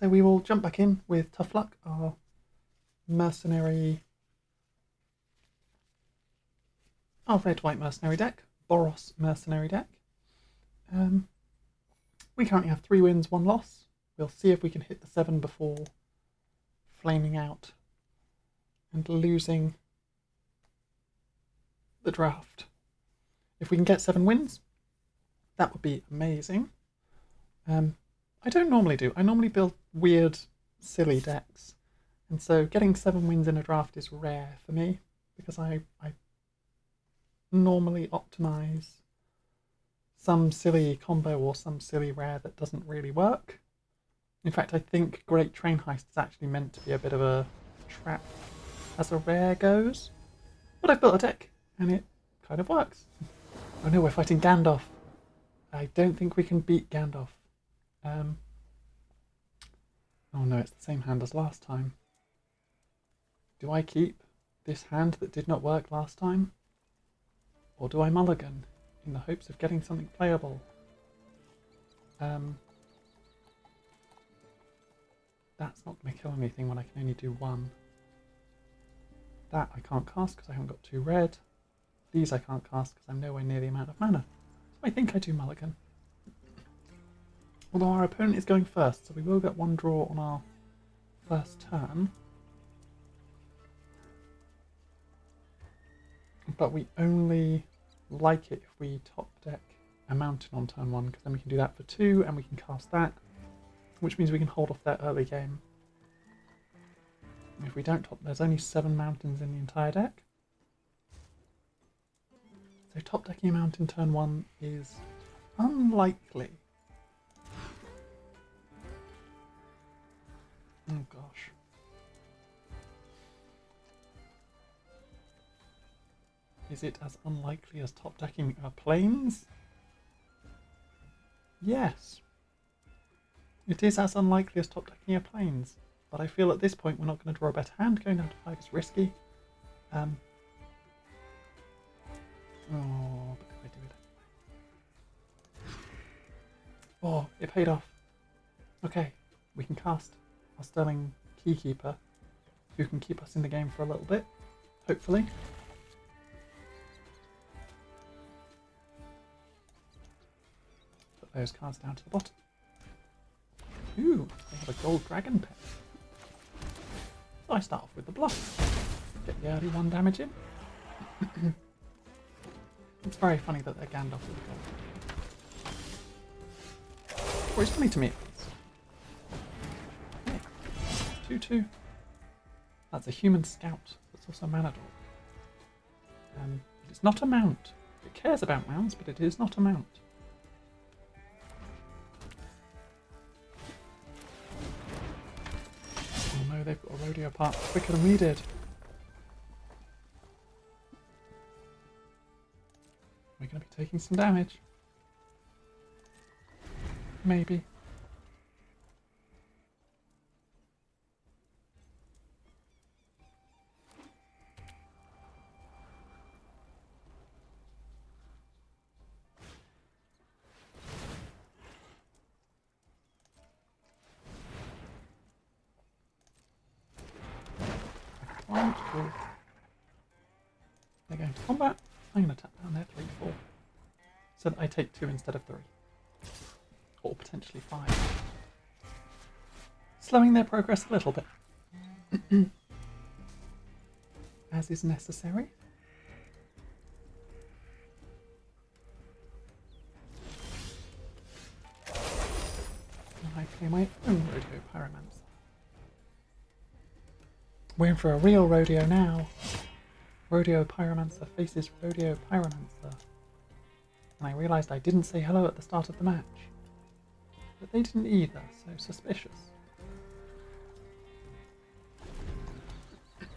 So we will jump back in with Tough Luck, our mercenary, our red-white mercenary deck, Boros mercenary deck. We currently have 3 wins, 1 loss. We'll see if we can hit the 7 before flaming out and losing the draft. If we can get 7 wins, that would be amazing. I don't normally do. I normally build weird, silly decks. And so getting 7 wins in a draft is rare for me because I normally optimize some silly combo or some silly rare that doesn't really work. In fact, I think Great Train Heist is actually meant to be a bit of a trap as a rare goes. But I've built a deck and it kind of works. Oh no, we're fighting Gandalf. I don't think we can beat Gandalf. Oh no, it's the same hand as last time. Do I keep this hand that did not work last time? Or do I mulligan in the hopes of getting something playable? That's not going to kill anything when I can only do 1. That I can't cast because I haven't got 2 red. These I can't cast because I'm nowhere near the amount of mana. So I think I do mulligan. Although our opponent is going first, so we will get 1 draw on our first turn. But we only like it if we top deck a mountain on turn 1, because then we can do that for 2 and we can cast that, which means we can hold off their early game. If we don't top, there's only 7 mountains in the entire deck. So top decking a mountain turn 1 is unlikely. Oh gosh. Is it as unlikely as top decking our plains? Yes. It is as unlikely as top decking our plains. But I feel at this point we're not going to draw a better hand. Going down to 5 is risky. Oh, but if I do it. Oh, it paid off. Okay, we can cast our Sterling Keykeeper, who can keep us in the game for a little bit, hopefully. Put those cards down to the bottom. Ooh, they have a gold dragon pet. So I start off with the bluff. Get the early 1 damage in. It's very funny that they're Gandalf with gold. Or it's funny to me. Okay. 2/2. That's a human scout. That's also a mana dog. It's not a mount. It cares about mounts, but it is not a mount. Oh no, they've got a rodeo part quicker than we did. We're going to be taking some damage. Maybe. They're going to combat. I'm going to tap down their 3/4. So that I take 2 instead of 3. Or potentially 5. Slowing their progress a little bit. As is necessary. And I play my own Rodeo Pyromancer. We're in for a real rodeo now. Rodeo Pyromancer faces Rodeo Pyromancer. And I realised I didn't say hello at the start of the match. But they didn't either, so suspicious.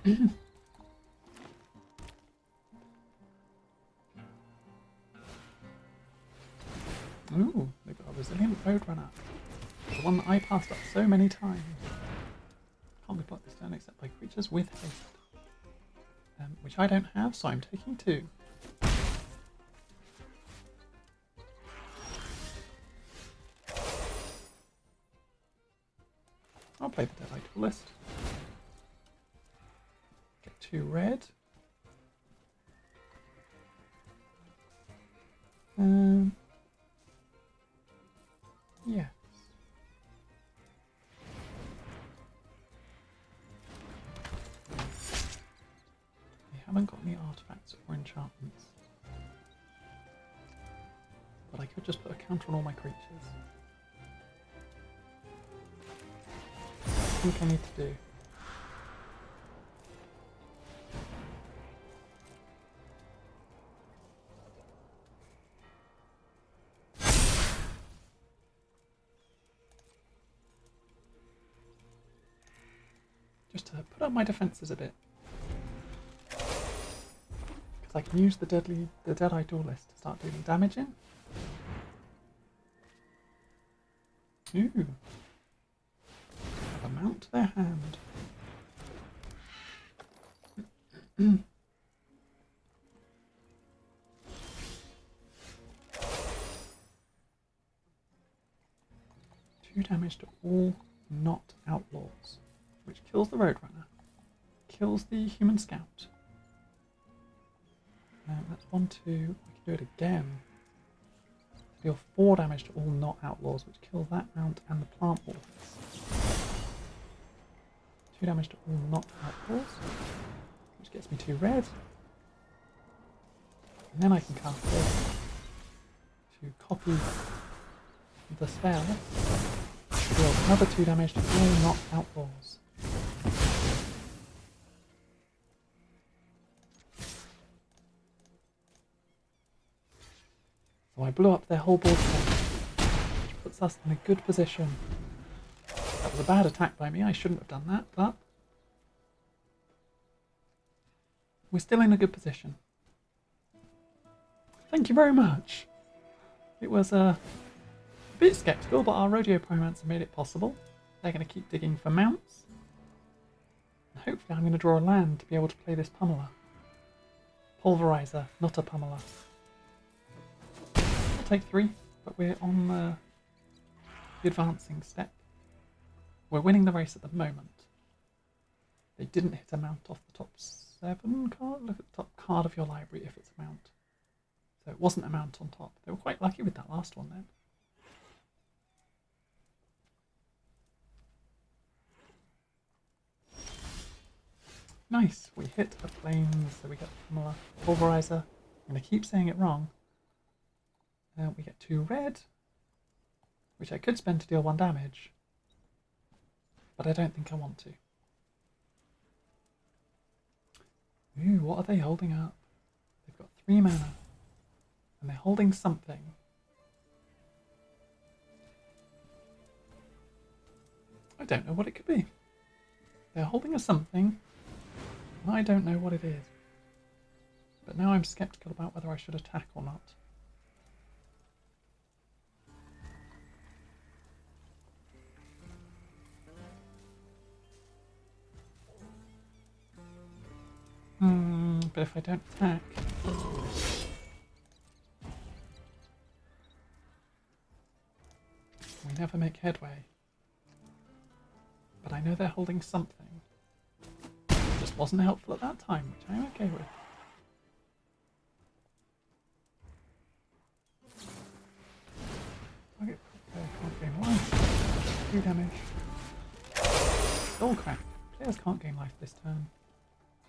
Ooh, they've got a resilient Roadrunner. The one that I passed up so many times. Can't be blocked this turn except by creatures with haste. Which I don't have, so I'm taking 2. I'll play the Deadeye Duelist. Get 2 red. Yes. We haven't got any artifacts or enchantments. But I could just put a counter on all my creatures. What do I need to do? Just to put up my defences a bit. Because I can use the Deadeye Duelist to start dealing damage in. Ooh. Have a mount to their hand. Two damage to all not outlaws, which kills the Roadrunner, kills the Human Scout. That's 1, 2. We can do it again. Deal 4 damage to all not outlaws, which kills that mount and the plant wolves. 2 damage to all not outlaws, which gets me 2 red. And then I can cast this to copy the spell. Deal another 2 damage to all not outlaws. So I blew up their whole board set, which puts us in a good position. That was a bad attack by me, I shouldn't have done that, but we're still in a good position. Thank you very much. It was a bit sceptical, but our Rodeo Pyromancer made it possible. They're going to keep digging for mounts. And hopefully I'm going to draw a land to be able to play this Pummeler. Pulverizer, not a Pummeler. I'll take 3, but we're on the advancing step. We're winning the race at the moment. They didn't hit a mount off the top 7 card. Look at the top card of your library if it's a mount. So it wasn't a mount on top. They were quite lucky with that last one then. Nice, we hit a plains, so we get the Pulverizer. I'm going to keep saying it wrong. We get 2 red, which I could spend to deal 1 damage, but I don't think I want to. Ooh, what are they holding up? They've got 3 mana, and they're holding something. I don't know what it could be. They're holding a something, and I don't know what it is. But now I'm sceptical about whether I should attack or not. But if I don't attack... we never make headway. But I know they're holding something. It just wasn't helpful at that time, which I'm okay with. Target can't gain life. 2 damage. Oh crap. Players can't gain life this turn.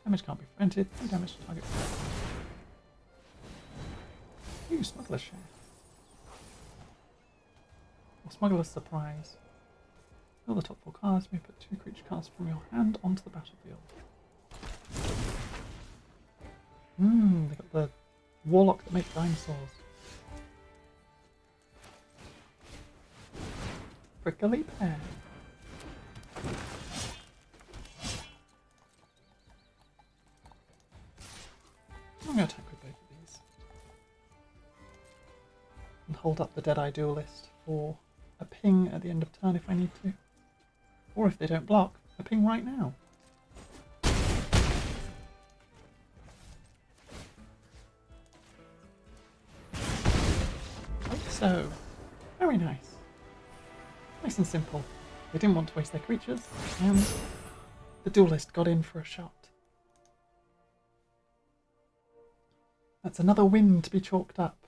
Damage can't be prevented. 2 damage to target. Ooh, Smuggler's Share. Or Smuggler's Surprise. Fill the top 4 cards. You may put 2 creature cards from your hand onto the battlefield. They got the Warlock that makes dinosaurs. Prickly Pear. I'm going to attack with both of these. And hold up the Deadeye Duelist for a ping at the end of turn if I need to. Or if they don't block, a ping right now. Like so. Very nice. Nice and simple. They didn't want to waste their creatures, and the duelist got in for a shot. That's another win to be chalked up.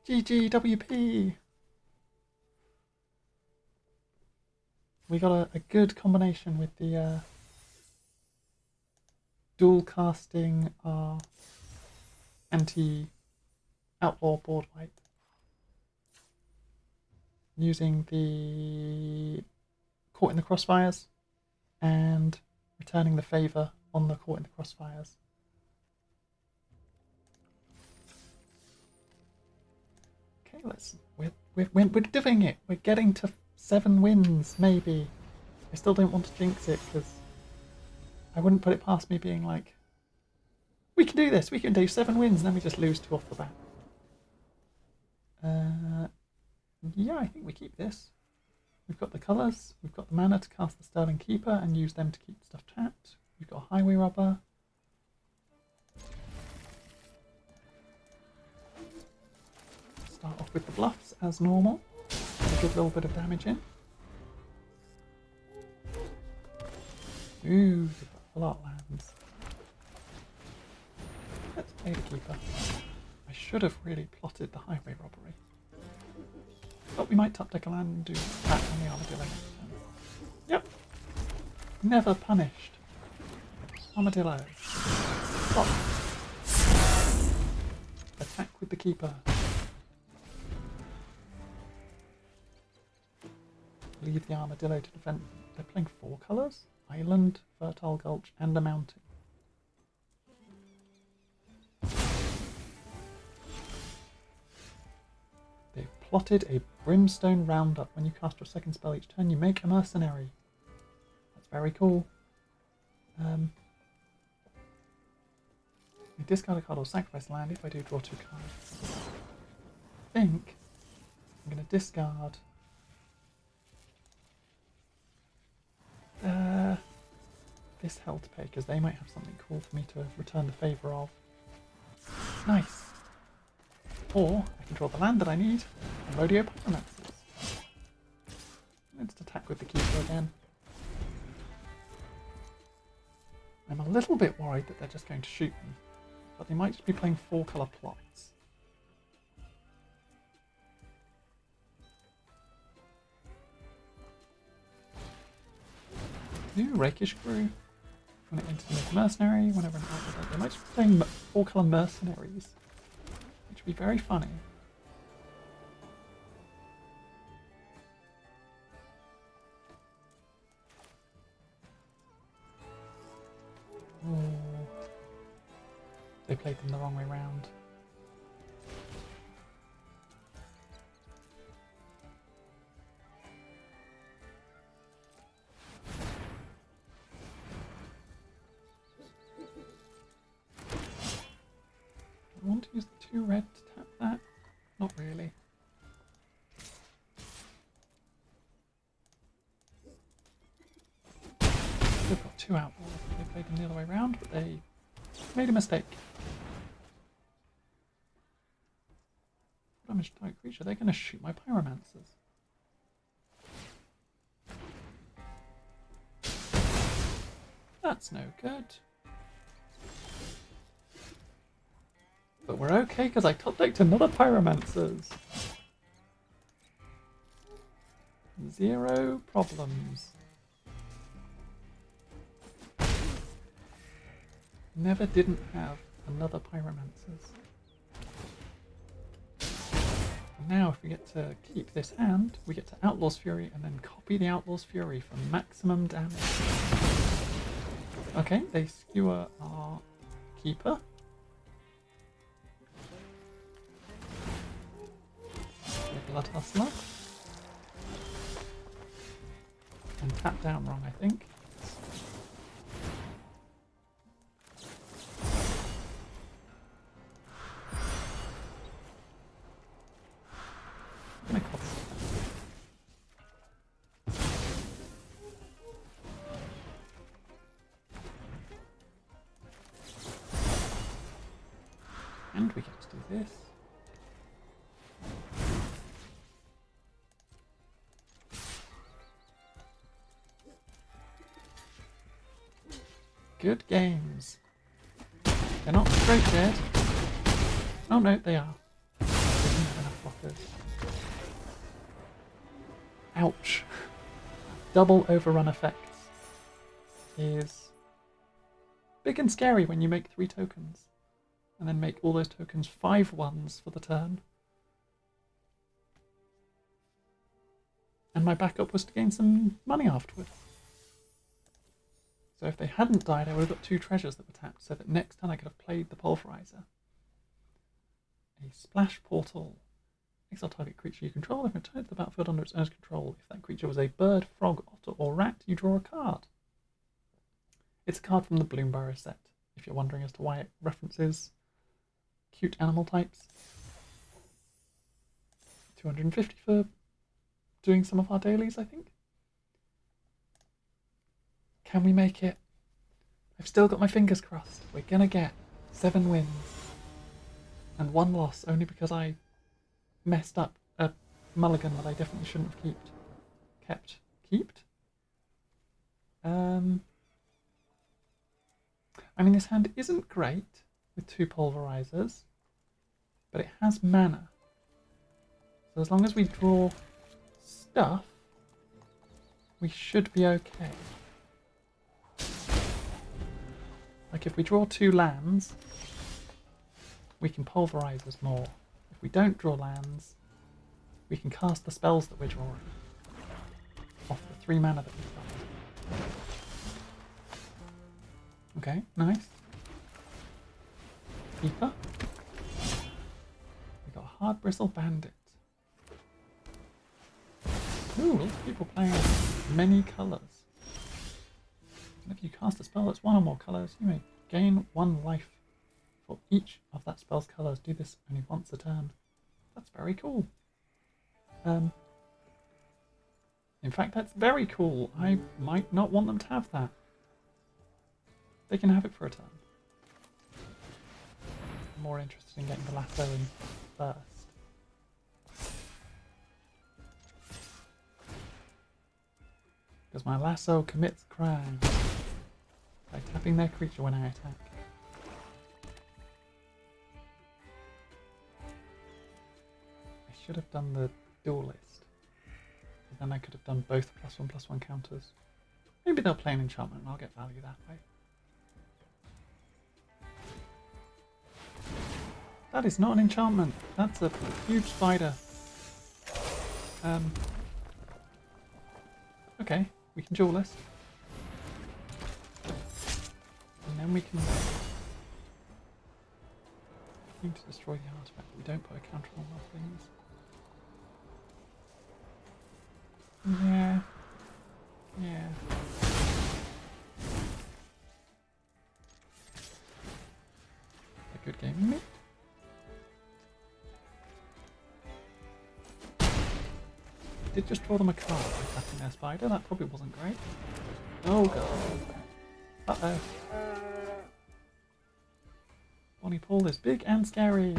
GGWP! We got a good combination with the dual casting our anti-outlaw board wipe. Using the Caught in the Crossfires and returning the favour on the Caught in the Crossfires. Okay, we're doing it. We're getting to 7 wins, maybe. I still don't want to jinx it because I wouldn't put it past me being like, we can do this. We can do 7 wins, and then we just lose 2 off the bat. Yeah, I think we keep this. We've got the colours, we've got the mana to cast the Sterling Keeper and use them to keep stuff tapped. We've got a Highway Robber. Start off with the bluffs as normal. Get a good little bit of damage in. Ooh, they've got a lot of lands. Let's play the Keeper. I should have really plotted the Highway Robbery. But we might top deck a land and do that on the Armadillo next turn. Yep. Never punished. Armadillo. Stop. Attack with the Keeper. Leave the Armadillo to defend. They're playing 4 colours. Island, Fertile Gulch, and a mountain. They've plotted a Brimstone Roundup. When you cast your second spell each turn, you make a mercenary. That's very cool. I discard a card or sacrifice land. If I do, draw 2 cards. I think I'm going to discard this Hell to Pay, because they might have something cool for me to return the favour of. Nice. Or I can draw the land that I need and Rodeo Pyromancers. Let's attack with the Keeper again. I'm a little bit worried that they're just going to shoot me, but they might just be playing 4 colour plots. Ooh, Rakish Crew. When it enters the mercenary, whenever an outlaw, they might just be playing 4 colour mercenaries, which would be very funny. Ooh. They played them the wrong way round. I want to use the 2 red to tap that. Not really. They've got 2 outlaws. They played them the other way around, but they made a mistake. Damage type creature. They're going to shoot my Pyromancers. That's no good. But we're okay because I top decked another Pyromancers. 0 problems. Never didn't have another Pyromancers. And now if we get to keep this hand, we get to Outlaw's Fury and then copy the Outlaw's Fury for maximum damage. Okay, they skewer our Keeper. Blood Hustler. And tap down wrong, I think. I'm gonna copy that. And we get to do this. Good games. They're not straight dead. Oh no, they are. They didn't have enough blockers. Ouch. Double overrun effects is big and scary when you make 3 tokens and then make all those tokens 5 ones for the turn. And my backup was to gain some money afterward. So if they hadn't died, I would have got 2 treasures that were tapped, so that next turn I could have played the Pulverizer. A Splash Portal. Exile target creature you control and return to the battlefield under its owner's control. If that creature was a bird, frog, otter, or rat, you draw a card. It's a card from the Bloomburrow set, if you're wondering as to why it references cute animal types. 250 for doing some of our dailies, I think. Can we make it? I've still got my fingers crossed. We're gonna get 7 wins and 1 loss only because I messed up a mulligan that I definitely shouldn't have kept. I mean, this hand isn't great with 2 pulverizers, but it has mana. So as long as we draw stuff, we should be okay. Like if we draw 2 lands, we can pulverize us more. If we don't draw lands, we can cast the spells that we're drawing off the 3 mana that we've got. Okay, nice. Keeper. We got Hard Bristle Bandit. Ooh, lots of people playing many colours. And if you cast a spell that's 1 or more colours, you may gain 1 life for each of that spell's colours. Do this only once a turn. That's very cool. In fact, that's very cool. I might not want them to have that. They can have it for a turn. I'm more interested in getting the lasso in first. Because my lasso commits crime by tapping their creature when I attack. I should have done the duelist. But then I could have done both +1/+1 counters. Maybe they'll play an enchantment and I'll get value that way. That is not an enchantment. That's a huge spider. Okay, we can duelist. And then we can need to destroy the artifact. We don't put a counter on our things. Yeah. Yeah. A good game, isn't it? Did just draw them a card by tapping their spider. That probably wasn't great. Oh god. Uh-oh. Bonnie Paul is big and scary.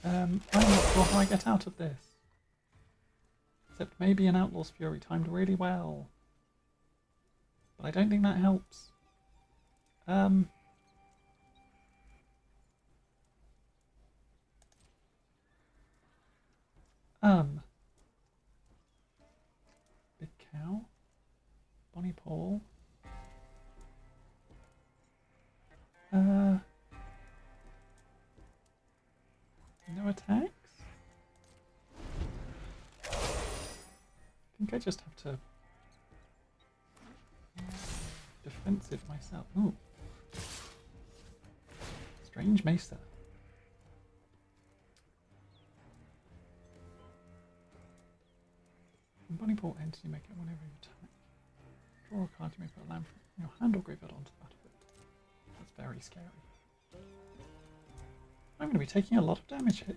I'm not sure how I get out of this. Except maybe an Outlaw's Fury timed really well. But I don't think that helps. Big Cow. Bonnie Paul. No attacks? I think I just have to defensive myself. Ooh. Strange Mesa. Bonnie Paul ends, you make it whenever you attack. Draw a card, you may put a land from your hand or graveyard onto the battlefield. That's very scary. I'm going to be taking a lot of damage here.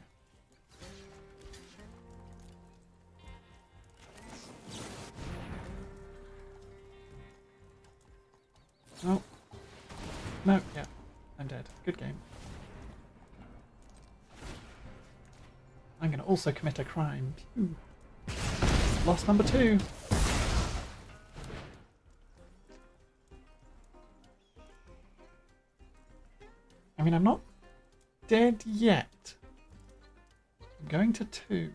Oh. No, yeah. I'm dead. Good game. I'm going to also commit a crime. Loss number 2. I mean, I'm not dead yet. I'm going to 2.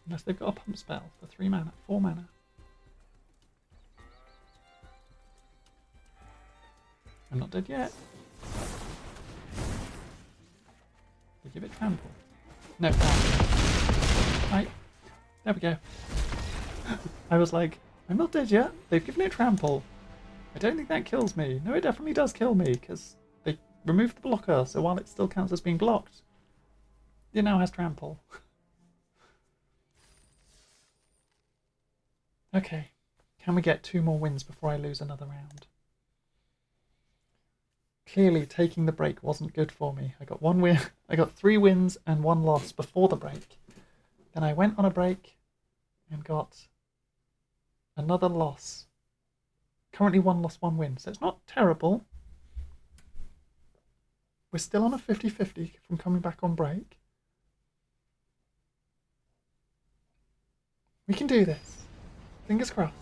Unless they've got a pump spell for 3 mana, 4 mana. I'm not dead yet. They give it trample. No, right. There we go. I was like, I'm not dead yet. They've given it trample. I don't think that kills me. No, it definitely does kill me, because they removed the blocker, so while it still counts as being blocked, it now has trample. Okay. Can we get 2 more wins before I lose another round? Clearly, taking the break wasn't good for me. I got 1 win. I got 3 wins and 1 loss before the break. Then I went on a break and got another loss. Currently 1 loss, 1 win. So it's not terrible. We're still on a 50-50 from coming back on break. We can do this. Fingers crossed.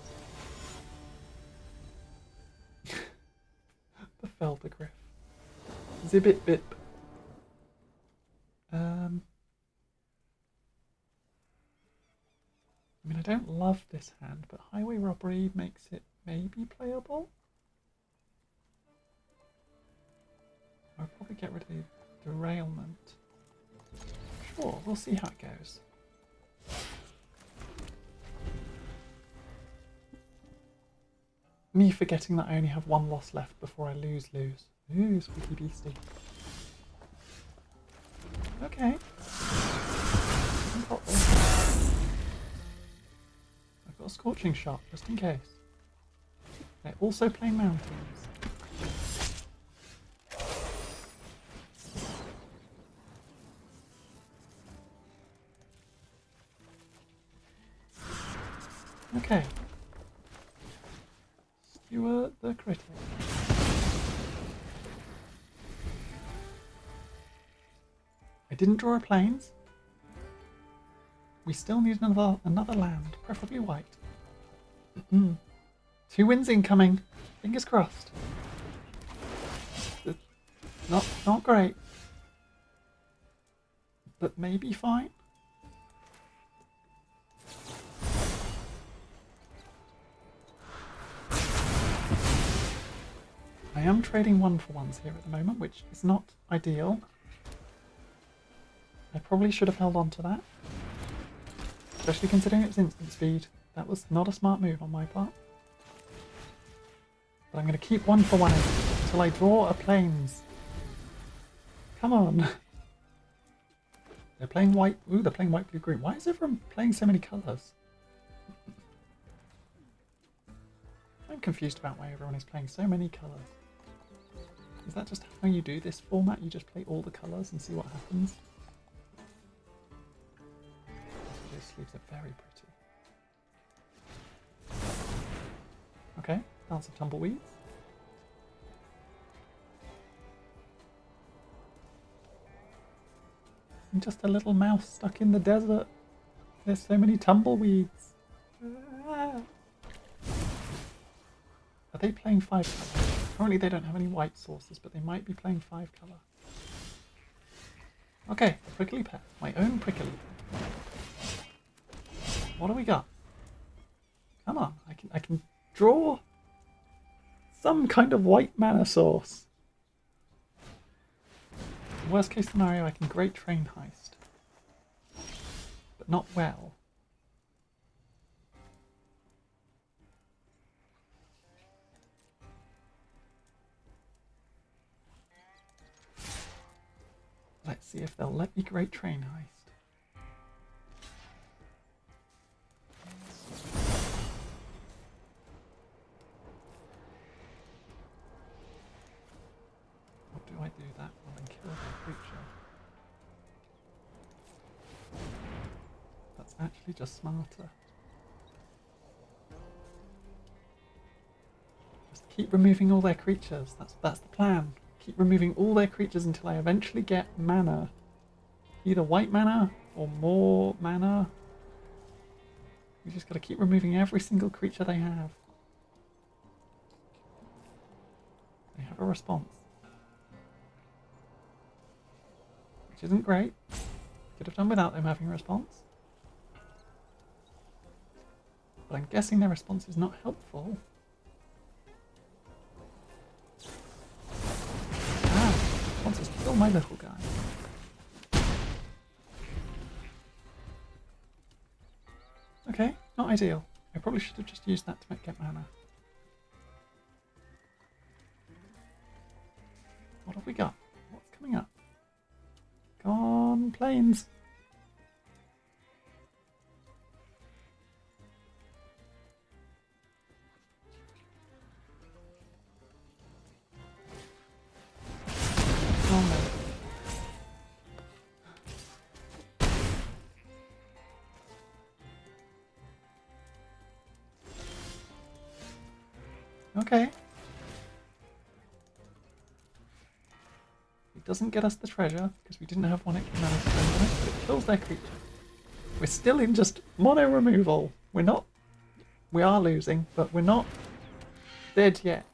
The Feldergriff. Zibbit Bip. I mean, I don't love this hand, but Highway Robbery makes it maybe playable. I'll probably get rid of the Derailment. Sure, we'll see how it goes. Me forgetting that I only have 1 loss left before I lose. Ooh, squeaky beastie. Okay. I've got this. I've got a Scorching Shot, just in case. They're also playing Mountains. Okay. Skewer the critic. I didn't draw a plains. We still need another land, preferably white. 2 wins incoming. Fingers crossed. Not great. But maybe fine. I am trading 1-for-1s here at the moment, which is not ideal. I probably should have held on to that. Especially considering it's instant speed. That was not a smart move on my part. But I'm going to keep 1-for-1 until I draw a plains. Come on. They're playing white. Ooh, they're playing white, blue, green. Why is everyone playing so many colours? I'm confused about why everyone is playing so many colours. Is that just how you do this format? You just play all the colours and see what happens? Those sleeves are very pretty. Okay, Dance of Tumbleweeds. I'm just a little mouse stuck in the desert. There's so many tumbleweeds. Ah. Are they playing 5 colour? Currently they don't have any white sources, but they might be playing 5 colour. Okay, Prickly Pear. My own Prickly Pear. What do we got? Come on, I can draw some kind of white mana source. Worst case scenario, I can Great Train Heist. But not well. Let's see if they'll let me Great Train Heist. Or do I do that one and kill the creature? That's actually just smarter. Just keep removing all their creatures. That's the plan. Keep removing all their creatures until I eventually get mana. Either white mana or more mana. You just gotta keep removing every single creature they have. They have a response. which isn't great. Could have done without them having a response. But I'm guessing their response is not helpful. Wants us to kill my little guy. Okay, not ideal. I probably should have just used that to get mana. What have we got? What's coming up? Come on, planes. Oh no. Okay. It doesn't get us the treasure because we didn't have one extra mana to spend on it, but it kills their creature. We're still in just mono removal. We are losing, but we're not dead yet.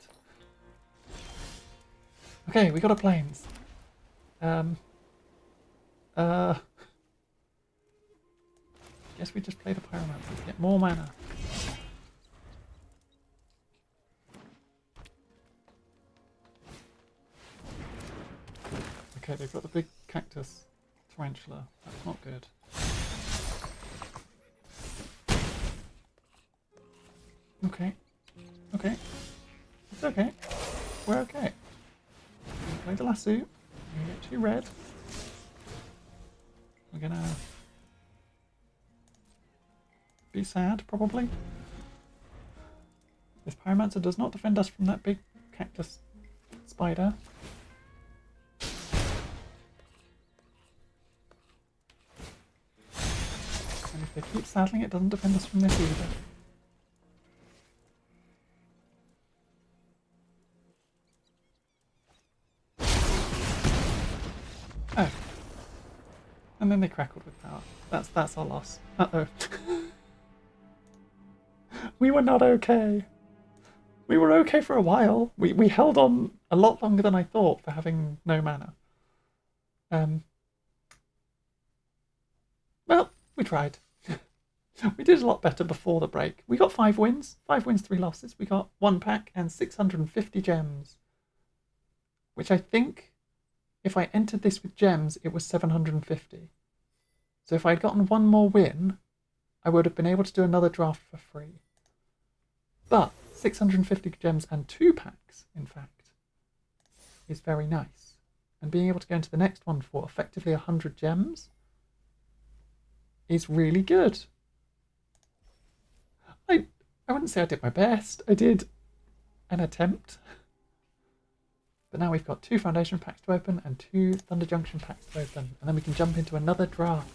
Okay, we got a planes. Guess we just play the Pyromancer to get more mana. Okay, they've got the big cactus tarantula. That's not good. Okay. Okay. It's okay. We're okay. We're gonna play the lasso. We're gonna get 2 red. We're gonna be sad, probably. This Pyromancer does not defend us from that big cactus spider. And if they keep saddling, it doesn't defend us from this either. Oh. And then they crackled with power. That's our loss. Uh-oh. We were not okay. We were okay for a while. We held on a lot longer than I thought for having no mana. Well, we tried. We did a lot better before the break. We got 5 wins. 5 wins, 3 losses. We got 1 pack and 650 gems. Which I think, if I entered this with gems, it was 750. So if I'd gotten 1 more win, I would have been able to do another draft for free. But 650 gems and 2 packs, in fact, is very nice. And being able to go into the next one for effectively 100 gems is really good. I wouldn't say I did my best. I did an attempt. But now we've got 2 Foundation packs to open and 2 Thunder Junction packs to open. And then we can jump into another draft.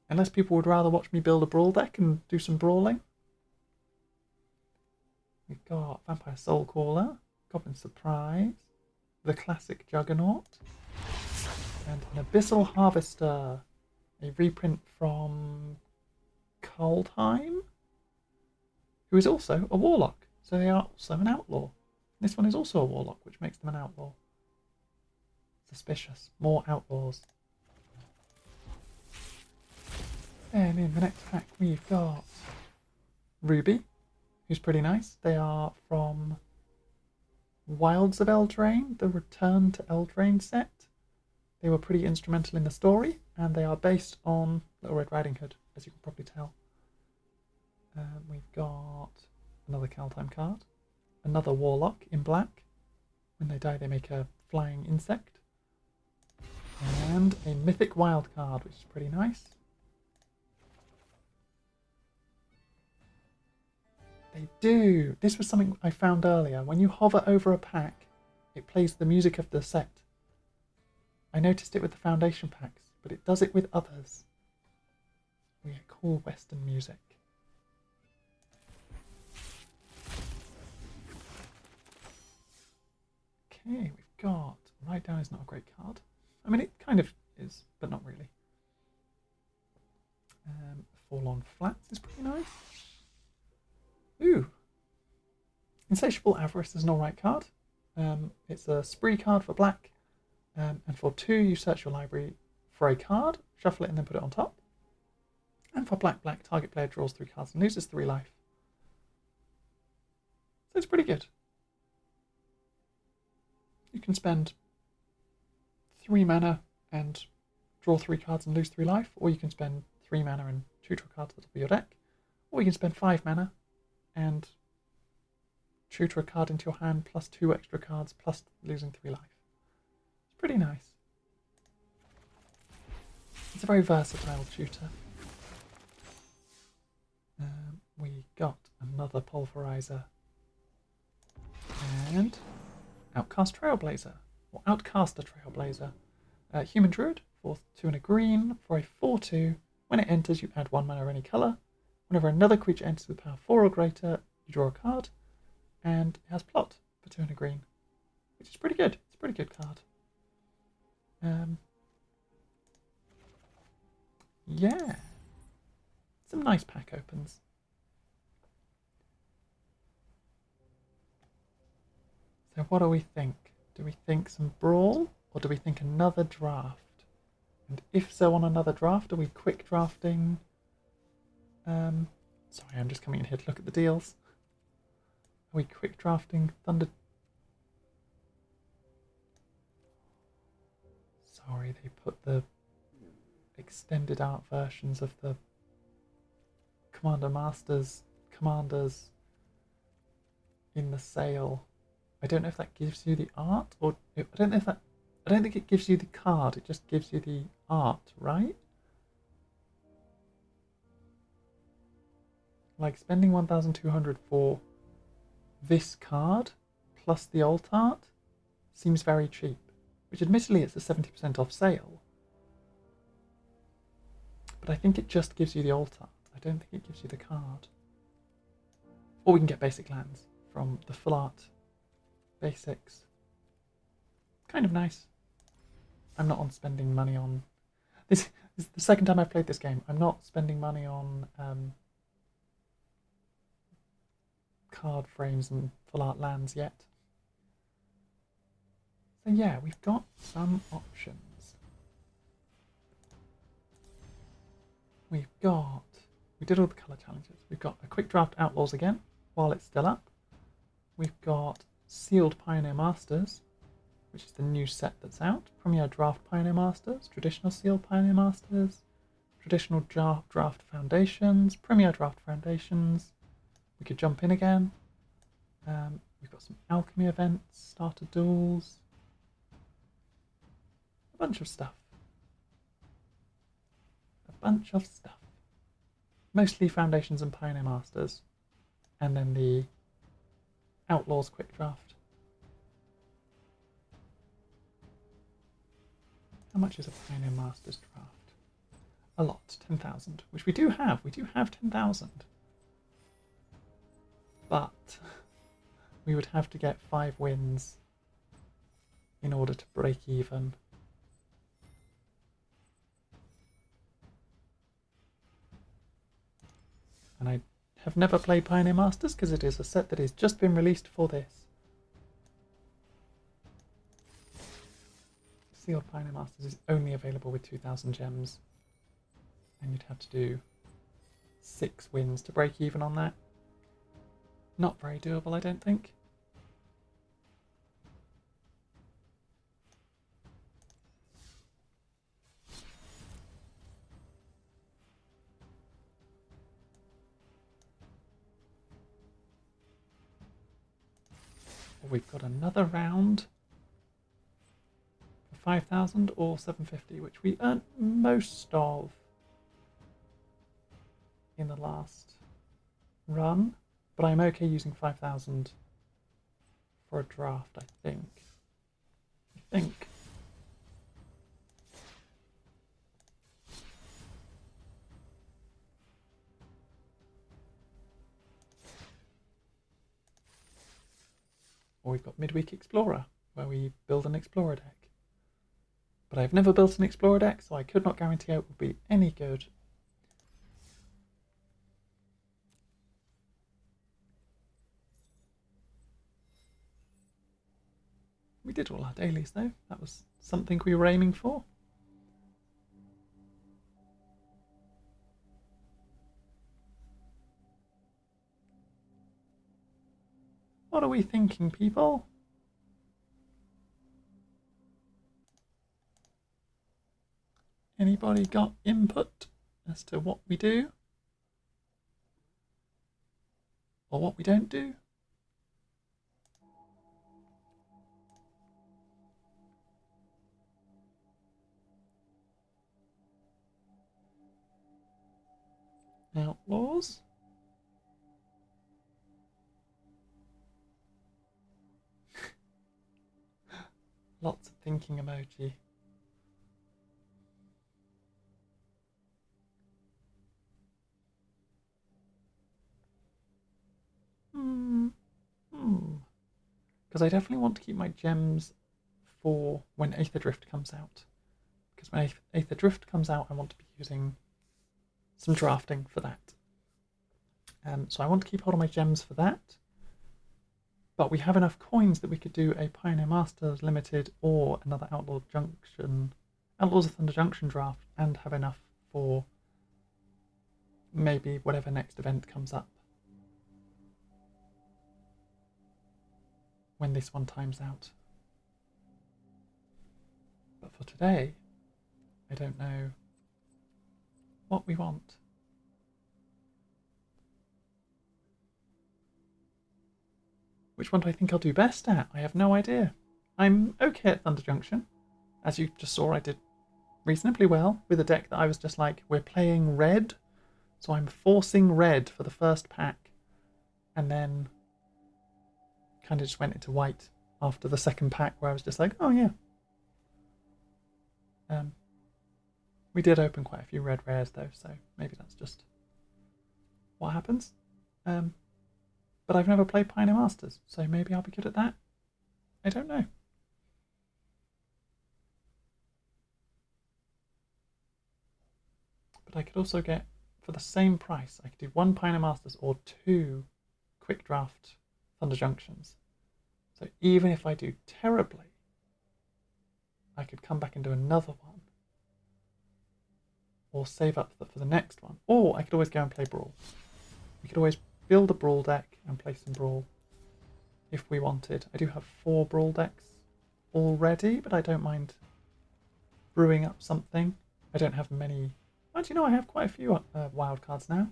Unless people would rather watch me build a brawl deck and do some brawling. We've got Vampire Soulcaller, Goblin Surprise, the classic Juggernaut, and an Abyssal Harvester, a reprint from Coldheim, who is also a Warlock. So they are also an outlaw. This one is also a Warlock, which makes them an outlaw. Suspicious. More outlaws. And in the next pack we've got Ruby, who's pretty nice. They are from Wilds of Eldraine, the Return to Eldraine set. They were pretty instrumental in the story, and they are based on Little Red Riding Hood, as you can probably tell. We've got another Kaldheim card, another Warlock in black. When they die, they make a flying insect. And a Mythic Wild card, which is pretty nice. They do. This was something I found earlier. When you hover over a pack, it plays the music of the set. I noticed it with the Foundation packs, but it does it with others. We get cool Western music. Okay, we've got Write Down is not a great card. I mean, it kind of is, but not really. Forlorn Flats is pretty nice. Ooh. Insatiable Avarice is an alright card. It's a spree card for black, and for 2 you search your library for a card, shuffle it and then put it on top. And for black, target player draws 3 cards and loses 3 life. So it's pretty good. You can spend 3 mana and draw 3 cards and lose 3 life, or you can spend 3 mana and tutor a card to the top of your deck, or you can spend 5 mana and tutor a card into your hand plus 2 extra cards plus losing 3 life. It's pretty nice. It's a very versatile tutor. We got another Pulverizer and Outcast Trailblazer, or Outcaster Trailblazer. Human Druid for 2 and a green for a 4/2. When it enters, you add 1 mana of any colour. Whenever another creature enters with power 4 or greater, you draw a card. And it has Plot for 2 and a green, which is pretty good. It's a pretty good card. Yeah. Some nice pack opens. So what do we think? Do we think some Brawl, or do we think another draft? And if so, on another draft, are we quick drafting? Sorry, I'm just coming in here to look at the deals. Are we quick drafting Thunder? Sorry, they put the extended art versions of the Commander Masters commanders in the sale. I don't know if that gives you the art, or I don't know if that. I don't think it gives you the card. It just gives you the art, right? Like spending 1,200 for this card plus the alt art seems very cheap. Which admittedly it's a 70% off sale. But I think it just gives you the alt art. I don't think it gives you the card. Or we can get basic lands from the full art basics. Kind of nice. I'm not on spending money on... This is the second time I've played this game. I'm not spending money on card frames and full art lands yet. So yeah, we've got some options. We did all the colour challenges. We've got a quick draft Outlaws again, while it's still up. We've got Sealed Pioneer Masters, which is the new set that's out. Premier Draft Pioneer Masters, Traditional Sealed Pioneer Masters, Traditional Draft Foundations, Premier Draft Foundations. We could jump in again. We've got some Alchemy events, Starter Duels, a bunch of stuff. Mostly Foundations and Pioneer Masters, and then the Outlaws Quick Draft. How much is a Pioneer Masters draft? A lot, 10,000, which we do have. We do have 10,000. But we would have to get 5 wins in order to break even. And I have never played Pioneer Masters because it is a set that has just been released for this. Sealed Pioneer Masters is only available with 2,000 gems. And you'd have to do 6 wins to break even on that. Not very doable, I don't think. We've got another round for 5,000 or 750, which we earned most of in the last run, but I'm okay using 5,000 for a draft, I think. Or we've got Midweek Explorer, where we build an Explorer deck. But I've never built an Explorer deck, so I could not guarantee it would be any good. did all our dailies though. That was something we were aiming for. What are we thinking, people? Anybody got input as to what we do? Or what we don't do? Outlaws? Lots of thinking emoji. Because I definitely want to keep my gems for when Aether Drift comes out. Because when Aether Drift comes out, I want to be using some drafting for that. So I want to keep hold of my gems for that. But we have enough coins that we could do a Pioneer Masters Limited or another Outlaws of Thunder Junction draft, and have enough for maybe whatever next event comes up. When this one times out. But for today, I don't know what we want. Which one do I think I'll do best at? I have no idea. I'm okay at Thunder Junction. As you just saw, I did reasonably well with a deck that I was just like, we're playing red, so I'm forcing red for the first pack, and then kind of just went into white after the second pack, where I was just like, oh yeah. We did open quite a few red rares though, so maybe that's just what happens. But I've never played Pioneer Masters, so maybe I'll be good at that. I don't know. But I could also get, for the same price, I could do 1 Pioneer Masters or 2 quick draft Thunder Junctions. So even if I do terribly, I could come back and do another one. Or save up for the next one. Or I could always go and play Brawl. We could always build a Brawl deck and play some Brawl if we wanted. I do have 4 Brawl decks already, but I don't mind brewing up something. I don't have many. Actually, no, I have quite a few wild cards now.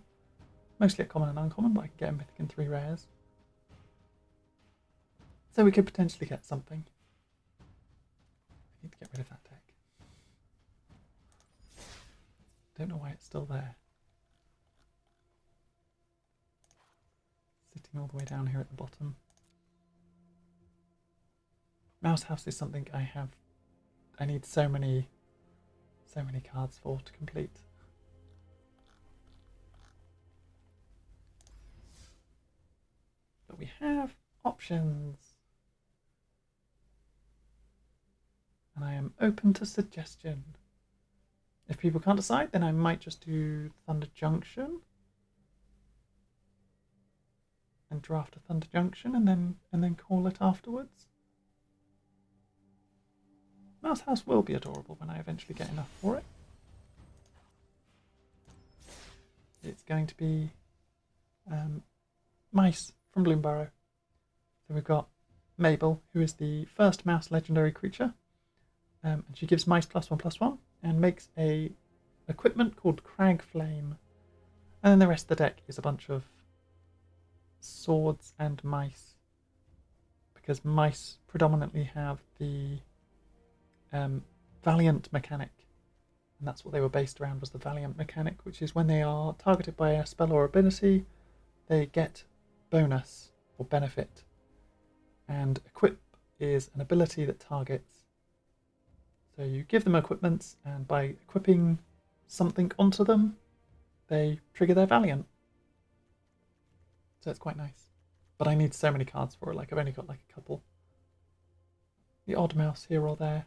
Mostly at common and uncommon, but I can get a mythic and 3 rares. So we could potentially get something. I need to get rid of that deck. Don't know why it's still there. Sitting all the way down here at the bottom. Mouse House is something I need so many cards for to complete. But we have options. And I am open to suggestion. If people can't decide, then I might just do Thunder Junction. And draft a Thunder Junction and then call it afterwards. Mouse House will be adorable when I eventually get enough for it. It's going to be Mice from Bloomburrow. So we've got Mabel, who is the first mouse legendary creature. And she gives Mice +1/+1 and makes a equipment called Crag Flame. And then the rest of the deck is a bunch of swords and mice. Because mice predominantly have the Valiant mechanic. And that's what they were based around, was the Valiant mechanic, which is when they are targeted by a spell or ability, they get bonus or benefit. And equip is an ability that targets. So you give them equipments, and by equipping something onto them, they trigger their Valiant. So it's quite nice. But I need so many cards for it, like I've only got like a couple. The odd mouse here or there.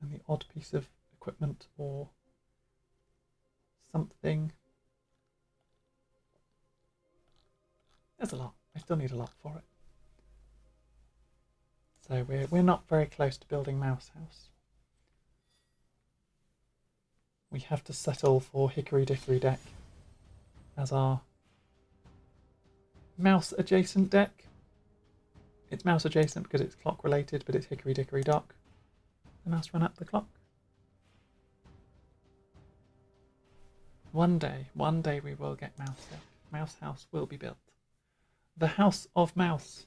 And the odd piece of equipment or something. There's a lot. I still need a lot for it. So we're not very close to building Mouse House. We have to settle for Hickory Dickory Deck as our mouse adjacent deck. It's mouse adjacent because it's clock related, but it's Hickory Dickory Dock. The mouse ran up the clock. One day we will get Mouse Deck. Mouse House will be built. The House of Mouse.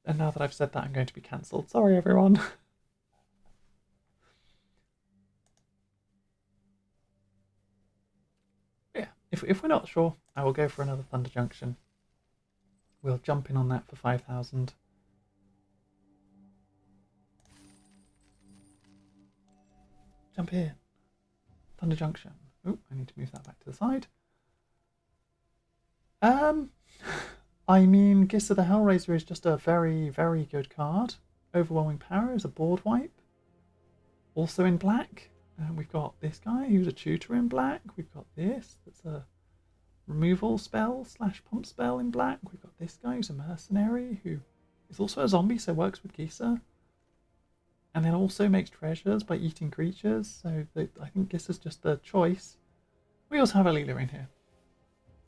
And now that I've said that, I'm going to be cancelled. Sorry, everyone. Yeah, if we're not sure, I will go for another Thunder Junction. We'll jump in on that for 5,000. Jump in. Thunder Junction. Oh, I need to move that back to the side. I mean, Gissa the Hellraiser is just a very, very good card. Overwhelming Power is a board wipe. Also in black. We've got this guy who's a tutor in black. We've got this. That's a removal spell / pump spell in black. We've got this guy who's a mercenary who is also a zombie, so works with Gissa. And then also makes treasures by eating creatures. So I think Gissa's just the choice. We also have a Leela in here.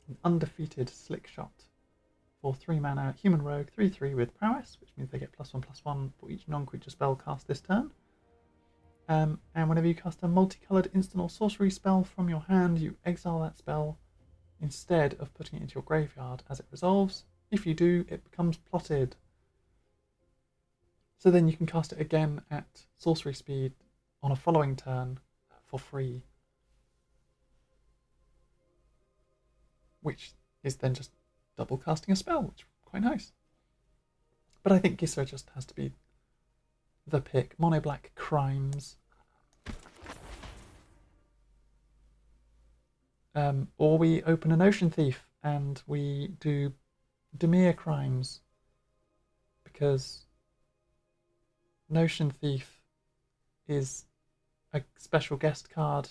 An undefeated Slick Shot. For 3 mana, human rogue, 3/3 with prowess, which means they get +1/+1 for each non-creature spell cast this turn. And whenever you cast a multicolored instant or sorcery spell from your hand, you exile that spell instead of putting it into your graveyard as it resolves. If you do, it becomes plotted. So then you can cast it again at sorcery speed on a following turn for free. Which is then just double casting a spell, which is quite nice. But I think Gissa just has to be the pick. Mono black crimes. Or we open an Ocean Thief and we do Demir crimes. Because Ocean Thief is a special guest card.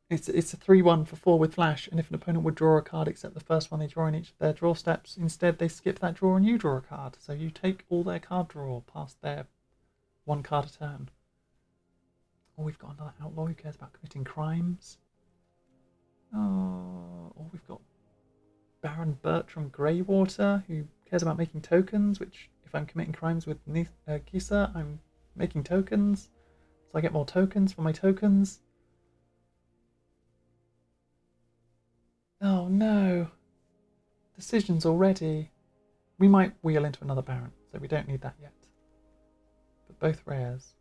It's a 3/1 for 4 with flash, and if an opponent would draw a card except the first one they draw in each of their draw steps, instead they skip that draw and you draw a card. So you take all their card draw past their 1 card a turn. Oh, we've got another outlaw who cares about committing crimes. Oh, or we've got Baron Bertram Greywater who cares about making tokens, which if I'm committing crimes with Gissa, I'm making tokens. So I get more tokens for my tokens. Oh no. Decisions already. We might wheel into another Baron, so we don't need that yet. But both rares.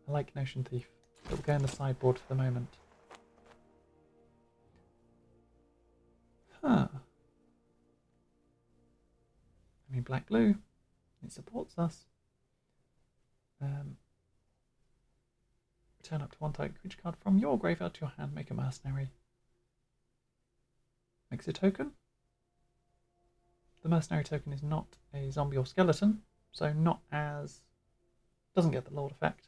I like Ocean Thief. It will go in the sideboard for the moment. Huh. I mean, black-blue. It supports us. Return up to 1 target creature card from your graveyard to your hand. Make a mercenary. Makes a token. The mercenary token is not a zombie or skeleton, so not as... doesn't get the Lord effect.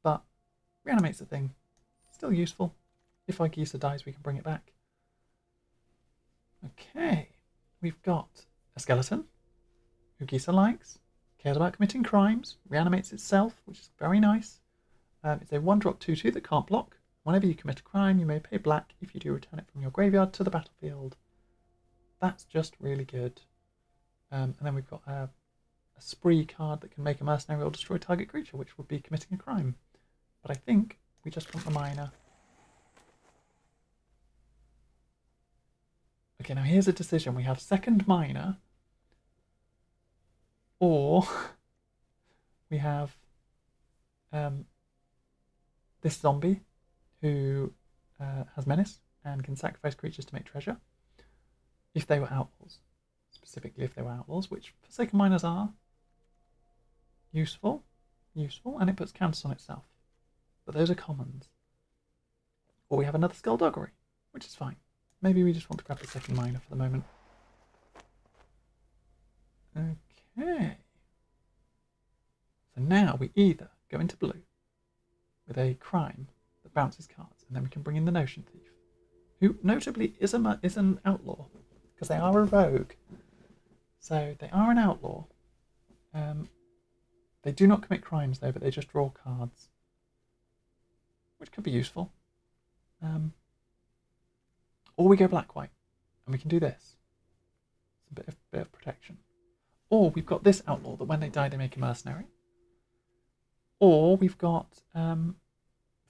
But reanimates the thing. Still useful. If our Gissa dies, we can bring it back. Okay. We've got a skeleton, who Gissa likes, cares about committing crimes, reanimates itself, which is very nice. It's a 1-drop 2/2 that can't block. Whenever you commit a crime, you may pay black. If you do, return it from your graveyard to the battlefield. That's just really good. And then we've got a spree card that can make a mercenary or destroy target creature, which would be committing a crime. But I think we just want the minor. Okay, now here's a decision. We have second minor, or we have this zombie who has menace and can sacrifice creatures to make treasure if they were outlaws. Specifically if they were outlaws, which Forsaken Miners are. Useful, and it puts counters on itself. But those are commons. Or we have another Skullduggery, which is fine. Maybe we just want to grab the second miner for the moment. Okay. So now we either go into blue with a crime that bounces cards, and then we can bring in the Ocean Thief, who notably is an outlaw. because they are a rogue. So they are an outlaw. They do not commit crimes though, but they just draw cards, which could be useful. Or we go black-white, and we can do this. It's a bit of protection. Or we've got this outlaw that when they die they make a mercenary. Or we've got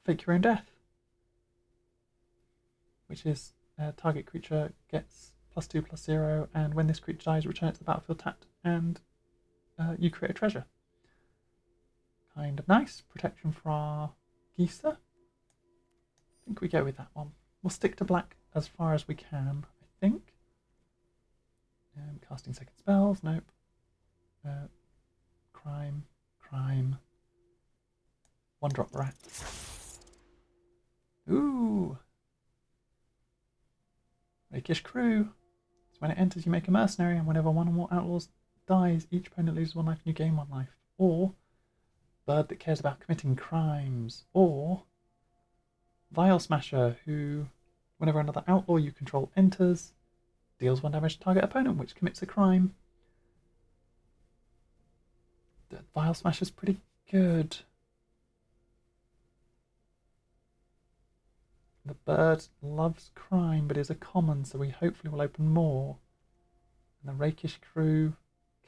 fake your own death, which is target creature gets +2/+0, and when this creature dies, return it to the battlefield tapped, and you create a treasure. Kind of nice. Protection for our Geezer. I think we go with that one. We'll stick to black as far as we can, I think. Casting second spells, nope. Crime. 1-drop rat. Ooh. Rakish Crew. So when it enters, you make a mercenary, and whenever one or more outlaws dies, each opponent loses 1 life and you gain 1 life. Or bird that cares about committing crimes. Or Vial Smasher, who, whenever another outlaw you control enters, deals 1 damage to target opponent, which commits a crime. The Vial Smasher's pretty good. The bird loves crime, but is a common, so we hopefully will open more. And the Rakish Crew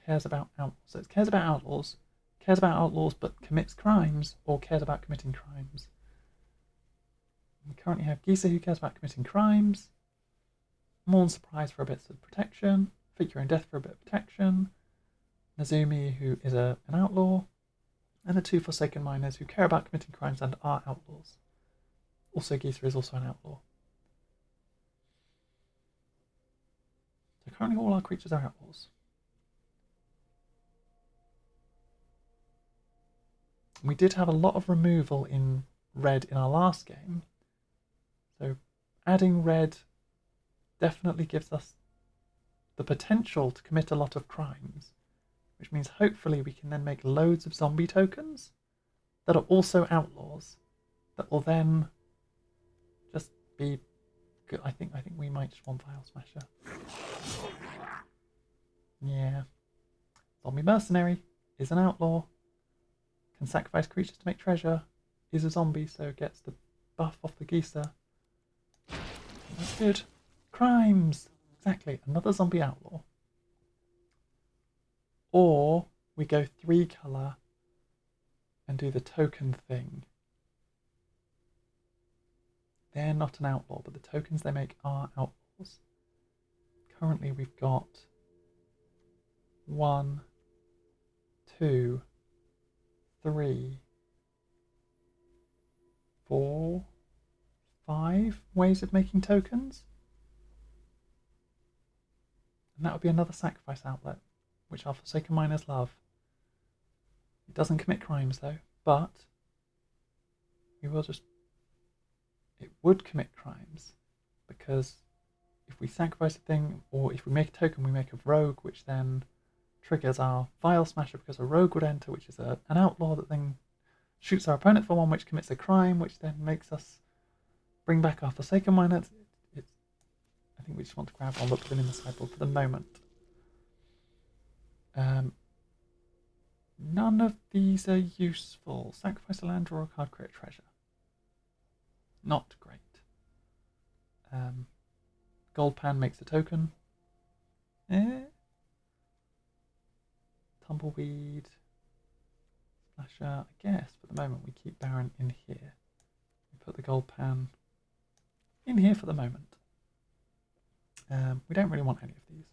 cares about outlaws. So it cares about outlaws, but commits crimes, or cares about committing crimes. We currently have Geezer, who cares about committing crimes. Morn Surprise for a bit of protection. Fake Your Own Death for a bit of protection. Nazumi, who is an outlaw. And the 2 Forsaken Miners, who care about committing crimes and are outlaws. Also, Geezer is also an outlaw. So currently all our creatures are outlaws. We did have a lot of removal in red in our last game. So adding red definitely gives us the potential to commit a lot of crimes, which means hopefully we can then make loads of zombie tokens that are also outlaws that will then just be good. I think we might just want Vial Smasher. Yeah. Zombie Mercenary is an outlaw. Can sacrifice creatures to make treasure. Is a zombie, so gets the buff off the Geezer. That's good. Crimes! Exactly, another zombie outlaw. Or we go 3 colour and do the token thing. They're not an outlaw, but the tokens they make are outlaws. Currently we've got 1, 2, 3, 4, 5 ways of making tokens. And that would be another sacrifice outlet, which our Forsaken Miners love. It doesn't commit crimes though, but we will just... It would commit crimes, because if we sacrifice a thing, or if we make a token, we make a rogue, which then triggers our Vial Smasher, because a rogue would enter, which is an outlaw that then shoots our opponent for 1, which commits a crime, which then makes us bring back our Forsaken Miners. I think we just want to grab or look them in the sideboard for the moment. None of these are useful. Sacrifice a land, draw a card, create a treasure. Not great. Gold Pan makes a token. Tumbleweed. Splasher. I guess for the moment we keep Baron in here. We put the Gold Pan in here for the moment. We don't really want any of these.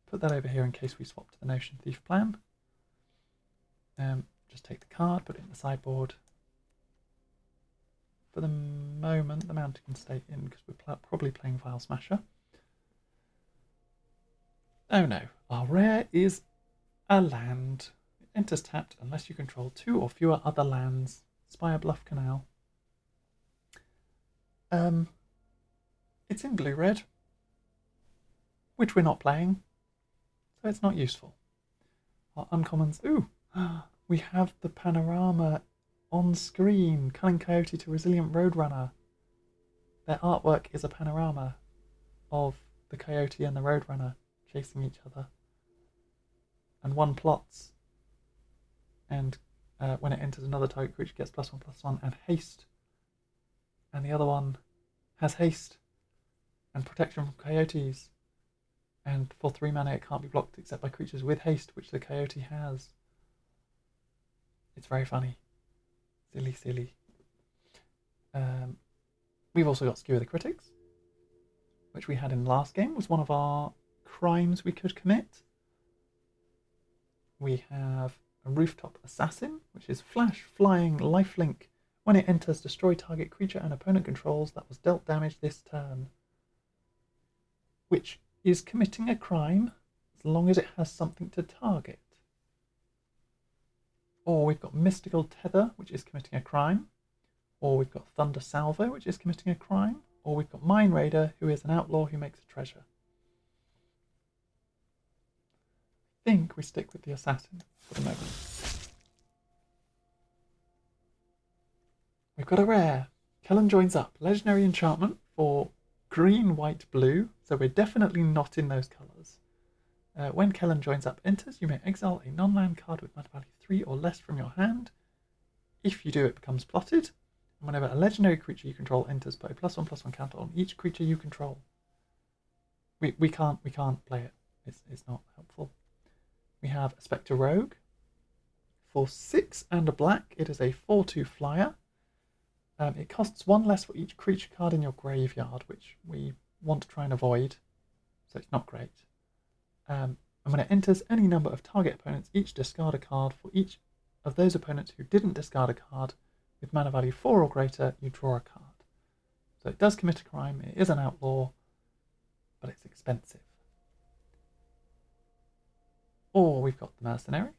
Put that over here in case we swap to the Notion Thief plan. Just take the card, put it in the sideboard. For the moment, the mountain can stay in because we're probably playing Vial Smasher. Oh no, our rare is a land. It enters tapped unless you control 2 or fewer other lands. Spire Bluff Canal. It's in blue-red, which we're not playing, so it's not useful. Our uncommons, ooh, we have the panorama on screen. Cunning Coyote to Resilient Roadrunner. their artwork is a panorama of the coyote and the roadrunner chasing each other. And one plots, and when it enters another target creature, gets +1/+1 and haste. And the other one has haste and protection from coyotes. And for 3 mana, it can't be blocked except by creatures with haste, which the coyote has. It's very funny. Silly, silly. We've also got Skewer the Critics, which we had in the last game, was one of our crimes we could commit. We have a Rooftop Assassin, which is flash, flying, lifelink. When it enters, destroy target creature and opponent controls that was dealt damage this turn. Which is committing a crime as long as it has something to target. Or we've got Mystical Tether, which is committing a crime. Or we've got Thunder Salvo, which is committing a crime. Or we've got Mine Raider, who is an outlaw who makes a treasure. I think we stick with the Assassin for the moment. We've got a rare. Kellen joins up. Legendary enchantment for green, white, blue. So we're definitely not in those colours. When Kellen joins up enters, you may exile a non-land card with mana value 3 or less from your hand. If you do, it becomes plotted. And whenever a legendary creature you control enters, put a +1/+1 counter on each creature you control. We can't play it. It's not helpful. We have a Spectre Rogue. For 6 and a black, it is a 4/2 flyer. It costs 1 less for each creature card in your graveyard, which we want to try and avoid, so it's not great. And when it enters any number of target opponents, each discard a card. For each of those opponents who didn't discard a card with mana value 4 or greater, you draw a card. So it does commit a crime, it is an outlaw, but it's expensive. Or we've got the Mercenary.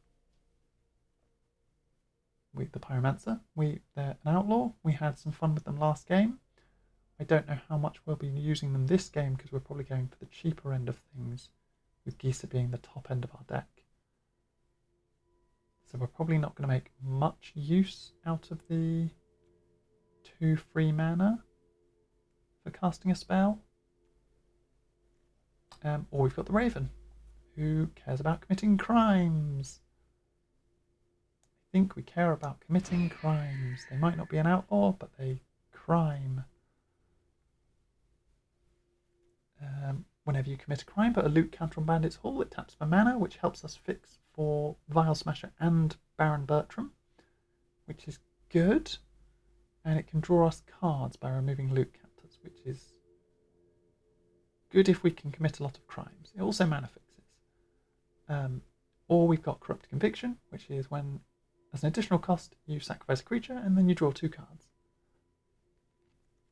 With the Pyromancer. They're an outlaw. We had some fun with them last game. I don't know how much we'll be using them this game because we're probably going for the cheaper end of things, with Gisa being the top end of our deck. So we're probably not going to make much use out of the 2 free mana for casting a spell. Or we've got the Raven, who cares about committing crimes. I think we care about committing crimes. They might not be an outlaw, but they crime. Whenever you commit a crime, put a loot counter on Bandit's Hall. It taps for mana, which helps us fix for Vial Smasher and Baron Bertram, which is good. And it can draw us cards by removing loot counters, which is good if we can commit a lot of crimes. It also mana fixes. Or we've got Corrupt Conviction, which is when, as an additional cost, you sacrifice a creature and then you draw 2 cards.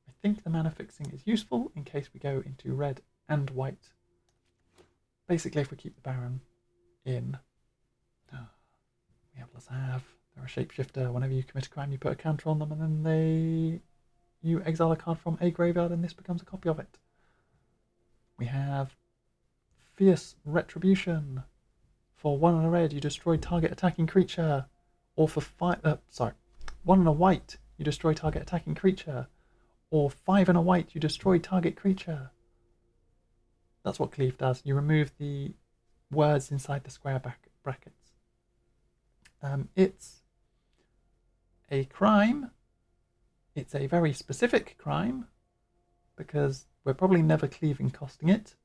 I think the mana fixing is useful in case we go into red and white. Basically, if we keep the Baron in, we have Lazav. They're a shapeshifter. Whenever you commit a crime, you put a counter on them, and then you exile a card from a graveyard, and this becomes a copy of it. We have Fierce Retribution. For 1 and a red, you destroy target attacking creature. Or for 1 and a white, you destroy target attacking creature. Or 5 and a white, you destroy target creature. That's what Cleave does. You remove the words inside the square brackets. It's a crime. It's a very specific crime because we're probably never cleaving costing it.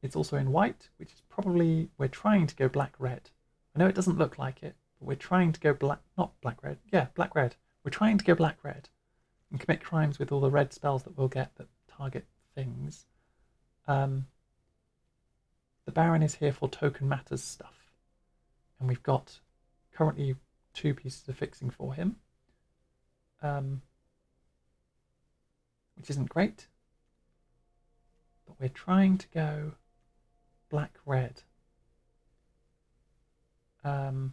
It's also in white, which is probably, we're trying to go black-red. I know it doesn't look like it, but we're trying to go black-red. Yeah, black-red. We're trying to go black-red and commit crimes with all the red spells that we'll get that target things. The Baron is here for token matters stuff, and we've got currently 2 pieces of fixing for him, which isn't great, but we're trying to go black-red. Or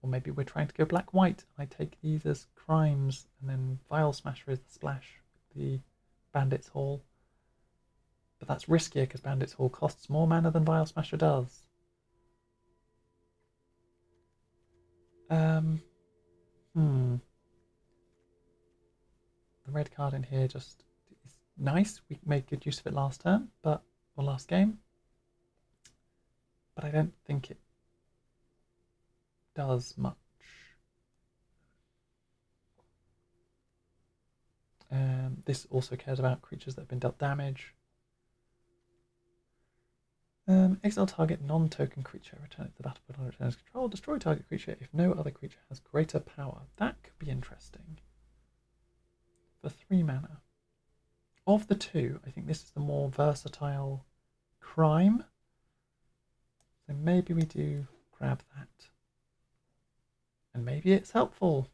maybe we're trying to go black-white. I take these as crimes, and then Vial Smasher is the splash with the Bandit's Hall. But that's riskier because Bandit's Hall costs more mana than Vial Smasher does. The red card in here just is nice. We made good use of it last turn, or last game. But I don't think it does much. This also cares about creatures that have been dealt damage. Exile target non-token creature. Return it to the battlefield on returns control. Destroy target creature if no other creature has greater power. That could be interesting. For 3 mana. Of the two, I think this is the more versatile crime. So maybe we do grab that. And maybe it's helpful.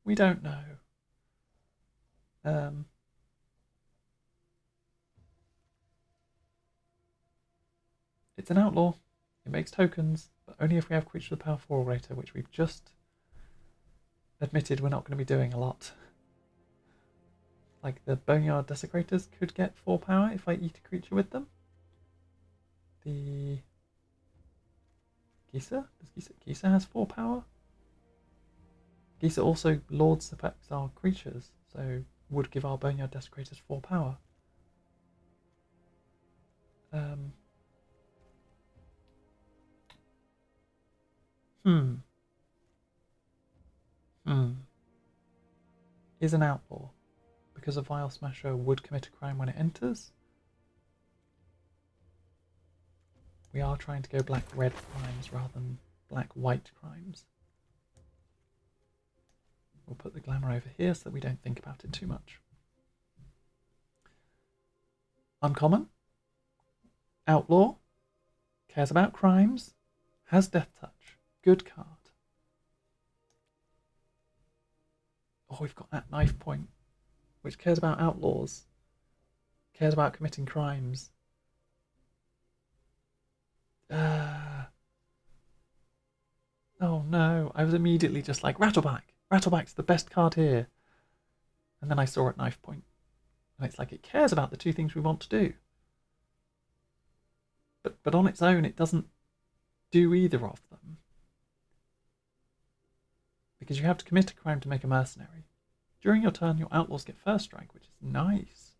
We don't know. It's an outlaw. It makes tokens, but only if we have creatures with power 4 or greater, which we've just admitted we're not going to be doing a lot. Like the Boneyard Desecrators could get 4 power if I eat a creature with them. The Gisa? Does Gisa has 4 power? Gisa also lords affects our creatures, so would give our Boneyard Desecrators 4 power. Is an outlaw, because a Vile Smasher would commit a crime when it enters. We are trying to go black-red crimes rather than black-white crimes. We'll put the glamour over here so that we don't think about it too much. Uncommon. Outlaw. Cares about crimes. Has Death Touch. Good card. Oh, we've got that Knife Point, which cares about outlaws. Cares about committing crimes. Oh no, I was immediately just like, Rattleback. Rattleback's the best card here. And then I saw it Knife Point. And it's like, it cares about the two things we want to do. But on its own, it doesn't do either of them. Because you have to commit a crime to make a mercenary. During your turn, your outlaws get first strike, which is nice.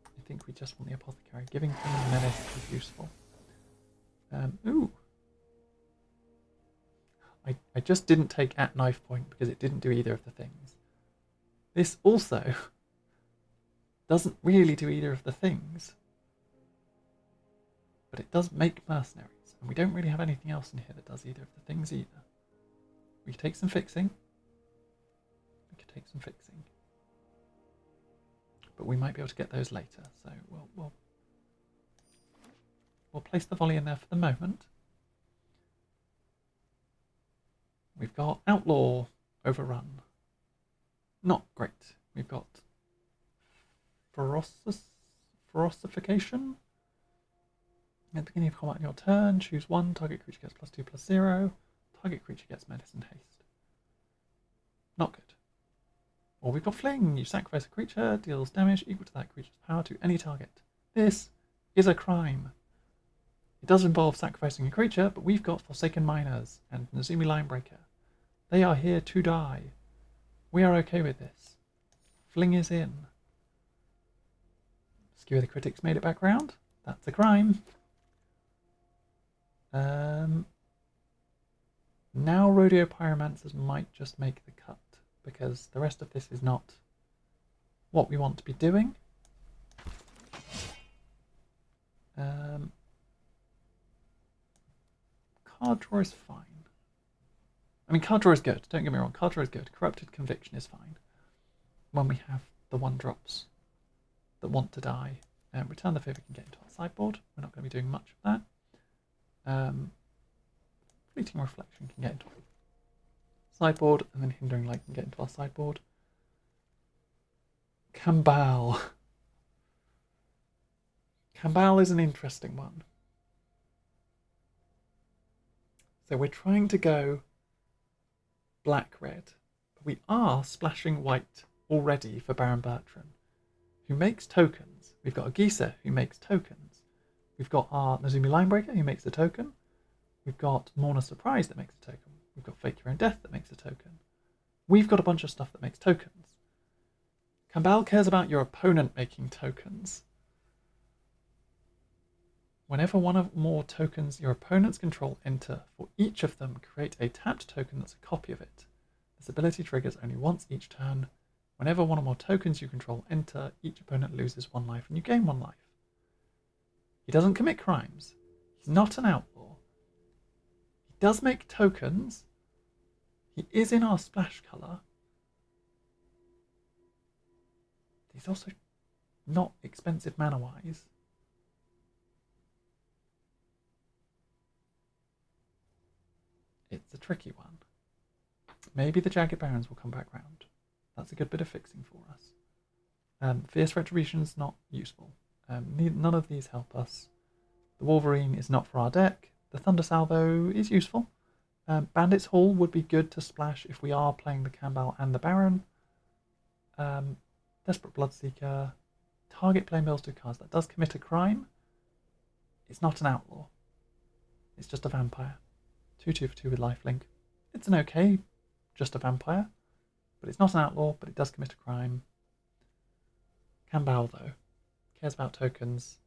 I think we just want the Apothecary. Giving things menace is useful. Ooh. I just didn't take at Knife Point because it didn't do either of the things. This also doesn't really do either of the things. But it does make mercenaries, and we don't really have anything else in here that does either of the things either. We could take some fixing. But we might be able to get those later, so we'll place the volley in there for the moment. We've got Outlaw Overrun. Not great. We've got Ferocification. At the beginning of combat on your turn, choose 1, target creature gets +2/+0, target creature gets menace and haste. Not good. Or we've got Fling. You sacrifice a creature, deals damage equal to that creature's power to any target. This is a crime. It does involve sacrificing a creature, but we've got Forsaken Miners and Nazumi Linebreaker. They are here to die. We are okay with this. Fling is in. Skewer the Critics made it back round. That's a crime. Now Rodeo Pyromancers might just make the cut, because the rest of this is not what we want to be doing. Card draw is fine. I mean, card draw is good, don't get me wrong, card draw is good. Corrupted Conviction is fine. When we have the 1-drops that want to die. Return the Favour can get into our sideboard. We're not going to be doing much of that. Fleeting Reflection can get into our sideboard, and then Hindering Light can get into our sideboard. Kambal. Kambal is an interesting one. So we're trying to go black-red, but we are splashing white already for Baron Bertrand, who makes tokens. We've got a Gisa who makes tokens. We've got our Nazumi Linebreaker who makes a token. We've got Mourner Surprise that makes a token. We've got Fake Your Own Death that makes a token. We've got a bunch of stuff that makes tokens. Kambal cares about your opponent making tokens. Whenever one or more tokens your opponents control enter, for each of them, create a tapped token that's a copy of it. This ability triggers only once each turn. Whenever one or more tokens you control enter, each opponent loses 1 life and you gain 1 life. He doesn't commit crimes. He's not an outlaw. He does make tokens. He is in our splash colour. He's also not expensive mana-wise. It's a tricky one. Maybe the Jagged Barons will come back round. That's a good bit of fixing for us. Fierce Retribution's not useful. None of these help us. The Wolverine is not for our deck. The Thunder Salvo is useful. Bandit's Hall would be good to splash if we are playing the Kambal and the Baron. Desperate Bloodseeker. Target play mills 2 cards. That does commit a crime. It's not an outlaw. It's just a vampire. 2/2 for 2 with lifelink. It's an okay, just a vampire. But it's not an outlaw, but it does commit a crime. Kambal, though, cares about tokens.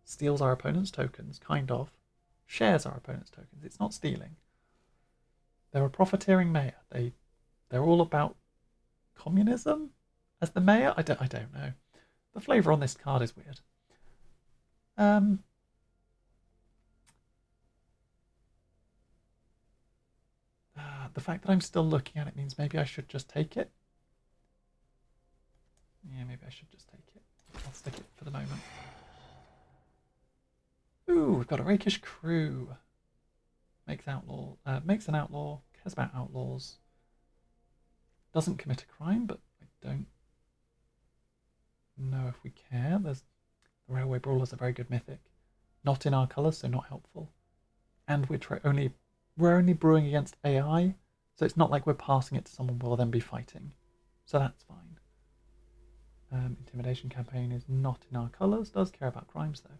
Steals our opponent's tokens, kind of. Shares our opponent's tokens. It's not stealing. They're a profiteering mayor. They're all about communism as the mayor. I don't know. The flavour on this card is weird. The fact that I'm still looking at it means maybe I should just take it. Yeah, maybe I should just take it. I'll stick it for the moment. Ooh, we've got a Rakish Crew. Makes an outlaw, cares about outlaws. Doesn't commit a crime, but I don't know if we care. The Railway Brawlers are very good mythic. Not in our colours, so not helpful. And we're only brewing against AI, so it's not like we're passing it to someone we'll then be fighting. So that's fine. Intimidation Campaign is not in our colours, does care about crimes though.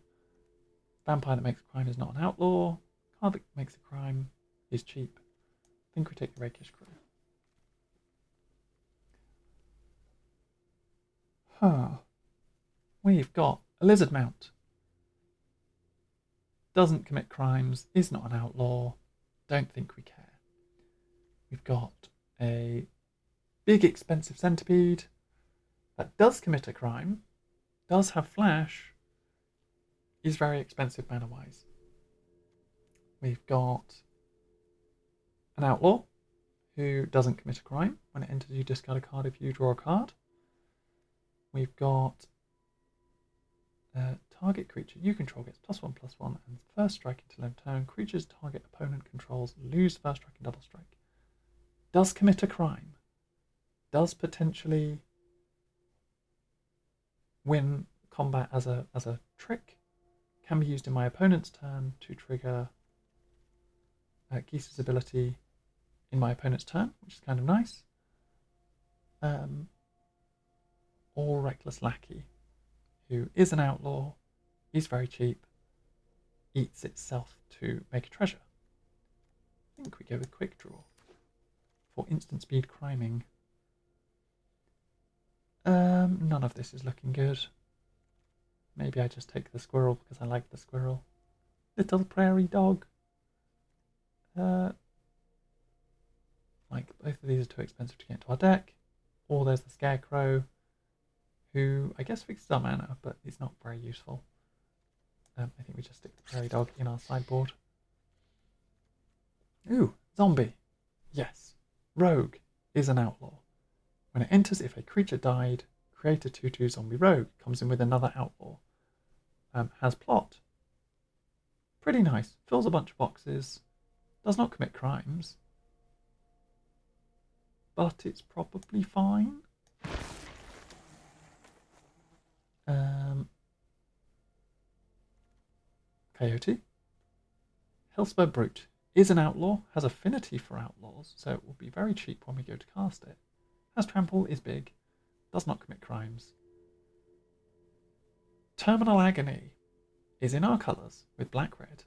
Vampire that makes a crime is not an outlaw. Card that makes a crime is cheap. I think we take the Rakish Crew. We've got a Lizard Mount. Doesn't commit crimes, is not an outlaw. Don't think we care. We've got a big expensive Centipede that does commit a crime, does have flash, is very expensive mana-wise. We've got an outlaw who doesn't commit a crime. When it enters, you discard a card if you draw a card. We've got a target creature you control gets +1/+1 and first strike until end turn. Creatures target opponent controls lose first strike and double strike. Does commit a crime. Does potentially win combat as a trick. Can be used in my opponent's turn to trigger Geese's ability in my opponent's turn, which is kind of nice. Or Reckless Lackey, who is an outlaw, is very cheap, eats itself to make a treasure. I think we go with Quick Draw for instant speed criming. None of this is looking good. Maybe I just take the squirrel because I like the squirrel. Little prairie dog. Like both of these are too expensive to get into our deck. Or there's the scarecrow, who I guess fixes our mana, but it's not very useful. I think we just stick the prairie dog in our sideboard. Ooh, zombie. Yes. Rogue is an outlaw. When it enters, if a creature died, create a 2/2 zombie rogue. Comes in with another outlaw. Has plot. Pretty nice. Fills a bunch of boxes. Does not commit crimes. But it's probably fine. Coyote. Hellspur Brute is an outlaw, has affinity for outlaws, so it will be very cheap when we go to cast it. Has trample, is big, does not commit crimes. Terminal Agony is in our colours with black-red.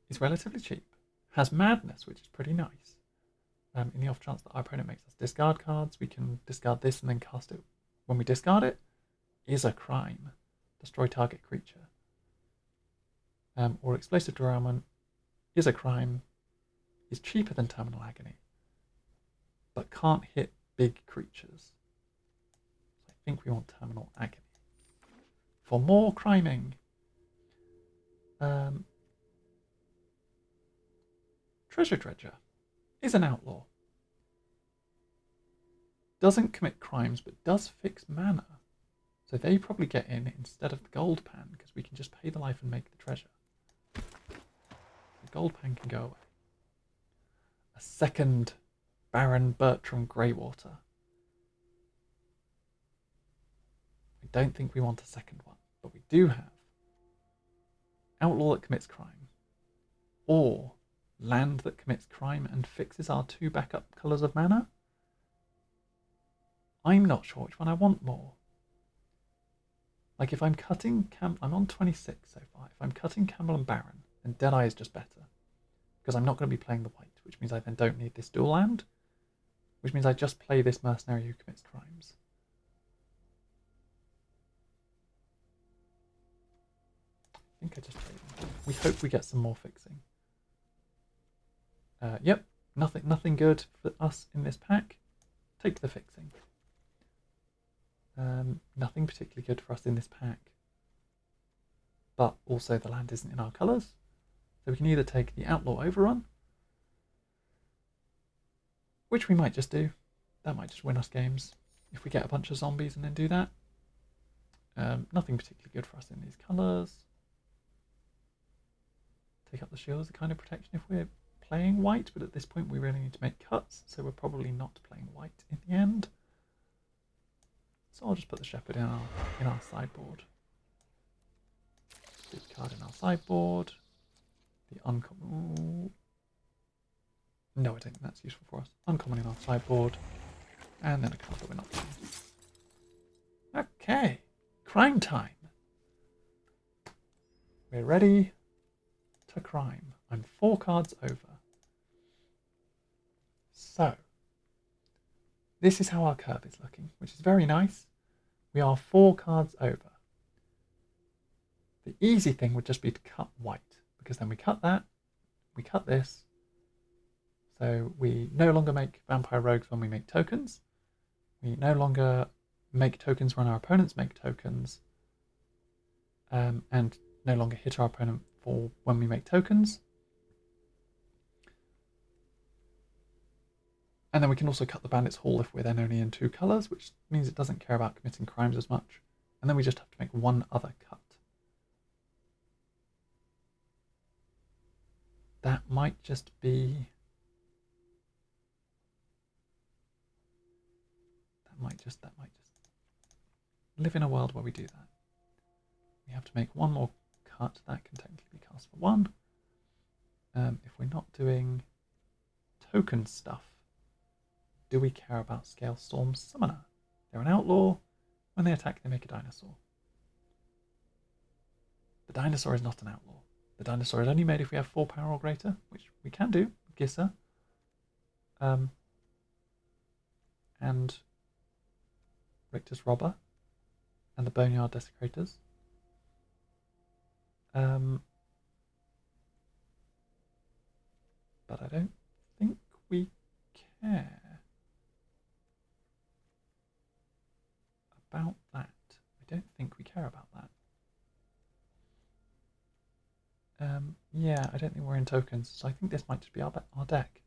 is relatively cheap, has madness, which is pretty nice. In the off chance that our opponent makes us discard cards, we can discard this and then cast it. When we discard it, is a crime. Destroy target creature. Or explosive derailment is a crime, is cheaper than Terminal Agony, but can't hit big creatures. So I think we want Terminal Agony. For more criming. Treasure Dredger is an outlaw. Doesn't commit crimes, but does fix mana. So they probably get in instead of the gold pan, because we can just pay the life and make the treasure. The gold pan can go away. A second Baron Bertram Greywater. I don't think we want a second one, but we do have Outlaw that commits crime, or Land that commits crime and fixes our 2 backup colours of mana. I'm not sure which one I want more. Like if I'm cutting I'm on 26 so far. If I'm cutting Campbell and Baron, then Deadeye is just better. Because I'm not going to be playing the white, which means I then don't need this dual land. Which means I just play this mercenary who commits crimes. I think I just played them. We hope we get some more fixing. Yep, nothing good for us in this pack. Take the fixing. Nothing particularly good for us in this pack. But also the land isn't in our colours. So we can either take the Outlaw Overrun, which we might just do. That might just win us games if we get a bunch of zombies and then do that. Nothing particularly good for us in these colours. Take up the shield as a kind of protection if we're playing white, but at this point we really need to make cuts, so we're probably not playing white in the end. So I'll just put the Shepherd in our sideboard. Big card in our sideboard. The uncommon. No, I don't think that's useful for us. Uncommon in our sideboard. And then a card that we're not playing. Okay. Crime time. We're ready to crime. I'm 4 cards over. So, this is how our curve is looking, which is very nice. We are 4 cards over. The easy thing would just be to cut white, because then we cut that, we cut this, so we no longer make Vampire Rogues when we make tokens. We no longer make tokens when our opponents make tokens, and no longer hit our opponent for when we make tokens. And then we can also cut the Bandit's Hall if we're then only in 2 colours, which means it doesn't care about committing crimes as much. And then we just have to make one other cut. That might just be... That might just live in a world where we do that. We have to make one more cut. That can technically be cast for 1. If we're not doing token stuff, do we care about Scale Storm Summoner? They're an outlaw. When they attack, they make a dinosaur. The dinosaur is not an outlaw. The dinosaur is only made if we have 4 power or greater, which we can do with Gissa. And Rictus Robber and the Boneyard Desecrators. But I don't think we care about that. I don't think we care about that. Yeah, I don't think we're in tokens, so I think this might just be our deck.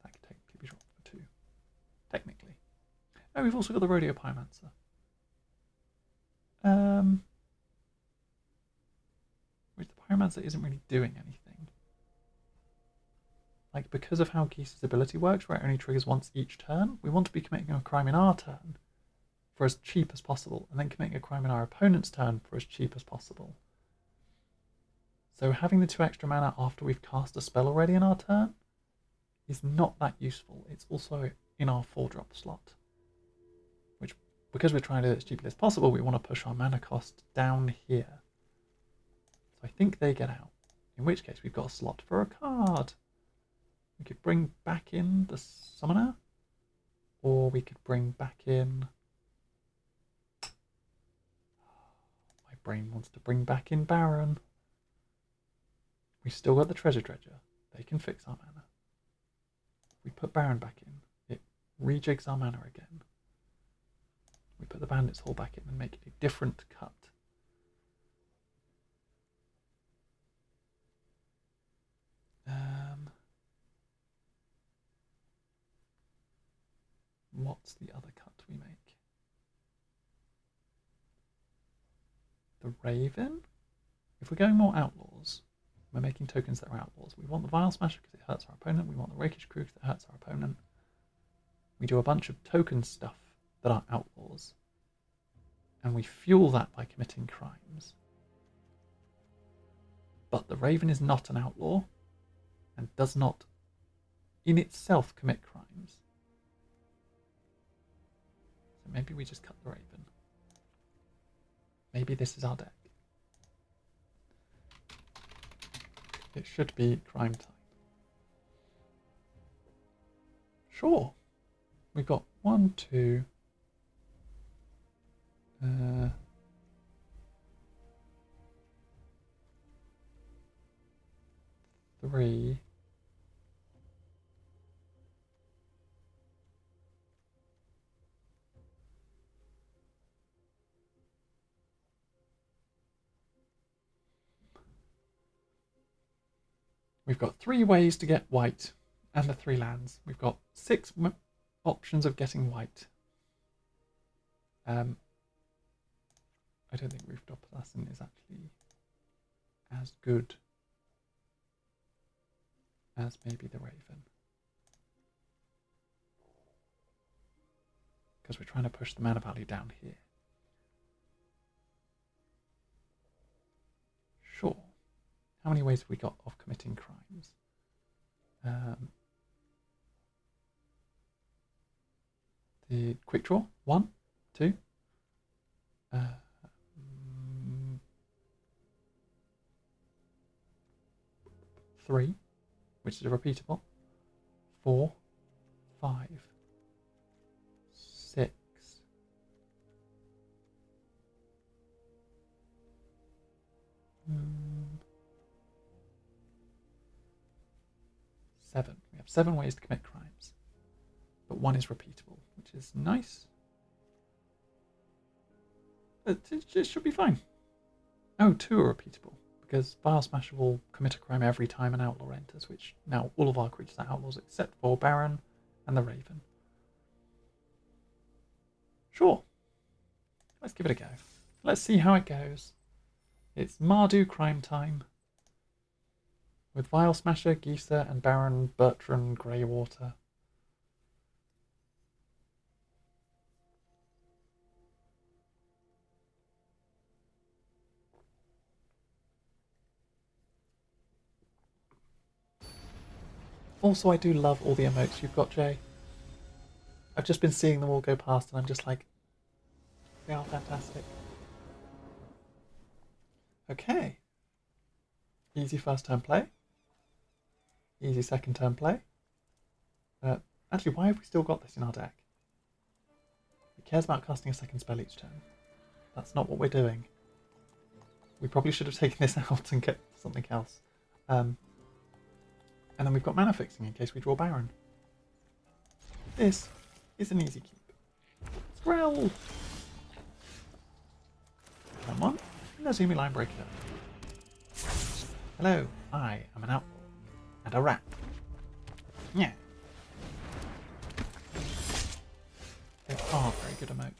That could technically be dropped for 2. Technically. Oh, we've also got the Rodeo Pyromancer. Which the Pyromancer isn't really doing anything. Like, because of how Geese's ability works, where it only triggers once each turn, we want to be committing a crime in our turn for as cheap as possible, and then committing a crime in our opponent's turn for as cheap as possible. So having the 2 extra mana after we've cast a spell already in our turn is not that useful. It's also in our 4-drop slot, which, because we're trying to do it as cheaply as possible, we want to push our mana cost down here. So I think they get out, In which case we've got a slot for a card. We could bring back in the Summoner, or we could bring back in... My brain wants to bring back in Baron. We've still got the Treasure Dredger. They can fix our mana. We put Baron back in. It rejigs our mana again. We put the Bandit's Hall back in and make it a different cut. What's the other cut we make? The Raven? If we're going more outlaws, we're making tokens that are outlaws. We want the Vile Smasher because it hurts our opponent. We want the Rakish Crew because it hurts our opponent. We do a bunch of token stuff that are outlaws. And we fuel that by committing crimes. But the Raven is not an outlaw and does not in itself commit crimes. So maybe we just cut the Raven. Maybe this is our deck. It should be crime time. Sure. We've got 1, 2... 3. We've got 3 ways to get white and the 3 lands. We've got 6 options of getting white. I don't think Rooftop Assassin is actually as good as maybe the Raven. Because we're trying to push the mana value down here. Sure. How many ways have we got of committing crimes? The quick draw, 1, 2. 3, which is a repeatable. 4, 5, 6. 7. We have 7 ways to commit crimes, but 1 is repeatable, which is nice. It should be fine. Oh, 2 are repeatable, because Vile Smasher will commit a crime every time an outlaw enters, which now all of our creatures are outlaws except for Baron and the Raven. Sure. Let's give it a go. Let's see how it goes. It's Mardu crime time. With Vile Smasher, Geesa, and Baron, Bertrand, Greywater. Also, I do love all the emotes you've got, Jay. I've just been seeing them all go past and I'm just like, they are fantastic. Okay. Easy first turn play. Easy second turn play. Actually, why have we still got this in our deck? It cares about casting a second spell each turn. That's not what we're doing. We probably should have taken this out and kept something else. And then we've got mana fixing in case we draw Baron. This is an easy keep. Squirrel! Come on. Nazumi Linebreaker. Hello, I am an outlaw. And a rat. Yeah. They are very good emotes.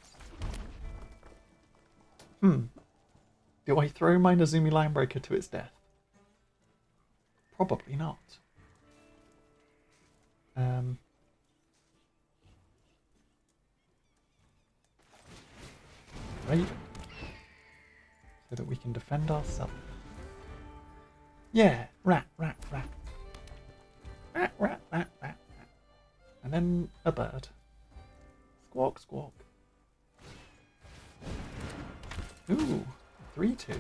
Do I throw my Nazumi Linebreaker to its death? Probably not. Raven. So that we can defend ourselves. Yeah, rat, rat, rat. Rat, rat, rat, rat, rat. And then a bird. Squawk, squawk. Ooh, 3-2.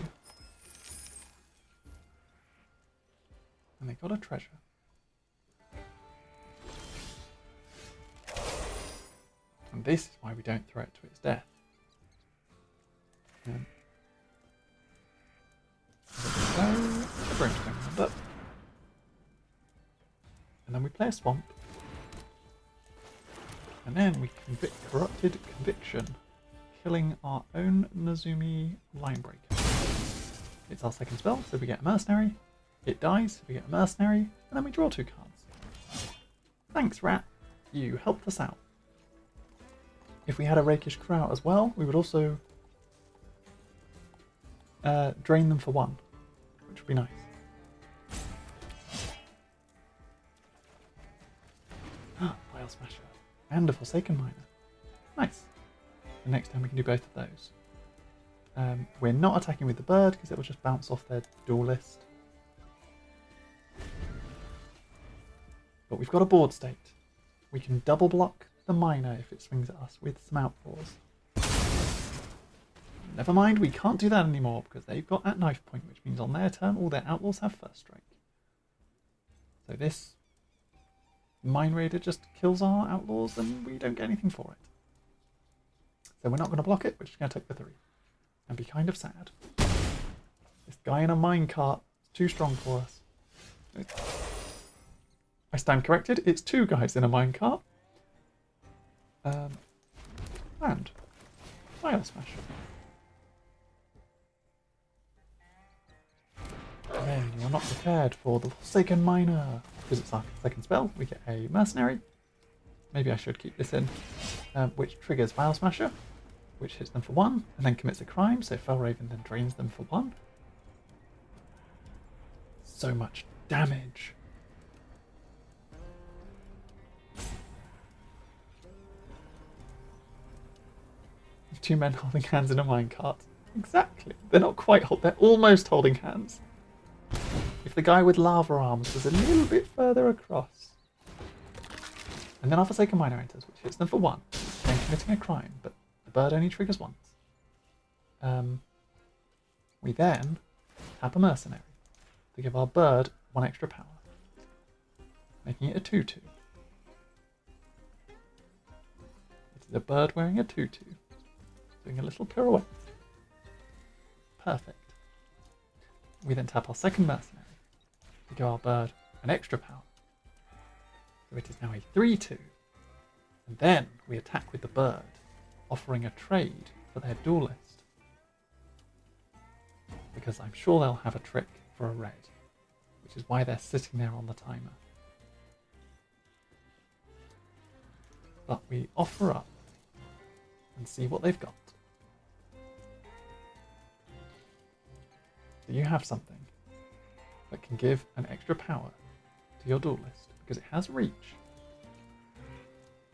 they got a treasure. And this is why we don't throw it to its death. And then we play a swamp. And then we convict Corrupted Conviction, killing our own Nazumi Linebreaker. It's our second spell, so we get a mercenary. It dies, so we get a mercenary, and then we draw 2 cards. Thanks, Rat. You helped us out. If we had a Rakish Crow as well, we would also drain them for 1, which would be nice. Whale Smasher. And a Forsaken Miner. Nice. The next time we can do both of those. We're not attacking with the bird because it will just bounce off their duel list. But we've got a board state. We can double block the miner if it swings at us with some outlaws. Never mind, we can't do that anymore because they've got at knife point, which means on their turn all their outlaws have first strike. So this Mine Raider just kills our outlaws and we don't get anything for it. So we're not going to block it, we're just going to take the 3. And be kind of sad. This guy in a minecart is too strong for us. I stand corrected, it's 2 guys in a minecart. And Whale Smasher. And then you're not prepared for the Forsaken Miner. Because it's our second spell, we get a mercenary. Maybe I should keep this in. Which triggers Whale Smasher, which hits them for 1, and then commits a crime, so Fellraven then drains them for 1. So much damage. Two men holding hands in a minecart. Exactly. They're not quite they're almost holding hands. If the guy with lava arms was a little bit further across. And then our Forsaken Miner enters, which hits them for 1, then committing a crime, but the bird only triggers once. We then tap a mercenary to give our bird 1 extra power, making it a 2-2. It is a bird wearing a tutu, doing a little pirouette. Perfect. We then tap our second mercenary to give our bird an extra power. So it is now a 3-2. And then we attack with the bird, offering a trade for their duel list. Because I'm sure they'll have a trick for a red, which is why they're sitting there on the timer. But we offer up and see what they've got. So you have something that can give an extra power to your duel list because it has reach.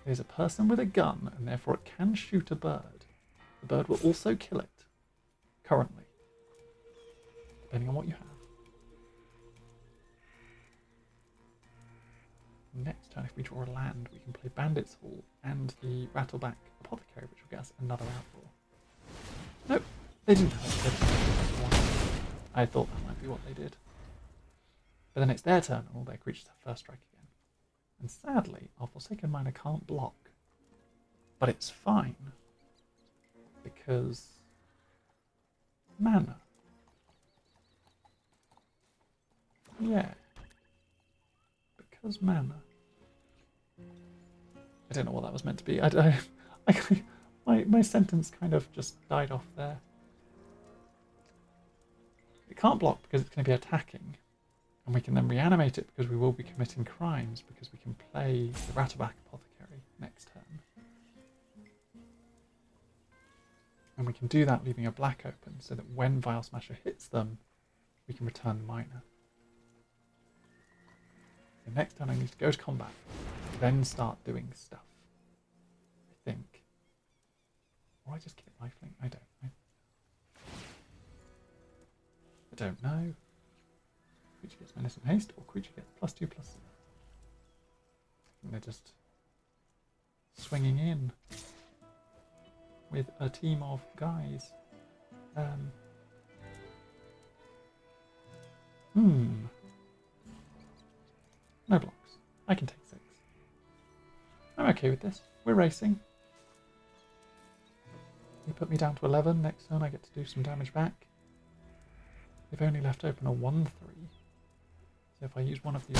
It is a person with a gun and therefore it can shoot a bird. The bird will also kill it, currently, depending on what you have. Next turn, if we draw a land, we can play Bandit's Hall and the Rattleback Apothecary, which will get us another outlaw. Nope, they didn't have it. I thought that might be what they did. But then it's their turn and all their creatures have first strike again. And sadly, our Forsaken Miner can't block. But it's fine. Because mana. Yeah. Because mana. I don't know what that was meant to be. My sentence kind of just died off there. It can't block because it's going to be attacking. And we can then reanimate it because we will be committing crimes because we can play the Rattleback Apothecary next turn. And we can do that leaving a black open so that when Whale Smasher hits them, we can return the miner. So next turn I need to go to combat, then start doing stuff. I think. Or I just keep lifelink? I don't know. Creature gets menace and haste, or creature gets +2/+0. And they're just swinging in with a team of guys. okay with this. We're racing. You put me down to 11. Next turn I get to do some damage back. They've only left open a 1-3. So if I use one of these,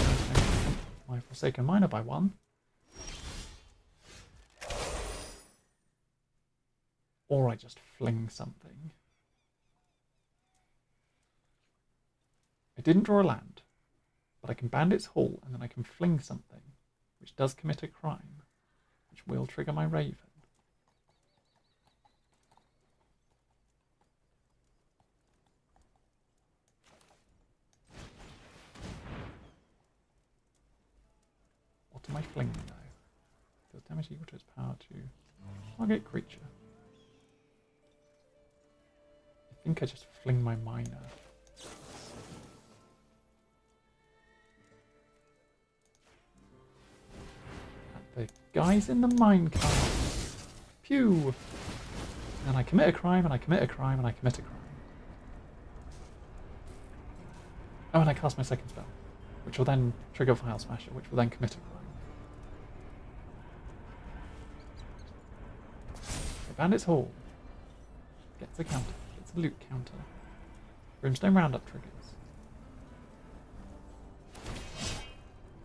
my Forsaken Miner by 1. Or I just fling something. I didn't draw a land, but I can Bandit's Hall and then I can fling something, which does commit a crime, which will trigger my Raven. What am I flinging though? Deals damage equal to its power to target creature. I think I just fling my Miner. The guys in the minecart. Pew! And I commit a crime, and I commit a crime, and I commit a crime. Oh, and I cast my second spell, which will then trigger File Smasher, which will then commit a crime. So Bandit's Hall gets a counter, gets a loot counter. Brimstone Roundup triggers.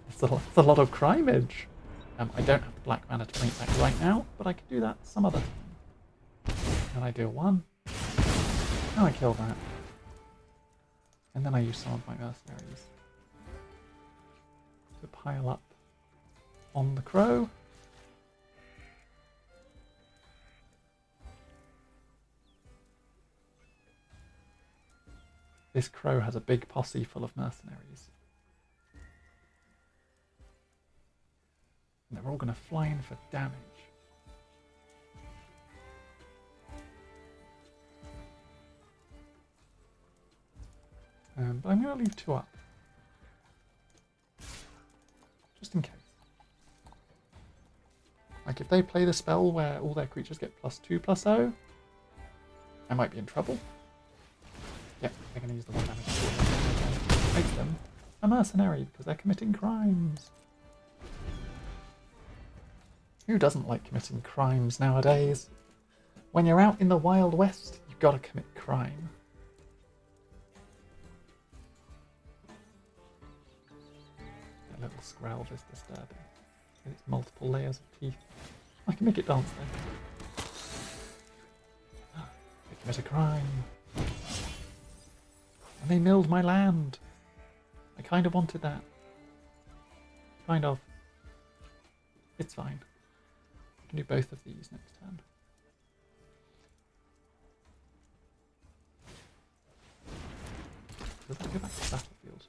It's a lot of crimeage. I don't have the black mana to bring it back right now, but I could do that some other time. And I deal 1. And I kill that. And then I use some of my mercenaries to pile up on the crow. This crow has a big posse full of mercenaries. And they're all going to fly in for damage. But I'm going to leave 2 up. Just in case. Like if they play the spell where all their creatures get +2/+0, I might be in trouble. Yep, they're going to use the 1 damage. Makes them a mercenary because they're committing crimes. Who doesn't like committing crimes nowadays? When you're out in the Wild West, you've got to commit crime. That little Skrelv is disturbing. With its multiple layers of teeth. I can make it dance then. They commit a crime. And they milled my land. I kind of wanted that. Kind of. It's fine. I can do both of these next turn. Does that go back to the battlefield?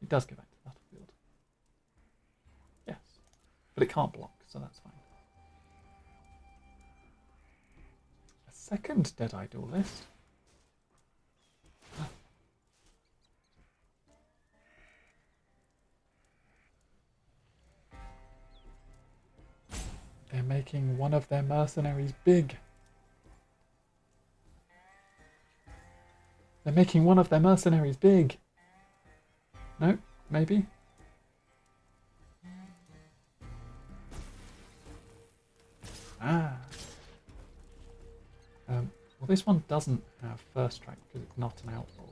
It does go back to the battlefield. Yes. But it can't block, so that's fine. A second Deadeye Duelist. They're making one of their mercenaries big. They're making one of their mercenaries big. No? Maybe? Ah. Well, this one doesn't have first strike because it's not an outlaw.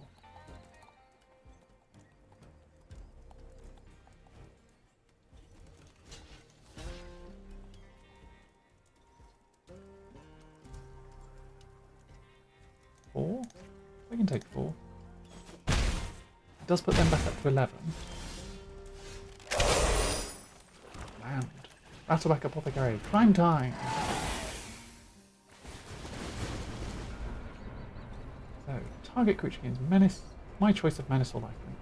I can take 4. It does put them back up to 11. Land. Battleback Apothecary. Crime time! So, target creature gains Menace. My choice of Menace or Lifelink.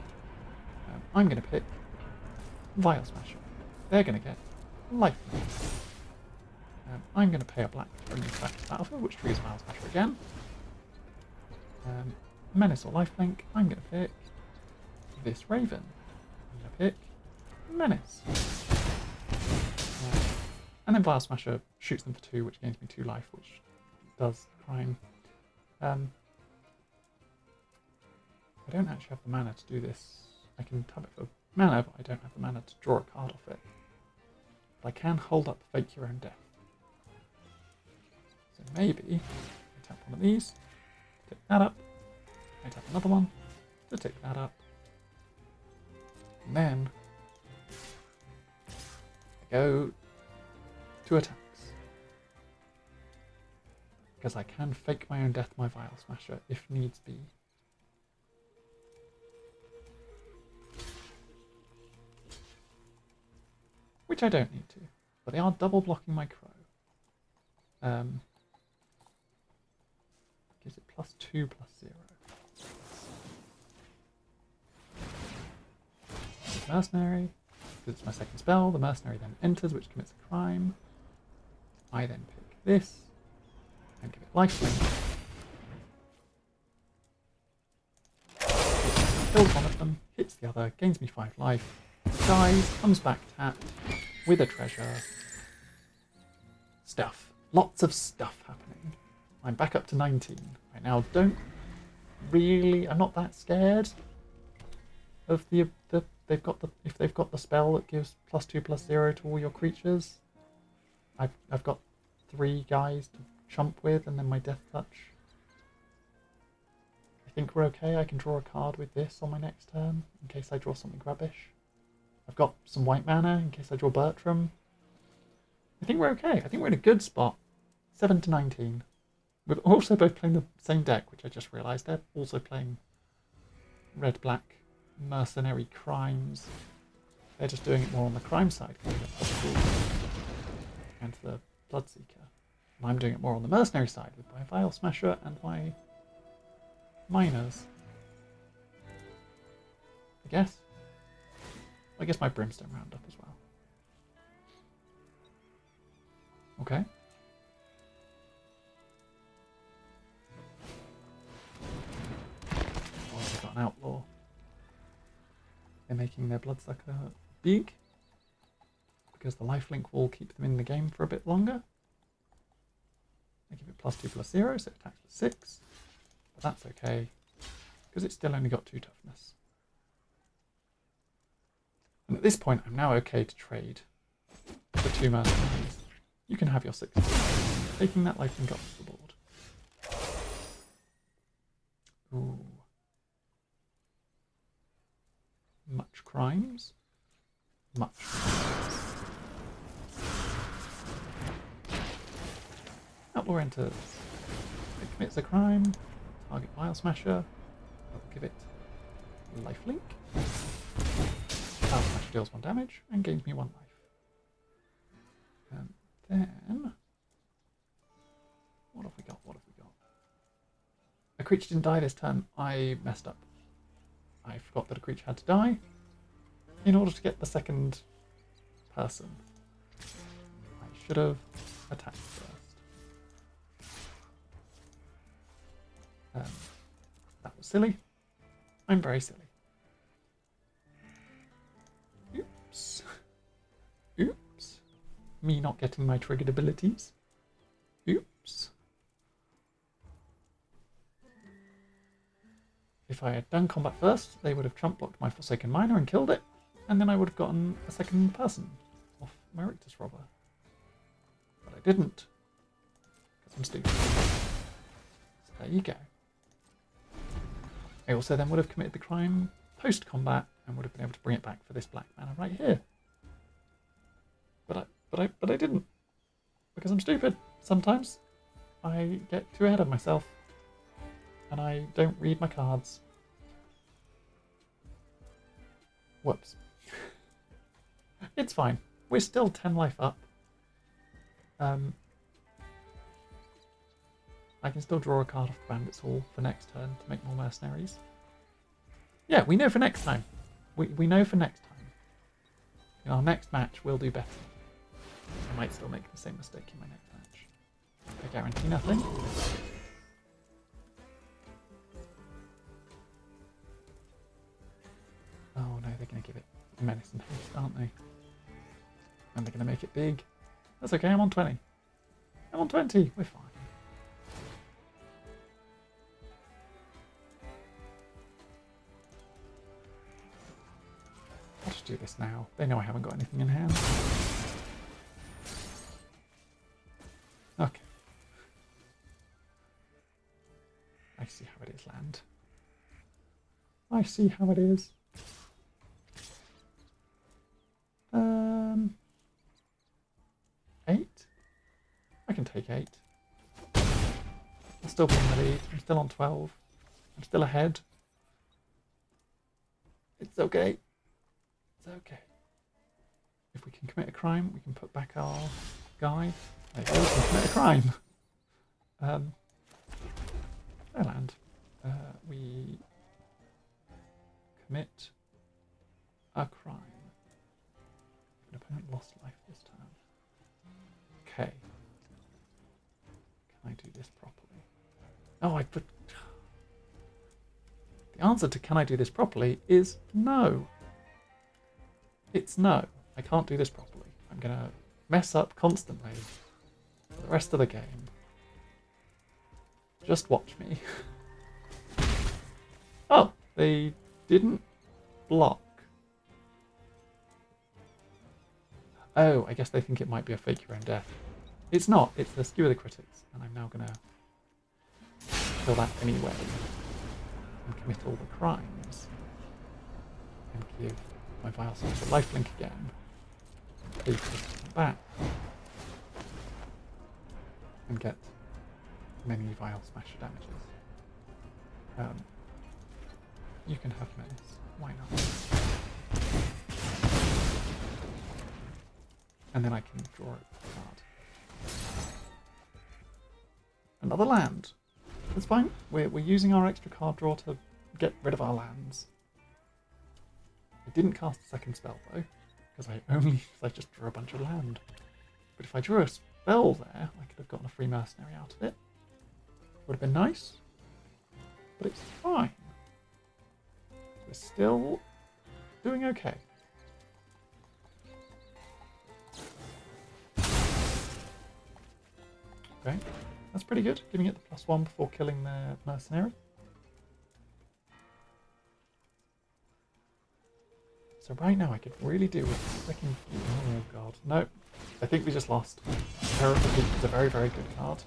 I'm going to pick Vial Smasher. They're going to get Lifelink. I'm going to pay a black to bring this back to the battlefield, which triggers Vial Smasher again. Menace or Lifelink, I'm going to pick this Raven. I'm going to pick Menace. And then Vial Smasher shoots them for 2, which gains me 2 life, which does crime. I don't actually have the mana to do this. I can tap it for mana, but I don't have the mana to draw a card off it. But I can hold up Fake Your Own Death. So maybe I tap one of these, tick that up, I tap another one to tick that up, and then I go to attacks. Because I can Fake My Own Death my Vial Smasher if needs be. Which I don't need to, but they are double blocking my Crow. Gives it +2/+0. Mercenary, because it's my second spell. The Mercenary then enters, which commits a crime. I then pick this and give it lifelink. Kills one of them, hits the other, gains me 5 life, dies, comes back tapped with a treasure. Stuff. Lots of stuff happening. I'm back up to 19. I now don't really... I'm not that scared of the they've got the... If they've got the spell that gives +2/+0 to all your creatures. I've got 3 guys to chump with and then my Death Touch. I think we're okay. I can draw a card with this on my next turn in case I draw something rubbish. I've got some white mana in case I draw Bertram. I think we're okay. I think we're in a good spot. 7 to 19. We're also both playing the same deck, which I just realised. They're also playing red-black mercenary crimes. They're just doing it more on the crime side. And the Bloodseeker. And I'm doing it more on the mercenary side with my Vial Smasher and my Miners. I guess. I guess my Brimstone Roundup as well. Okay. Also got an Outlaw. They're making their Bloodsucker big because the lifelink will keep them in the game for a bit longer. I give it +2/+0, so it attacks with 6. But that's okay because it's still only got 2 toughness. And at this point, I'm now okay to trade for 2 mercenaries. You can have your 6. Taking that lifelink off the board. Ooh. Much crimes. Much crimes. Outlaw enters. It commits a crime. Target Vial Smasher. I'll give it lifelink. Vial Smasher deals 1 damage and gains me 1 life. And then... What have we got? What have we got? A creature didn't die this turn. I messed up. I forgot that a creature had to die in order to get the second person. I should have attacked first. That was silly. I'm very silly. Oops. Oops. Me not getting my triggered abilities. Oops. If I had done combat first, they would have trump blocked my Forsaken Miner and killed it, and then I would have gotten a second person off my Rictus Robber. But I didn't, because I'm stupid. So there you go. I also then would have committed the crime post-combat and would have been able to bring it back for this black mana right here. But I didn't, because I'm stupid. Sometimes I get too ahead of myself. And I don't read my cards. Whoops. It's fine. We're still 10 life up. I can still draw a card off the Bandit's Hall for next turn to make more mercenaries. Yeah, we know for next time. We know for next time. In our next match, we'll do better. I might still make the same mistake in my next match. I guarantee nothing. Oh no, they're going to give it Menace and Haste, aren't they? And they're going to make it big. That's okay, I'm on 20. I'm on 20, we're fine. I'll just do this now. They know I haven't got anything in hand. I see how it is, land. I see how it is. 8? I can take 8. I'll still be in the lead. I'm still on 12. I'm still ahead. It's okay. It's okay. If we can commit a crime, we can put back our guy. There you go, we can commit a crime. No land. We commit a crime. An opponent lost life this turn. Okay. Can I do this properly? Oh, I put... The answer to can I do this properly is no. It's no. I can't do this properly. I'm going to mess up constantly for the rest of the game. Just watch me. Oh, they didn't block. Oh, I guess they think it might be a fake your own death. It's not. It's the skewer the critics. And I'm now going to kill that anyway. And commit all the crimes. And give my Vile Source a lifelink again. Please come back. And get many Vile Smasher damages. You can have Menace. Why not? And then I can draw a card. Another land. That's fine. We're using our extra card draw to get rid of our lands. I didn't cast a second spell though, because I just drew a bunch of land. But if I drew a spell there, I could have gotten a free mercenary out of it. Would have been nice, but it's fine. We're still doing okay. Okay, that's pretty good, giving it the +1 before killing the mercenary. So right now I could really do with freaking... Oh god, no. I think we just lost. Terror of the Peak is a very, very good card.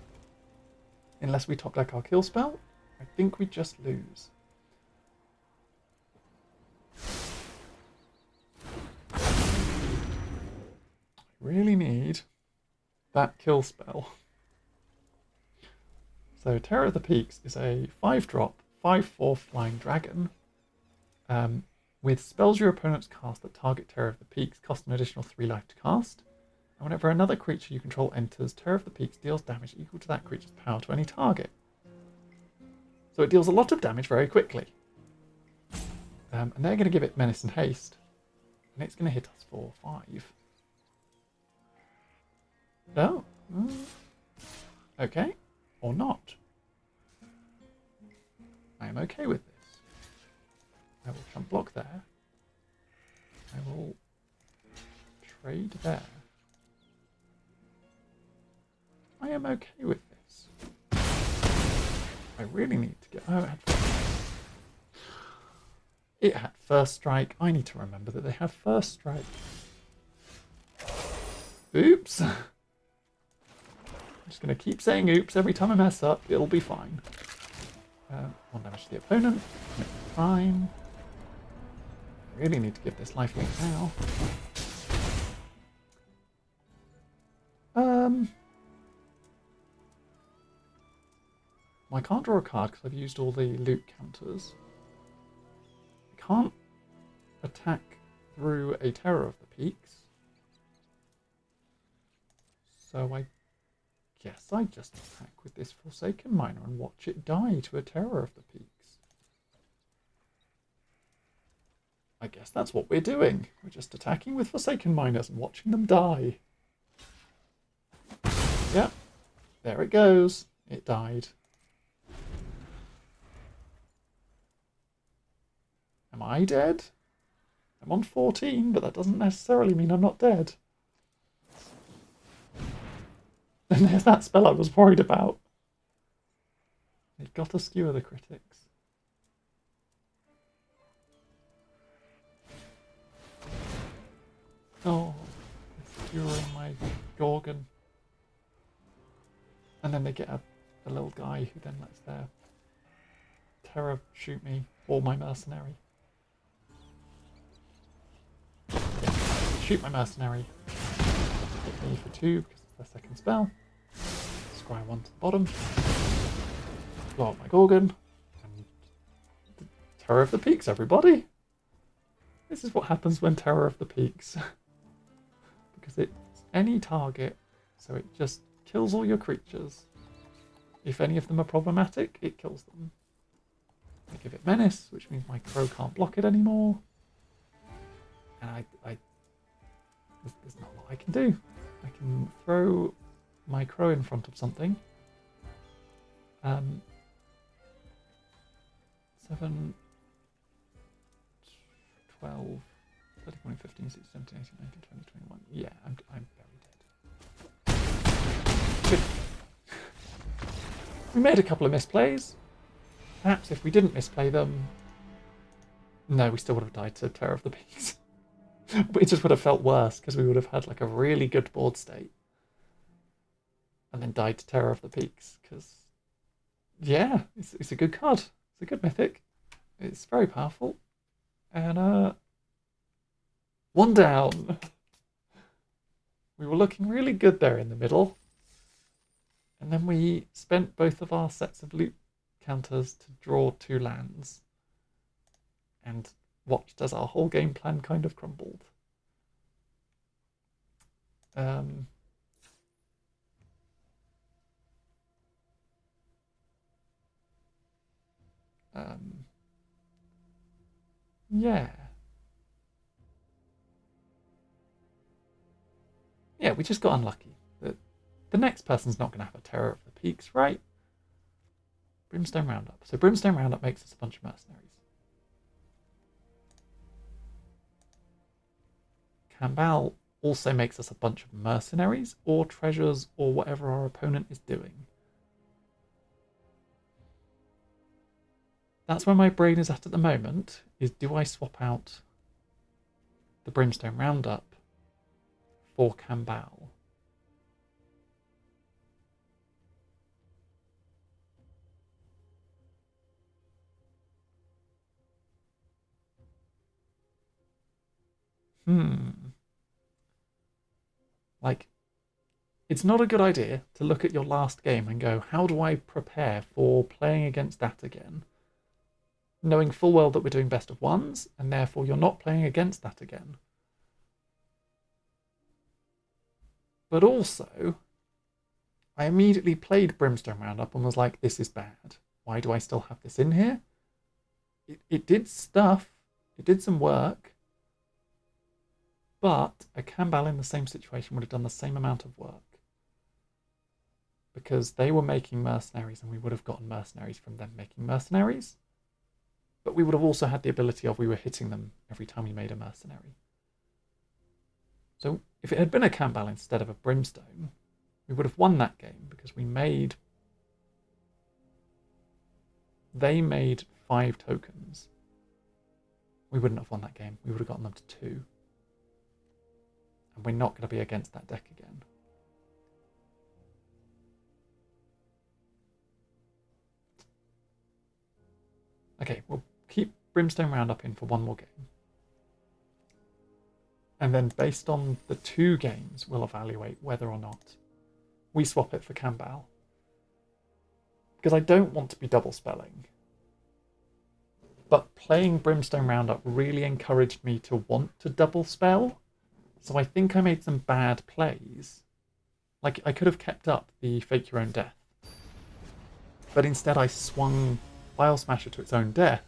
Unless we top deck our kill spell, I think we just lose. I really need that kill spell. So Terror of the Peaks is a 5-drop, 5/4 flying dragon. With spells your opponents cast that target Terror of the Peaks cost an additional 3 life to cast. And whenever another creature you control enters, Terror of the Peaks deals damage equal to that creature's power to any target. So it deals a lot of damage very quickly. And they're going to give it Menace and Haste. And it's going to hit us for 5. Oh. Okay. Or not. I am okay with this. I will jump block there. I will trade there. I am okay with this. I really need to get... Oh, it had first strike. I need to remember that they have first strike. Oops. I'm just going to keep saying oops every time I mess up. It'll be fine. 1 damage to the opponent. Fine. I really need to give this lifelink now. I can't draw a card because I've used all the loot counters. I can't attack through a Terror of the Peaks. So I guess I just attack with this Forsaken Miner and watch it die to a Terror of the Peaks. I guess that's what we're doing. We're just attacking with Forsaken Miners and watching them die. Yep. There it goes. It died. Am I dead? I'm on 14, but that doesn't necessarily mean I'm not dead. And there's that spell I was worried about. It got to skewer the critics. Oh, it's skewering my Gorgon. And then they get a little guy who then lets their Terror shoot me or my mercenary? Yeah, shoot my mercenary. Hit me for 2 because it's their second spell. Scry 1 to the bottom. Blow up my Gorgon. And Terror of the Peaks, everybody! This is what happens when Terror of the Peaks. Because it's any target, so it just kills all your creatures. If any of them are problematic, it kills them. I give it Menace, which means my Crow can't block it anymore. And there's not a lot I can do. I can throw my Crow in front of something. 7, 12, 13, 15, 16, 17, 18, 19, 20, 21. Yeah, I'm very dead. Good. We made a couple of misplays. Perhaps if we didn't misplay them... No, we still would have died to Terror of the Peaks. But it just would have felt worse, because we would have had like a really good board state. And then died to Terror of the Peaks, because... Yeah, it's a good card. It's a good mythic. It's very powerful. And, 1 down. We were looking really good there in the middle. And then we spent both of our sets of loot counters to draw 2 lands. And watched as our whole game plan kind of crumbled. Yeah. Yeah, we just got unlucky. The next person's not going to have a Terror of the Peaks, right? Brimstone Roundup. So Brimstone Roundup makes us a bunch of mercenaries. Kambal also makes us a bunch of mercenaries or treasures or whatever our opponent is doing. That's where my brain is at the moment, is do I swap out the Brimstone Roundup for Kambal? Like, it's not a good idea to look at your last game and go, how do I prepare for playing against that again? Knowing full well that we're doing best of 1s, and therefore you're not playing against that again. But also, I immediately played Brimstone Roundup and was like, this is bad. Why do I still have this in here? It did stuff. It did some work. But a Kambal in the same situation would have done the same amount of work. Because they were making mercenaries and we would have gotten mercenaries from them making mercenaries. But we would have also had the ability of we were hitting them every time we made a mercenary. So if it had been a Kambal instead of a Brimstone, we would have won that game because they made 5 tokens. We wouldn't have won that game. We would have gotten them to 2. And we're not going to be against that deck again. Okay, we'll keep Brimstone Roundup in for 1 more game. And then based on the 2 games, we'll evaluate whether or not we swap it for Kambal. Because I don't want to be double spelling. But playing Brimstone Roundup really encouraged me to want to double spell. So I think I made some bad plays. Like, I could have kept up the Fake Your Own Death. But instead I swung File Smasher to its own death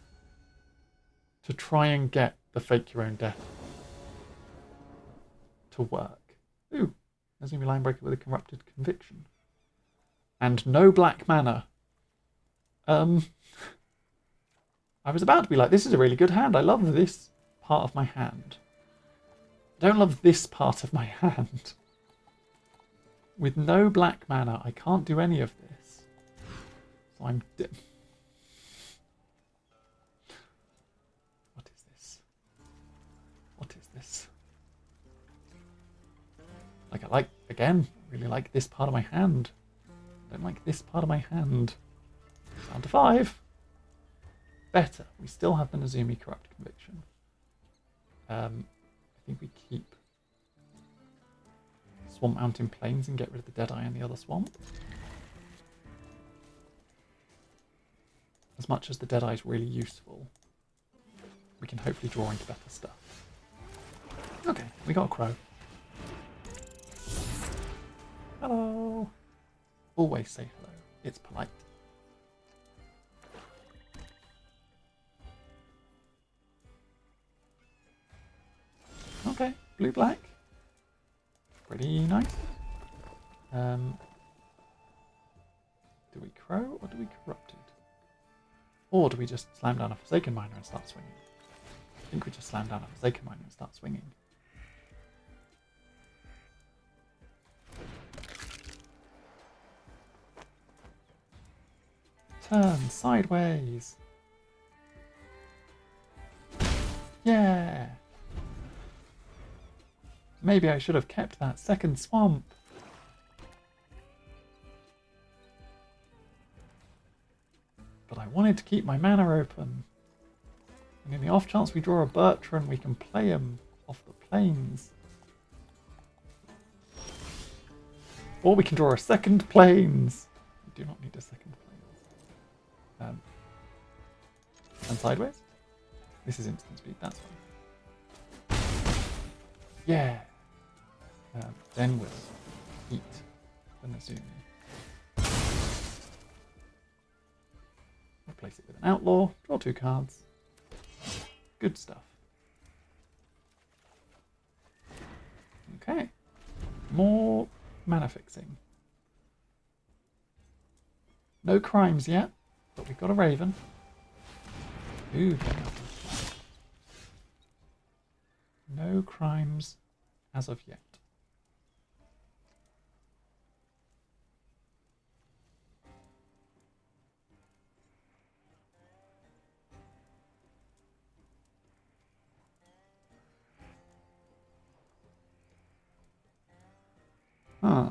to try and get the Fake Your Own Death to work. Ooh, there's going to be Linebreaker with a Corrupted Conviction. And no black mana. I was about to be like, this is a really good hand. I love this part of my hand. I don't love this part of my hand. With no black mana, I can't do any of this. So I'm... What is this? What is this? Like, again, I really like this part of my hand. I don't like this part of my hand. Down to 5. better. We still have the Nezumi Corrupt Conviction. I think we keep Swamp Mountain Plains and get rid of the Deadeye and the other swamp. As much as the Deadeye is really useful, we can hopefully draw into better stuff. Okay, we got a crow. Hello. Always say hello. It's polite. Okay, blue-black. Pretty nice. Do we crow or do we corrupted? Or do we just slam down a Forsaken Miner and start swinging? I think we just slam down a Forsaken Miner and start swinging. Turn sideways. Yeah. Maybe I should have kept that second swamp. But I wanted to keep my mana open. And in the off chance we draw a Bertrand, we can play him off the plains. Or we can draw a second plains. We do not need a second plains. And sideways. This is instant speed, that's fine. Yeah. Then we'll eat the Nezumi. Replace it with an outlaw, draw 2 cards. Good stuff. Okay. More mana fixing. No crimes yet, but we've got a Raven. Ooh, no crimes as of yet. Huh.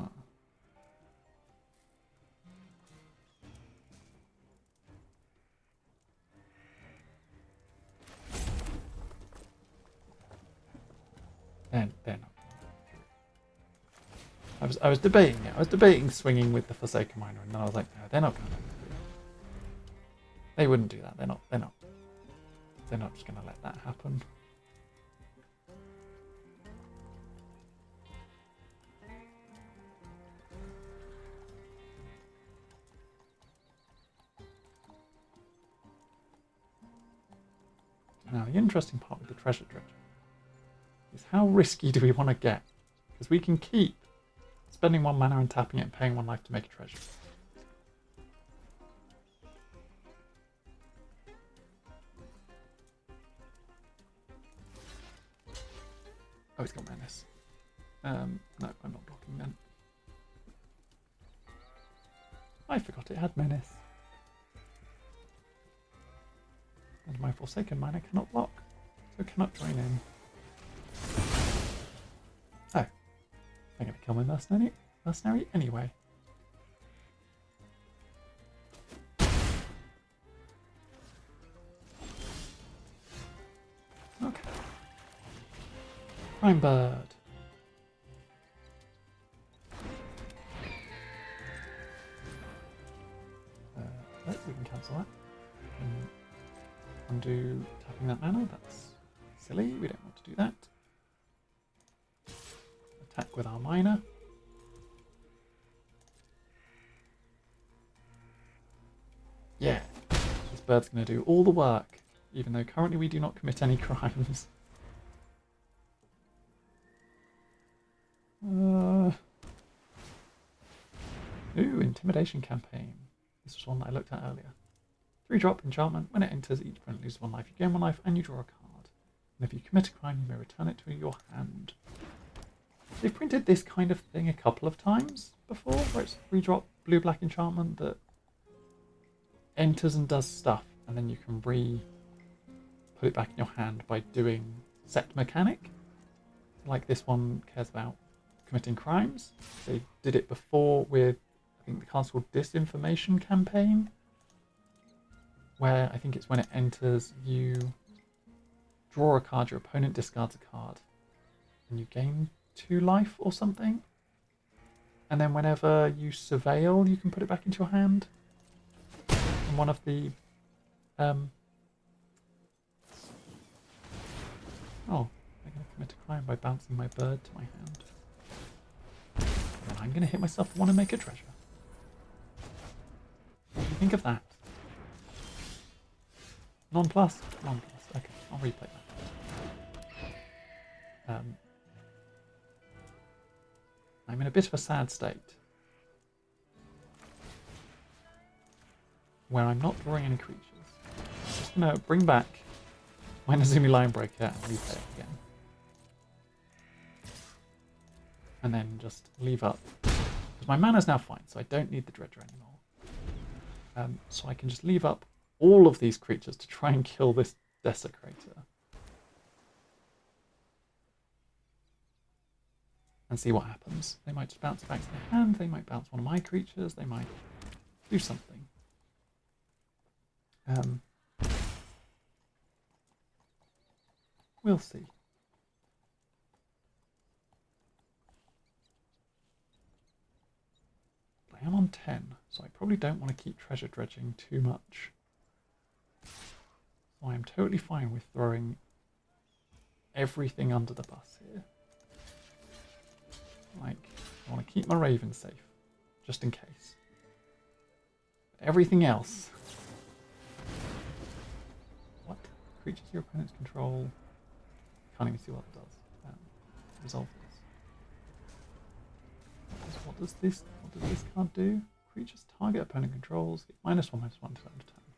They're not. I was debating it. I was debating swinging with the Forsaken Miner, and then I was like, no, they're not going to. They wouldn't do that. They're not just going to let that happen. Now, the interesting part with the treasure dredger is how risky do we want to get? Because we can keep spending 1 mana and tapping it and paying 1 life to make a treasure. Oh, he's got menace. No, I'm not blocking then. I forgot it had menace. And my Forsaken Miner cannot block, so cannot join in. Oh. I'm going to kill my mercenary anyway. Okay. Prime Bird. We can cancel that. Undo tapping that mana, that's silly, we don't want to do that. Attack with our miner. Yeah, this bird's going to do all the work, even though currently we do not commit any crimes. Ooh, Intimidation Campaign. This was one that I looked at earlier. 3-drop enchantment. When it enters, each opponent loses 1 life. You gain 1 life and you draw a card. And if you commit a crime, you may return it to your hand. They've printed this kind of thing a couple of times before, where it's 3-drop blue-black enchantment that enters and does stuff, and then you can put it back in your hand by doing set mechanic. Like this one cares about committing crimes. They did it before with, I think the card's called Disinformation Campaign, where I think it's when it enters, you draw a card, your opponent discards a card, and you gain 2 life or something. And then whenever you surveil, you can put it back into your hand. And one of the... oh, I'm going to commit a crime by bouncing my bird to my hand. And I'm going to hit myself for one and make a treasure. What do you think of that? Non-plus? Non-plus. Okay, I'll replay that. I'm in a bit of a sad state. Where I'm not drawing any creatures. I'm just going to bring back my Nazumi Linebreaker and replay it again. And then just leave up. Because my mana's now fine, so I don't need the Dredger anymore. So I can just leave up all of these creatures to try and kill this Desecrator. And see what happens. They might just bounce it back to their hand, they might bounce one of my creatures, they might do something. We'll see. I am on 10, so I probably don't want to keep treasure dredging too much. So I am totally fine with throwing everything under the bus here. Like, I want to keep my Raven safe, just in case. But everything else... What? Creatures your opponents control... Can't even see what it does. Resolve this. What does this card do? Creatures target opponent controls get -1/-1 to end of turn.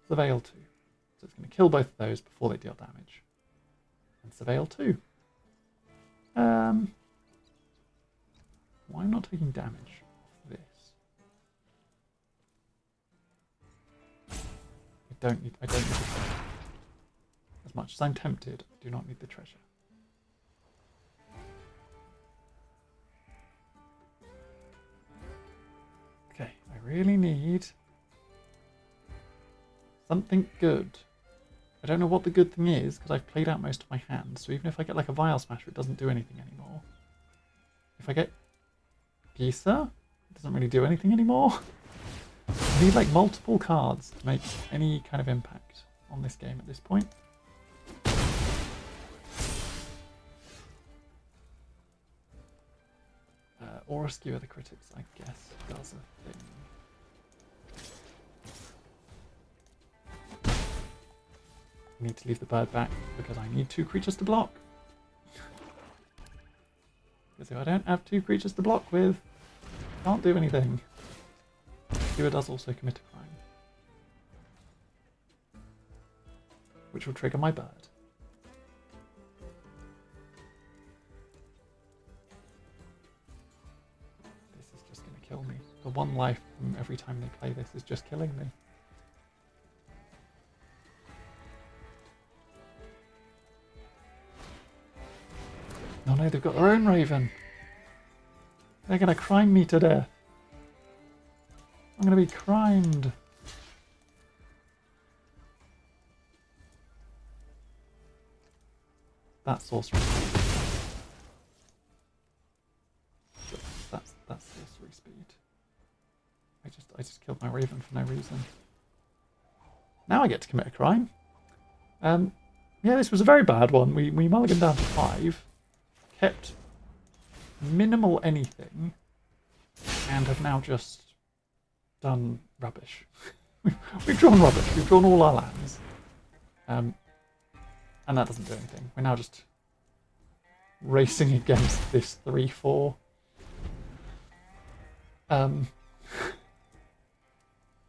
Surveil 2. So it's going to kill both of those before they deal damage. And Surveil 2. Why am I not taking damage off this? I don't need the treasure. As much as I'm tempted, I do not need the treasure. Okay, I really need something good. I don't know what the good thing is, because I've played out most of my hand, so even if I get like a Vial Smasher, it doesn't do anything anymore. If I get Gisa, it doesn't really do anything anymore. I need like multiple cards to make any kind of impact on this game at this point. Aura Skewer the Critics, I guess, does a thing. I need to leave the bird back because I need 2 creatures to block. Because if I don't have 2 creatures to block with, I can't do anything. Skewer does also commit a crime, which will trigger my bird. This is just going to kill me. The 1 life from every time they play this is just killing me. Oh no, they've got their own Raven. They're going to crime me to death. I'm going to be crimed. That's sorcery. That's sorcery speed. I just killed my Raven for no reason. Now I get to commit a crime. Yeah, this was a very bad one. We mulliganed down to 5. Kept minimal anything, and have now just done rubbish. We've drawn rubbish. We've drawn all our lands, and that doesn't do anything. We're now just racing against this 3/4.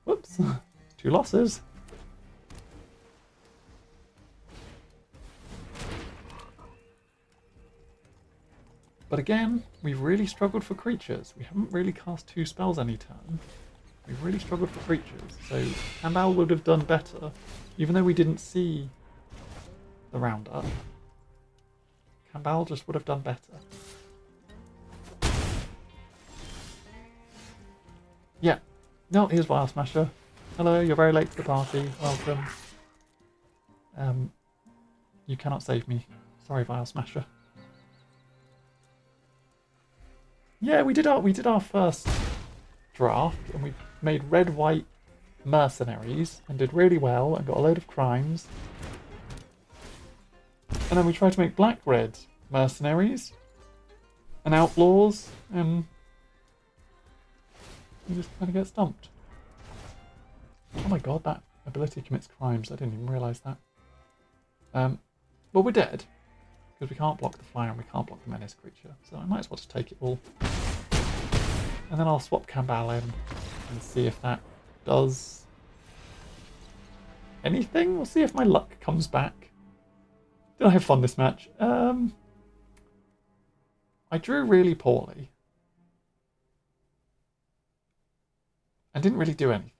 Whoops, 2 losses. But again, we've really struggled for creatures. We haven't really cast 2 spells any turn. We've really struggled for creatures. So Kambal would have done better, even though we didn't see the roundup. Kambal just would have done better. Yeah. No, here's Vial Smasher. Hello, you're very late to the party. Welcome. You cannot save me. Sorry, Vile Smasher. Yeah, we did our first draft, and we made red-white mercenaries and did really well and got a load of crimes. And then we tried to make black-red mercenaries and outlaws, and we just kind of get stumped. Oh my god, that ability commits crimes. I didn't even realise that. Well, we're dead, because we can't block the fire and we can't block the menace creature, so I might as well just take it all. And then I'll swap Kambal in and see if that does anything. We'll see if my luck comes back. Did I have fun this match? I drew really poorly. I didn't really do anything.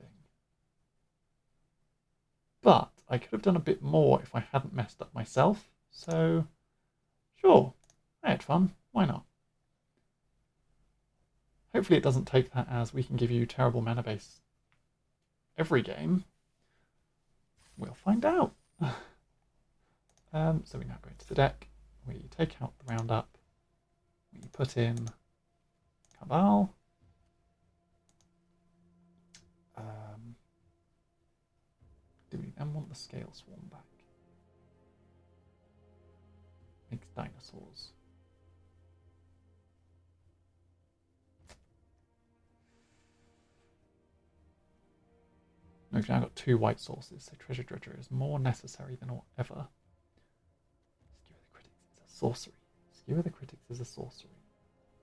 But I could have done a bit more if I hadn't messed up myself. So, sure, I had fun. Why not? Hopefully it doesn't take that as we can give you terrible mana base every game. We'll find out. So we now go into the deck. We take out the roundup. We put in Cabal. Do we then want the Scale Swarm back? Makes dinosaurs. We've now got 2 white sources, so Treasure Dredger is more necessary than ever. Skewer the Critics is a sorcery. Skewer the Critics is a sorcery.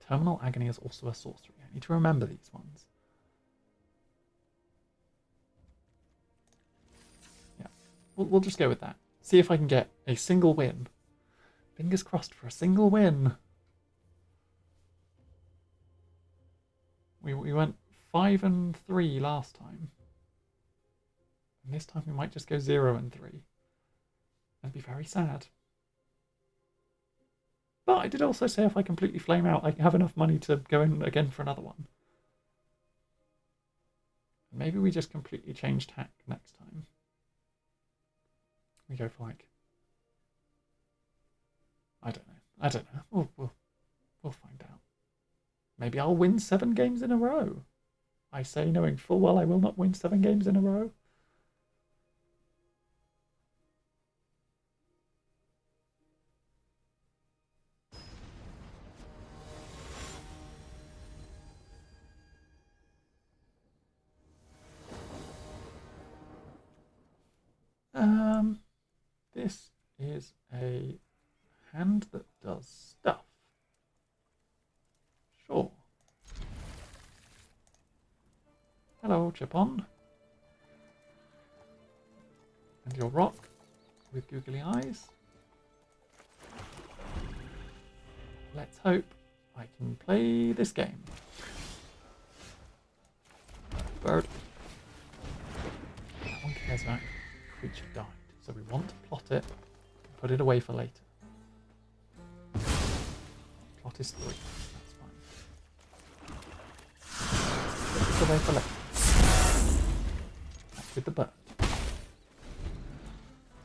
Terminal Agony is also a sorcery. I need to remember these ones. Yeah, we'll just go with that. See if I can get a single win. Fingers crossed for a single win. We went 5-3 last time. And this time we might just go 0-3. And be very sad. But I did also say if I completely flame out, I have enough money to go in again for another one. Maybe we just completely change tack next time. We go for like... I don't know. We'll find out. Maybe I'll win 7 games in a row. I say knowing full well I will not win 7 games in a row. This is a hand that does stuff. Sure. Hello, Chipon. And your rock with googly eyes. Let's hope I can play this game. Bird. No one cares about creature died, so we want to plot it and put it away for later. Plot is 3, that's fine. Put it away for later. Back with the bird.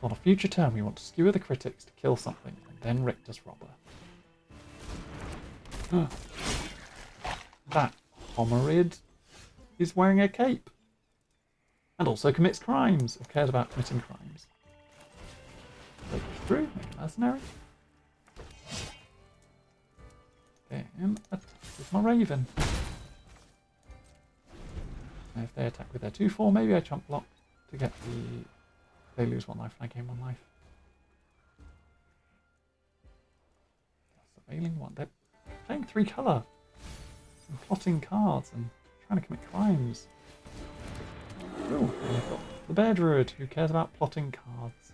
On a future turn we want to skewer the critics to kill something, and then Rictus Robber. That hominid is wearing a cape. And also commits crimes, or cares about committing crimes. Break through, make a mercenary. Then attack with my Raven. And if they attack with their 2/4, maybe I chump block to get the... They lose 1 life and I gain 1 life. Surveilling 1. They're playing 3 colour. And plotting cards and trying to commit crimes. Oh, and I've got the Bear Druid, who cares about plotting cards.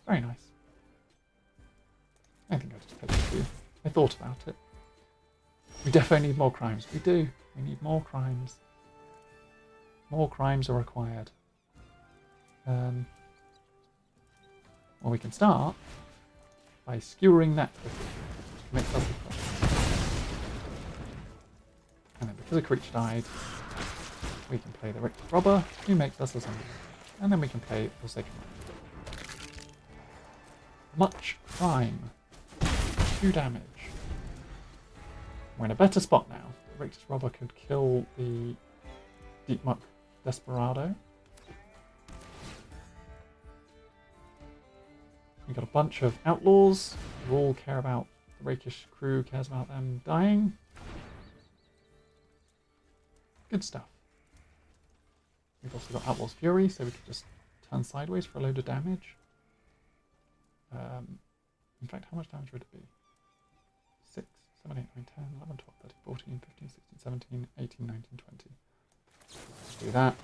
Very nice. I think I just played it too. I thought about it. We definitely need more crimes. We do. We need more crimes. More crimes are required. Well, we can start by skewering that to make us a and then because a creature died, We can play the Richter Robber, who makes us a zombie. And then we can play Forsaken Mind. Much crime. 2 damage. We're in a better spot now. The Richter's Robber could kill the Deep Muck Desperado. We've got a bunch of outlaws who all care about, the rakish crew cares about them dying. Good stuff. We've also got Outlaw's Fury, so we could just turn sideways for a load of damage. In fact, how much damage would it be? 6, 7, 8, 9, 10, 11, 12, 13, 14, 15, 16, 17, 18, 19, 20. Let's do that.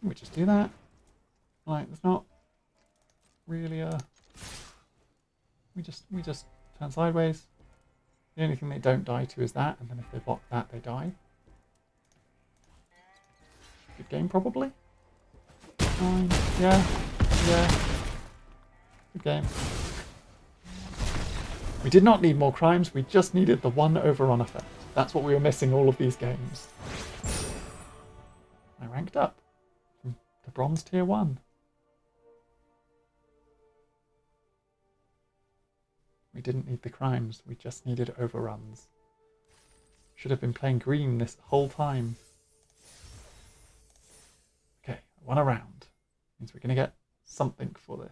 We just do that. Like, there's not really a... We just turn sideways. The only thing they don't die to is that, and then if they block that, they die. Good game, probably. 9, yeah. Good game. We did not need more crimes, we just needed the one overrun effect. That's what we were missing all of these games. I ranked up from the bronze tier 1. We didn't need the crimes, we just needed overruns. Should have been playing green this whole time. Okay, I won a round. Means we're going to get something for this.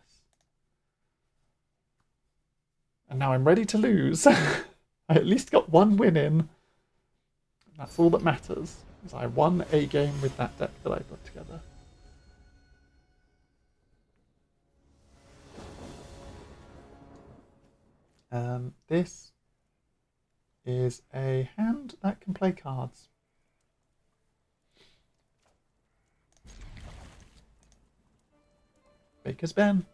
And now I'm ready to lose. I at least got one win in. That's all that matters. Is I won a game with that deck that I put together. This is a hand that can play cards. Baker's Ben.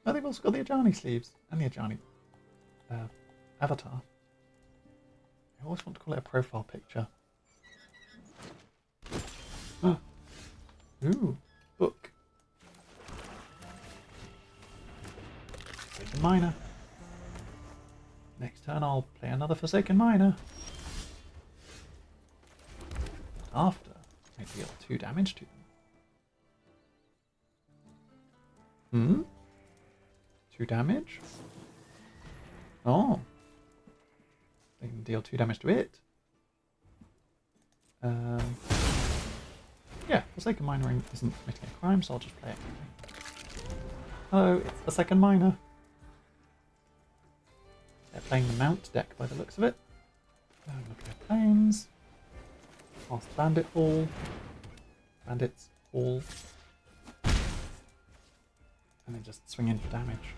Oh, they've also got the Ajani sleeves and the Ajani avatar. I always want to call it a profile picture. Ooh, book. Forsaken Miner. Next turn I'll play another Forsaken Miner. After, I deal 2 damage to them. 2 damage? Oh. They can deal 2 damage to it. Yeah, Forsaken Miner isn't committing a crime, so I'll just play it. Hello, it's the second miner. They're playing the Mount deck by the looks of it. I'm going to play Plains. Cast Bandit Hall. Bandits Hall. And then just swing in for damage.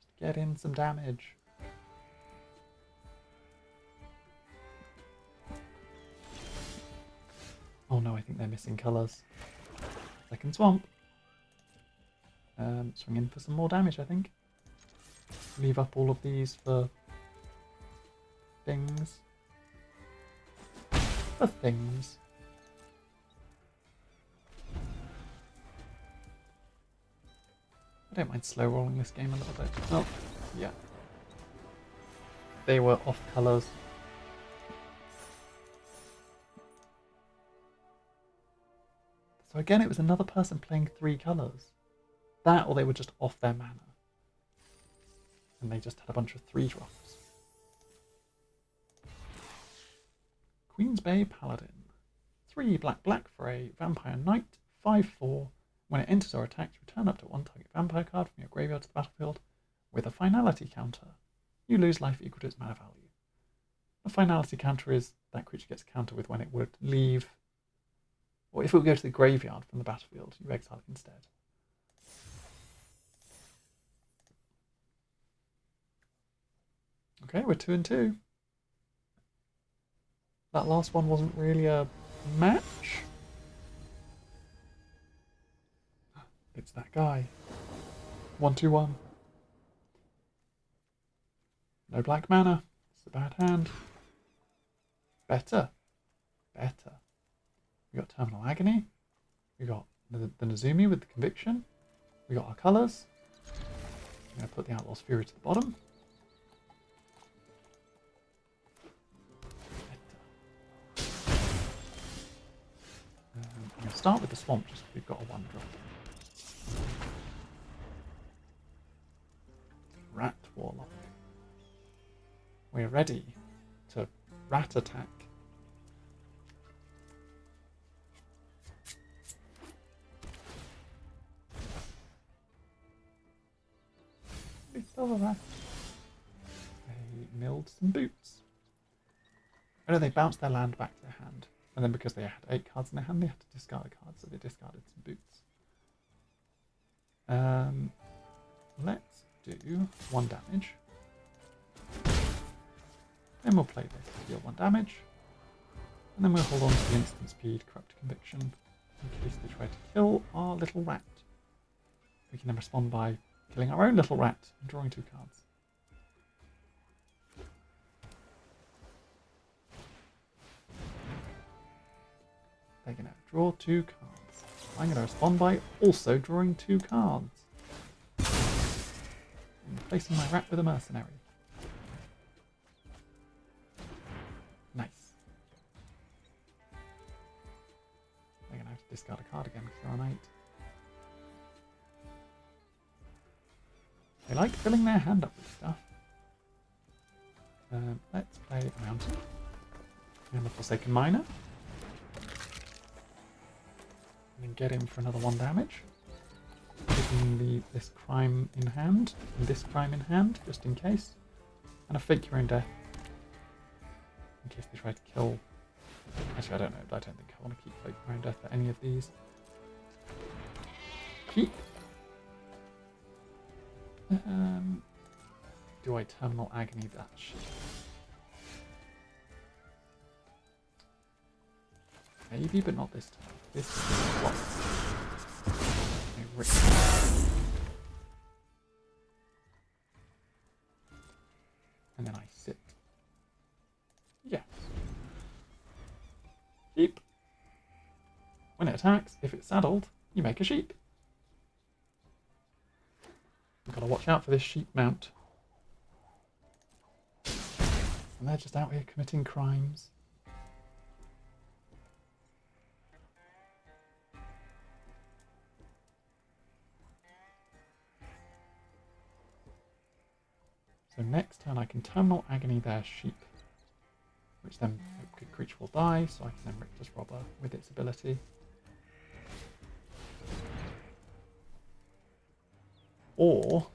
Just get in some damage. Oh no, I think they're missing colours. Second Swamp. Swing in for some more damage, I think. Leave up all of these for things. For things. I don't mind slow rolling this game a little bit. Oh, yeah. They were off colours. So again, it was another person playing 3 colours. That, or they were just off their mana. And they just had a bunch of 3 drops. Queen's Bay Paladin. 3 black for a Vampire Knight. 5/4. When it enters or attacks, return up to 1 target vampire card from your graveyard to the battlefield with a finality counter. You lose life equal to its mana value. The finality counter is that creature gets a counter with when it would leave, or if it would go to the graveyard from the battlefield, you exile it instead. Okay, we're 2 and 2. That last one wasn't really a match. It's that guy. 1/2/1. No black mana. It's a bad hand. Better. We got Terminal Agony. We got the Nezumi with the Conviction. We got our colours. I'm going to put the Outlaw's Fury to the bottom. start with the swamp just because we've got a 1-drop. Rat Warlock. We're ready to rat attack. They saw that. They milled some boots. Oh no, they bounced their land back to their hand. And then because they had 8 cards in their hand, they had to discard a card, so they discarded some boots. Let's do 1 damage. Then we'll play this, deal 1 damage. And then we'll hold on to the instant speed, Corrupt Conviction, in case they try to kill our little rat. We can then respond by killing our own little rat and drawing 2 cards. They're going to draw 2 cards. I'm going to respond by also drawing 2 cards. And replacing my rat with a mercenary. Nice. They're going to have to discard a card again because they're on 8. They like filling their hand up with stuff. Let's play a mountain. And the Forsaken Miner. And then get him for another 1 damage. Keeping this crime in hand, and this crime in hand, just in case. And a Fake Your Own Death. In case they try to kill. Actually, I don't know. I don't think I want to keep Fake Your Own Death for any of these. Keep. Do I Terminal Agony that shit? Maybe, but not this time. This is what? And then I sit. Yes. Sheep. When it attacks, if it's saddled, you make a sheep. You've got to watch out for this sheep mount. And they're just out here committing crimes. So next turn I can Terminal Agony their sheep, which then a creature will die, so I can then Richter's Robber with its ability. Or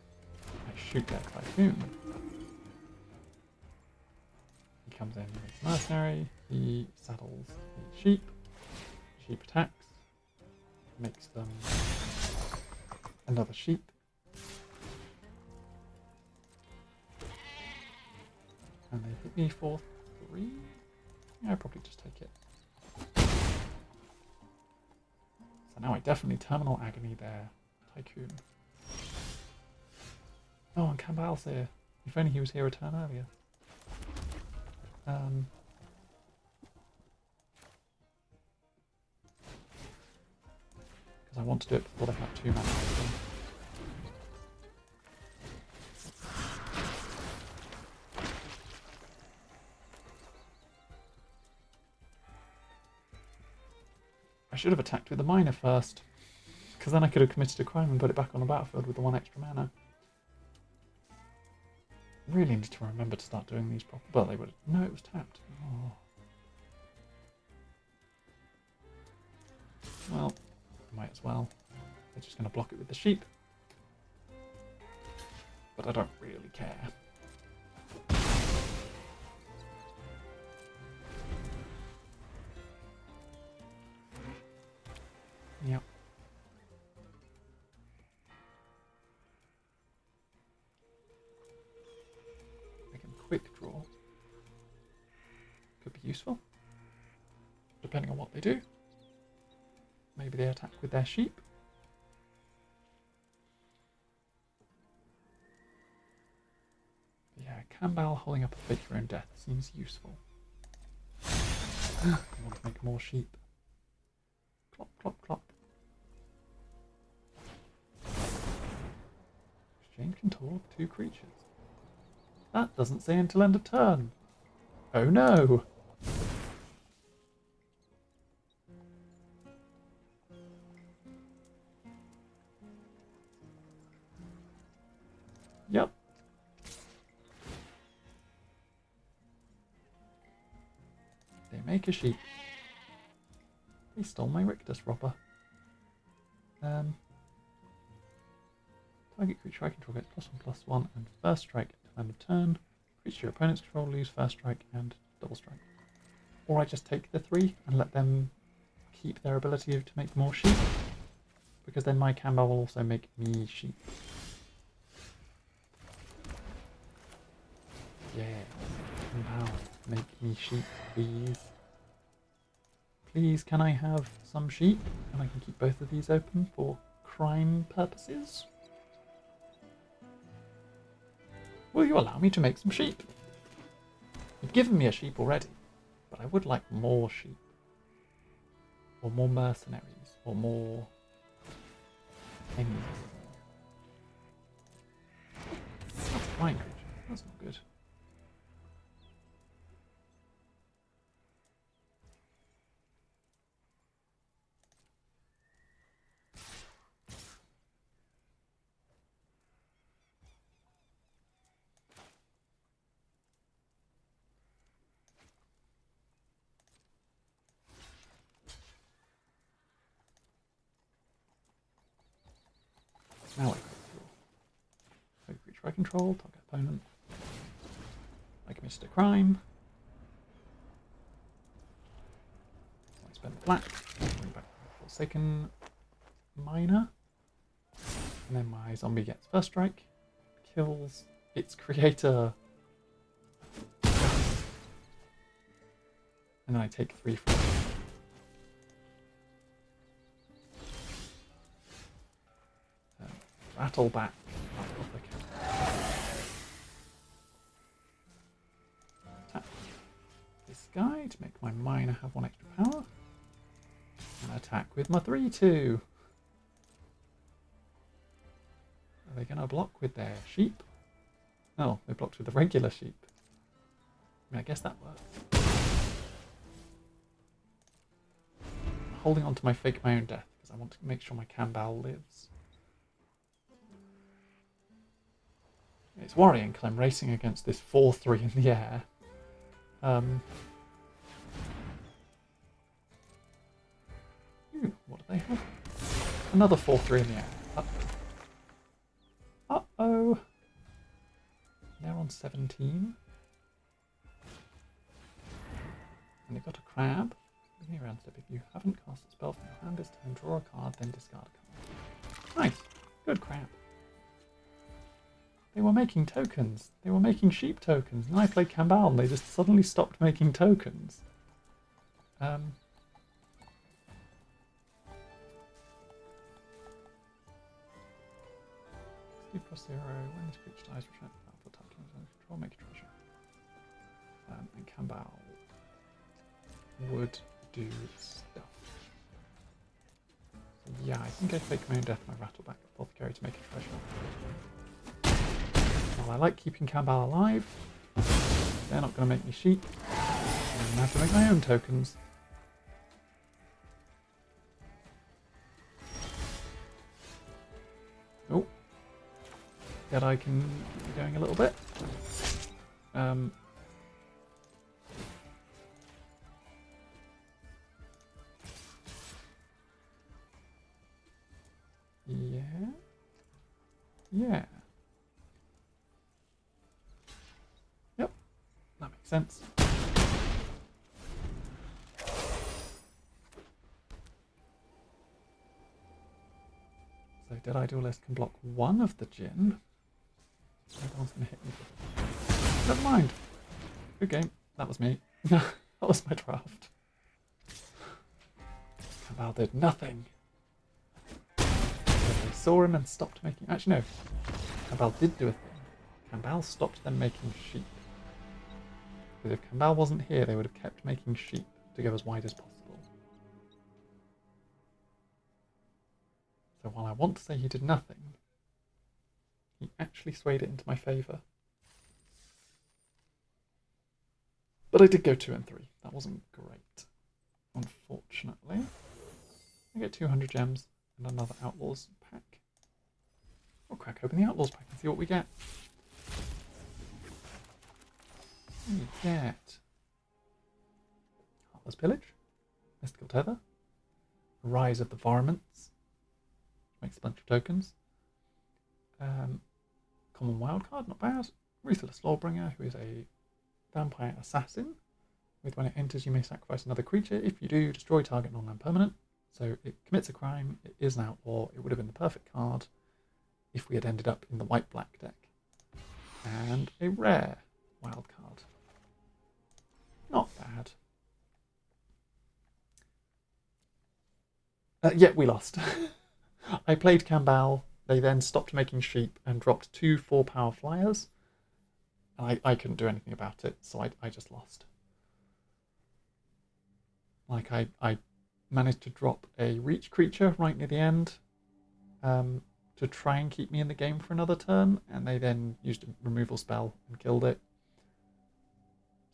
I shoot their Typhoon. He comes in with his mercenary, he saddles the sheep attacks, makes them another sheep. And they hit me for 3? Yeah, I'll probably just take it. So now I definitely Terminal Agony their Tycoon. Oh, and Cambal's here. If only he was here a turn earlier. Because I want to do it before they have 2 mana. I should have attacked with the miner first, because then I could have committed a crime and put it back on the battlefield with the 1 extra mana. Really need to remember to start doing these properly. Well, they would. No, it was tapped. Oh. Well, might as well. They're just going to block it with the sheep. But I don't really care. Yep. Quick draw could be useful, depending on what they do. Maybe they attack with their sheep. Yeah, Cambal holding up a Fake Your Own Death seems useful. I want to make more sheep. Clop, clop, clop. Exchange control of 2 creatures. That doesn't say until end of turn. Oh no! make a sheep. He stole my rictus robber. Target creature I control gets +1/+1 and first strike at the end of turn. Creature your opponent's control lose first strike and double strike. Or I just take the 3 and let them keep their ability to make more sheep. Because then my Kambal will also make me sheep. Yeah, Kambal, make me sheep, please. Please, can I have some sheep? And I can keep both of these open for crime purposes? Will you allow me to make some sheep? You've given me a sheep already, but I would like more sheep. Or more mercenaries, or more things. That's a flying creature. That's not good. Now I can draw. Creature I control, target opponent. I committed a crime. So I spend black, bring back my Forsaken Miner. And then my zombie gets first strike, kills its creator. And then I take 3 from it. Rattle back. Tap this guy to make my miner have 1 extra power. And attack with my 3/2. Are they going to block with their sheep? Oh, they blocked with the regular sheep. I mean, I guess that works. I'm holding on to my fake my own death because I want to make sure my Kambal lives. It's worrying because I'm racing against this 4/3 in the air. Ooh, what do they have? Another 4/3 in the air. Uh-oh. They're on 17. And they've got a crab. Beginning round step, if you haven't cast a spell from your hand this turn, draw a card, then discard a card. Nice. Good crab. They were making tokens. They were making sheep tokens. And I played Kambal and they just suddenly stopped making tokens. +0. When this creature dies, return to battle for top turn under control, make a treasure. And Kambal would do stuff. So yeah, I think I fake my own death, my Rattleback Apothecary to make a treasure. Well, I like keeping Kambal alive. They're not going to make me sheep. I'm going to have to make my own tokens. Oh. That I can keep going a little bit. Yeah. Yeah. Yep. That makes sense. So Dead Eye Duelist can block 1 of the Djinn. Everyone's going to hit me. Never mind. Good game. That was me. That was my draft. Kambal did nothing. They saw him and stopped making... Actually, no. Kambal did do a thing. Kambal stopped them making sheep. Because if Kambal wasn't here, they would have kept making sheep to go as wide as possible. So while I want to say he did nothing, he actually swayed it into my favour. But I did go 2 and 3. That wasn't great. Unfortunately. I get 200 gems and another Outlaws pack. We'll crack open the Outlaws pack and see what we get. We get Butler's Pillage, Mystical Tether, Rise of the Varmints, makes a bunch of tokens. Common Wildcard, not bad. Ruthless Lawbringer, who is a vampire assassin. With when it enters, you may sacrifice another creature. If you do, destroy target non-land permanent. So it commits a crime, it is an outlaw, it would have been the perfect card if we had ended up in the white-black deck. And a rare wildcard. Not bad. Yet we lost. I played Cambal, they then stopped making sheep and dropped 2 4-power flyers. I couldn't do anything about it, so I just lost. Like, I managed to drop a reach creature right near the end to try and keep me in the game for another turn, and they then used a removal spell and killed it.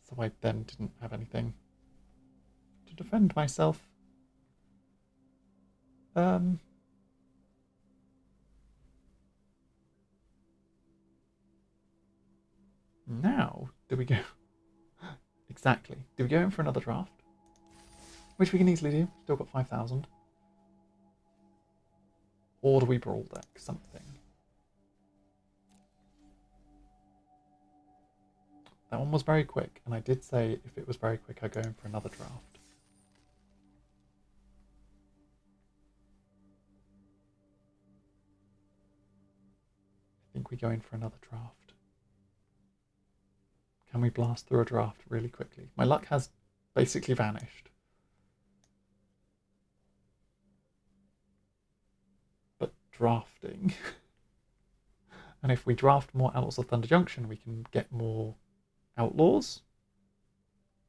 So I then didn't have anything to defend myself. Now, do we go... Exactly. Do we go in for another draft? Which we can easily do. Still got 5,000. Or do we brawl deck something? That one was very quick, and I did say if it was very quick, I'd go in for another draft. I think we go in for another draft. Can we blast through a draft really quickly? My luck has basically vanished. But drafting. And if we draft more Outlaws of Thunder Junction, we can get more Outlaws.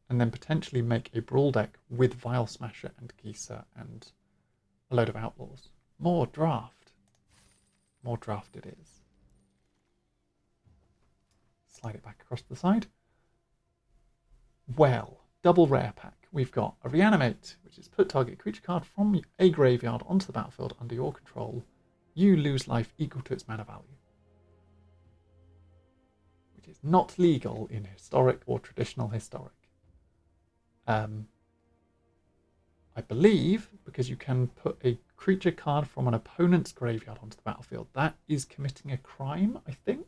And then potentially make a Brawl deck with Vile Smasher and Geezer and a load of Outlaws. More draft. More draft it is. Slide it back across to the side. Well, double rare pack. We've got a Reanimate, which is put target creature card from a graveyard onto the battlefield under your control. You lose life equal to its mana value. Which is not legal in historic or traditional historic. I believe, because you can put a creature card from an opponent's graveyard onto the battlefield, that is committing a crime, I think.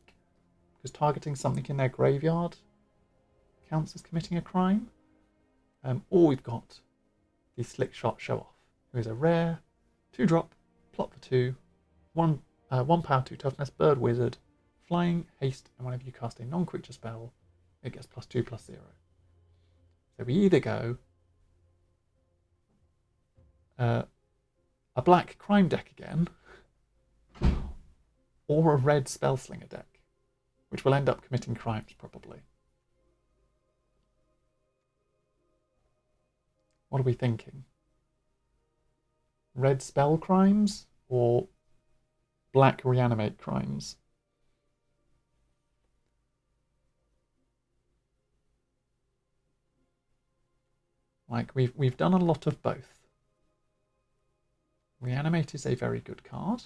Because targeting something in their graveyard counts as committing a crime. Or we've got the Slick Shot Show Off, who is a rare 2-drop, plot for 2, 1 power 2 toughness, bird wizard, flying, haste, and whenever you cast a non-creature spell, it gets +2/+0. So we either go a black crime deck again, or a red spellslinger deck, which will end up committing crimes, probably. What are we thinking? Red spell crimes or black reanimate crimes? Like, we've done a lot of both. Reanimate is a very good card.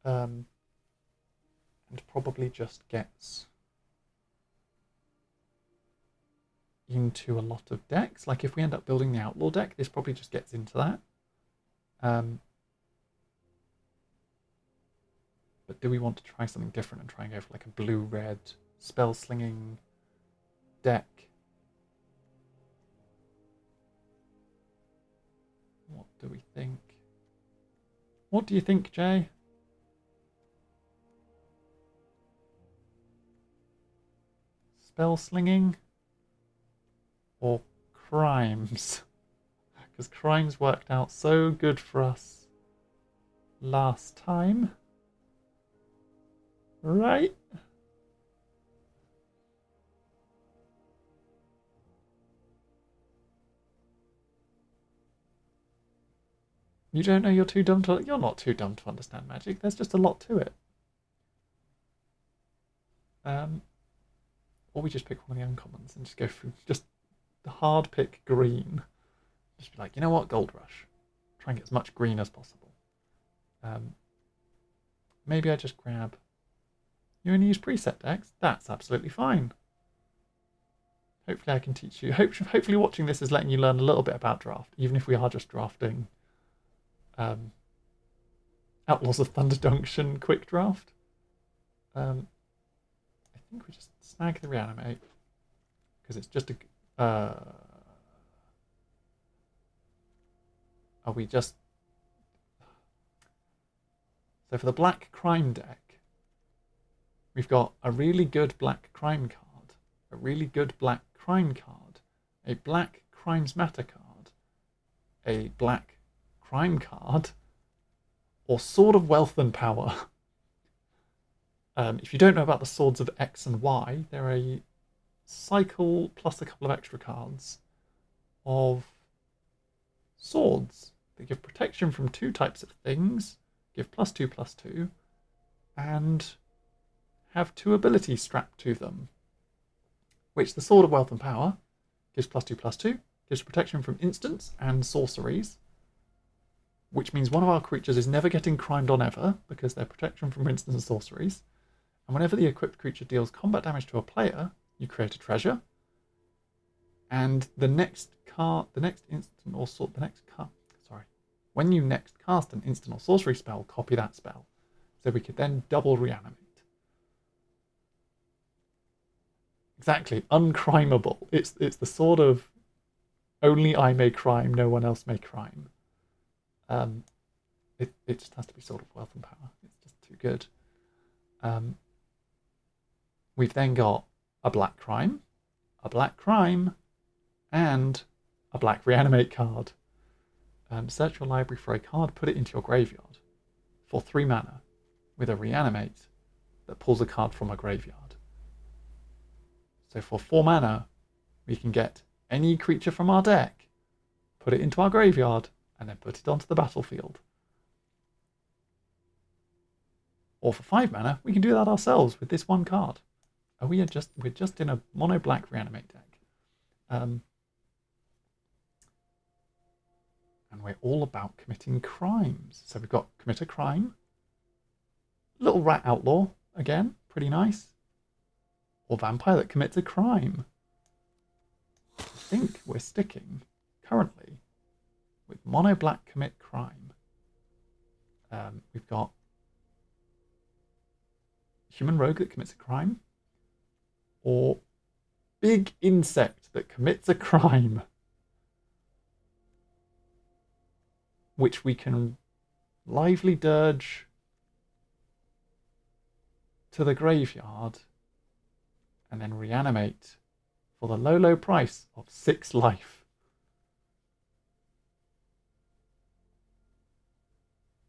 And probably just gets into a lot of decks. Like, if we end up building the Outlaw deck, this probably just gets into that. But do we want to try something different and try and go for like a blue-red spell-slinging deck? What do we think? What do you think, Jay? Spell-slinging? Or crimes? Because crimes worked out so good for us last time. Right? You don't know you're too dumb to... You're not too dumb to understand Magic. There's just a lot to it. Or we just pick one of the uncommons and just go through... Just the hard pick green. Just be like, you know what? Gold Rush. Try and get as much green as possible. Maybe I just grab... You only use preset decks? That's absolutely fine. Hopefully I can teach you. Hopefully watching this is letting you learn a little bit about draft, even if we are just drafting Outlaws of Thunder Junction quick draft. I think we just snag the reanimate because it's just a. Are we just? So for the black crime deck, we've got a really good black crime card, a really good black crime card, a black crimes matter card, a black crime card, or Sword of Wealth and Power. If you don't know about the Swords of X and Y, they're a cycle plus a couple of extra cards of swords that give protection from 2 types of things, give +2/+2, and have 2 abilities strapped to them. Which the Sword of Wealth and Power gives +2/+2, gives protection from instants and sorceries, which means one of our creatures is never getting crimed on ever because they're protection from instants and sorceries. And whenever the equipped creature deals combat damage to a player, you create a treasure. And the next card, the next instant or sort, the next card, sorry, when you next cast an instant or sorcery spell, copy that spell. So we could then double reanimate. Exactly, uncrimable. It's the sort of only I may crime, no one else may crime. It just has to be Sword of Wealth and Power. It's just too good. We've then got a black crime, and a black reanimate card. Search your library for a card, put it into your graveyard for 3 mana with a reanimate that pulls a card from a graveyard. So for 4 mana, we can get any creature from our deck, put it into our graveyard, and then put it onto the battlefield. Or for 5 mana, we can do that ourselves with this one card. And we're just in a mono black reanimate deck. And we're all about committing crimes. So we've got commit a crime, little rat outlaw, again, pretty nice. Or vampire that commits a crime. I think we're sticking currently with mono black commit crime. We've got human rogue that commits a crime, or big insect that commits a crime, which we can lively dirge to the graveyard and then reanimate for the low, low price of 6 life.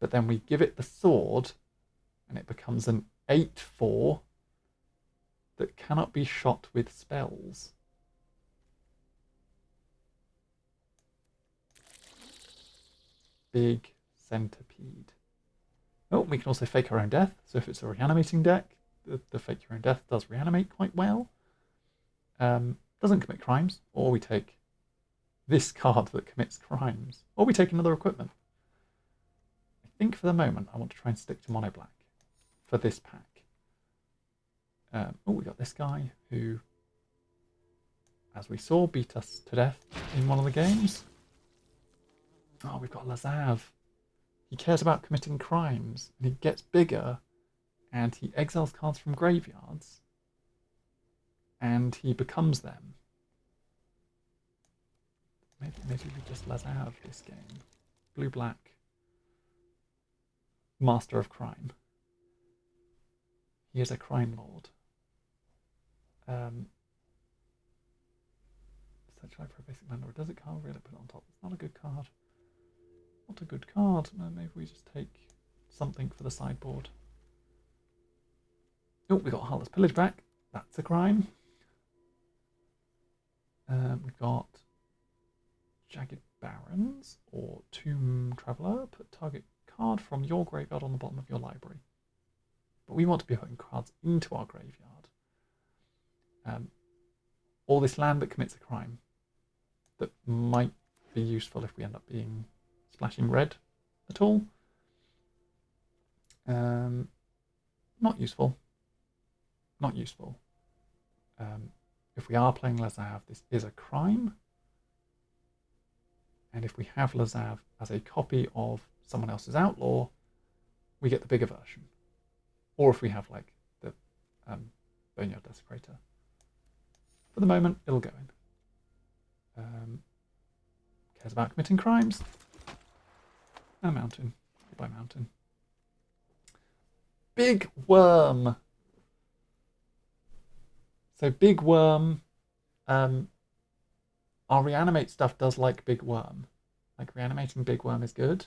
But then we give it the sword and it becomes an 8/4 that cannot be shot with spells. Big centipede. Oh, we can also fake our own death. So if it's a reanimating deck, the fake your own death does reanimate quite well. Doesn't commit crimes. Or we take this card that commits crimes. Or we take another equipment. I think for the moment I want to try and stick to mono black for this pack. We got this guy who, as we saw, beat us to death in one of the games. Oh, we've got Lazav. He cares about committing crimes, and he gets bigger, and he exiles cards from graveyards, and he becomes them. Maybe we just Lazav this game. Blue-black. Master of crime. He is a crime lord. Search life for a basic mana, or does it can't really put it on top? It's not a good card. Not a good card. No, maybe we just take something for the sideboard. Oh, we got Heartless Pillage back. That's a crime. We've got Jagged Barrens or Tomb Traveller. Put target card from your graveyard on the bottom of your library. But we want to be putting cards into our graveyard. Or this land that commits a crime that might be useful if we end up being splashing red at all. Not useful. Not useful. If we are playing Lazav, this is a crime. And if we have Lazav as a copy of someone else's outlaw, we get the bigger version. Or if we have like the Boneyard Desecrator. For the moment, it'll go in. Cares about committing crimes. And mountain. Goodbye, mountain. Big Worm. So Big Worm, our reanimate stuff does like Big Worm. Like reanimating Big Worm is good.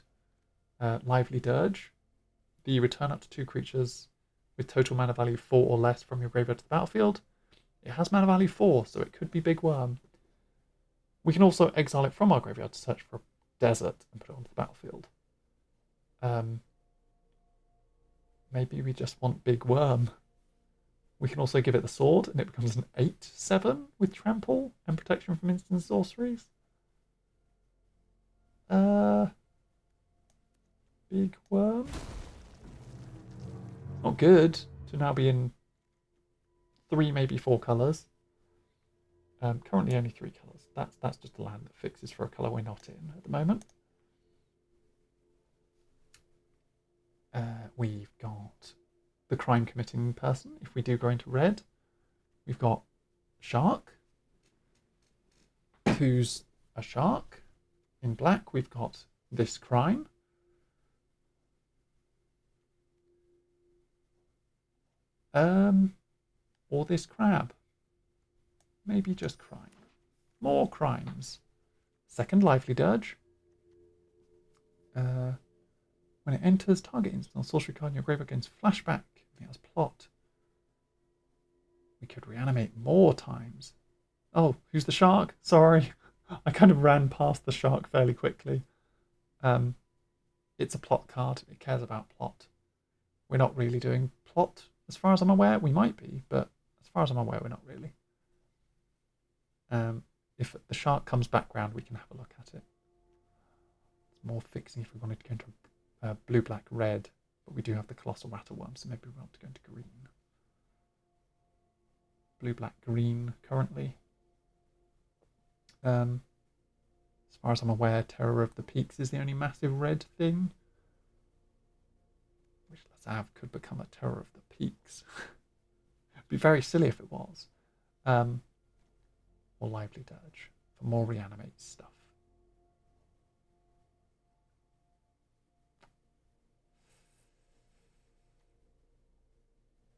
Lively Dirge. The return up to 2 creatures with total mana value 4 or less from your graveyard to the battlefield. It has mana value 4, so it could be Big Worm. We can also exile it from our graveyard to search for a desert and put it onto the battlefield. Maybe we just want Big Worm. We can also give it the sword, and it becomes an 8/7 with trample and protection from instant sorceries. Big Worm. Not good to now be in 3, maybe 4 colours. Currently only 3 colours. That's just a land that fixes for a colour we're not in at the moment. We've got the crime committing person. If we do go into red, we've got Shark, who's a shark. In black, we've got this crime. Or this crab. Maybe just crime. More crimes. Second, Lively Dirge. When it enters, target instant or sorcery card in your graveyard gains flashback. It has plot. We could reanimate more times. Oh, who's the shark? Sorry. I kind of ran past the shark fairly quickly. It's a plot card. It cares about plot. We're not really doing plot. As far as I'm aware, we might be, but as far as I'm aware, we're not really. If the shark comes back round, we can have a look at it. It's more fixing if we wanted to go into blue, black, red, but we do have the Colossal Rattleworm, so maybe we want to go into green. Blue, black, green currently. As far as I'm aware, Terror of the Peaks is the only massive red thing. Which Lazav could become a Terror of the Peaks. It'd be very silly if it was. Or Lively Dirge for more reanimate stuff.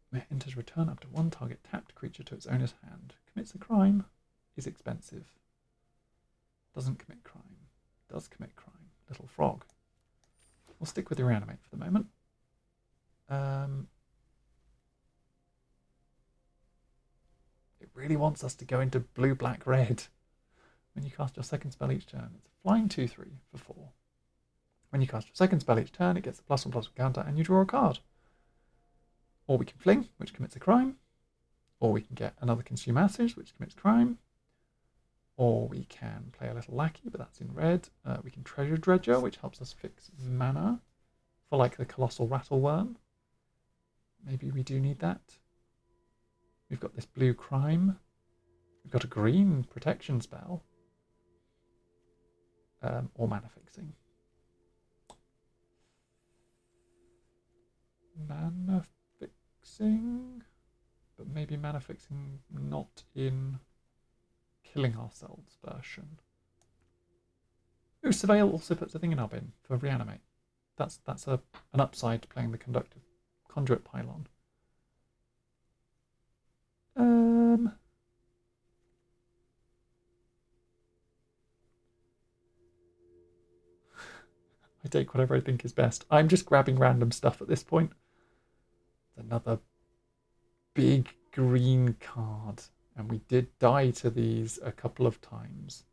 When it enters, return up to 1 target tapped creature to its owner's hand. Commits a crime. Is expensive. Doesn't commit crime. Does commit crime. Little frog. We'll stick with the reanimate for the moment. It really wants us to go into blue, black, red. When you cast your second spell each turn, it's a flying 2/3 for 4. When you cast your second spell each turn, it gets a +1/+1 counter and you draw a card. Or we can fling, which commits a crime. Or we can get another Consume Ashes, which commits crime. Or we can play a little Lackey, but that's in red. We can Treasure Dredger, which helps us fix mana for like the Colossal Rattleworm. Maybe we do need that. We've got this blue crime. We've got a green protection spell. Or mana fixing. Mana fixing, but maybe mana fixing not in killing ourselves version. Ooh, Surveil also puts a thing in our bin for reanimate. That's an upside to playing the conductive conduit pylon. I take whatever I think is best. I'm just grabbing random stuff at this point. Another big green card, and we did die to these a couple of times.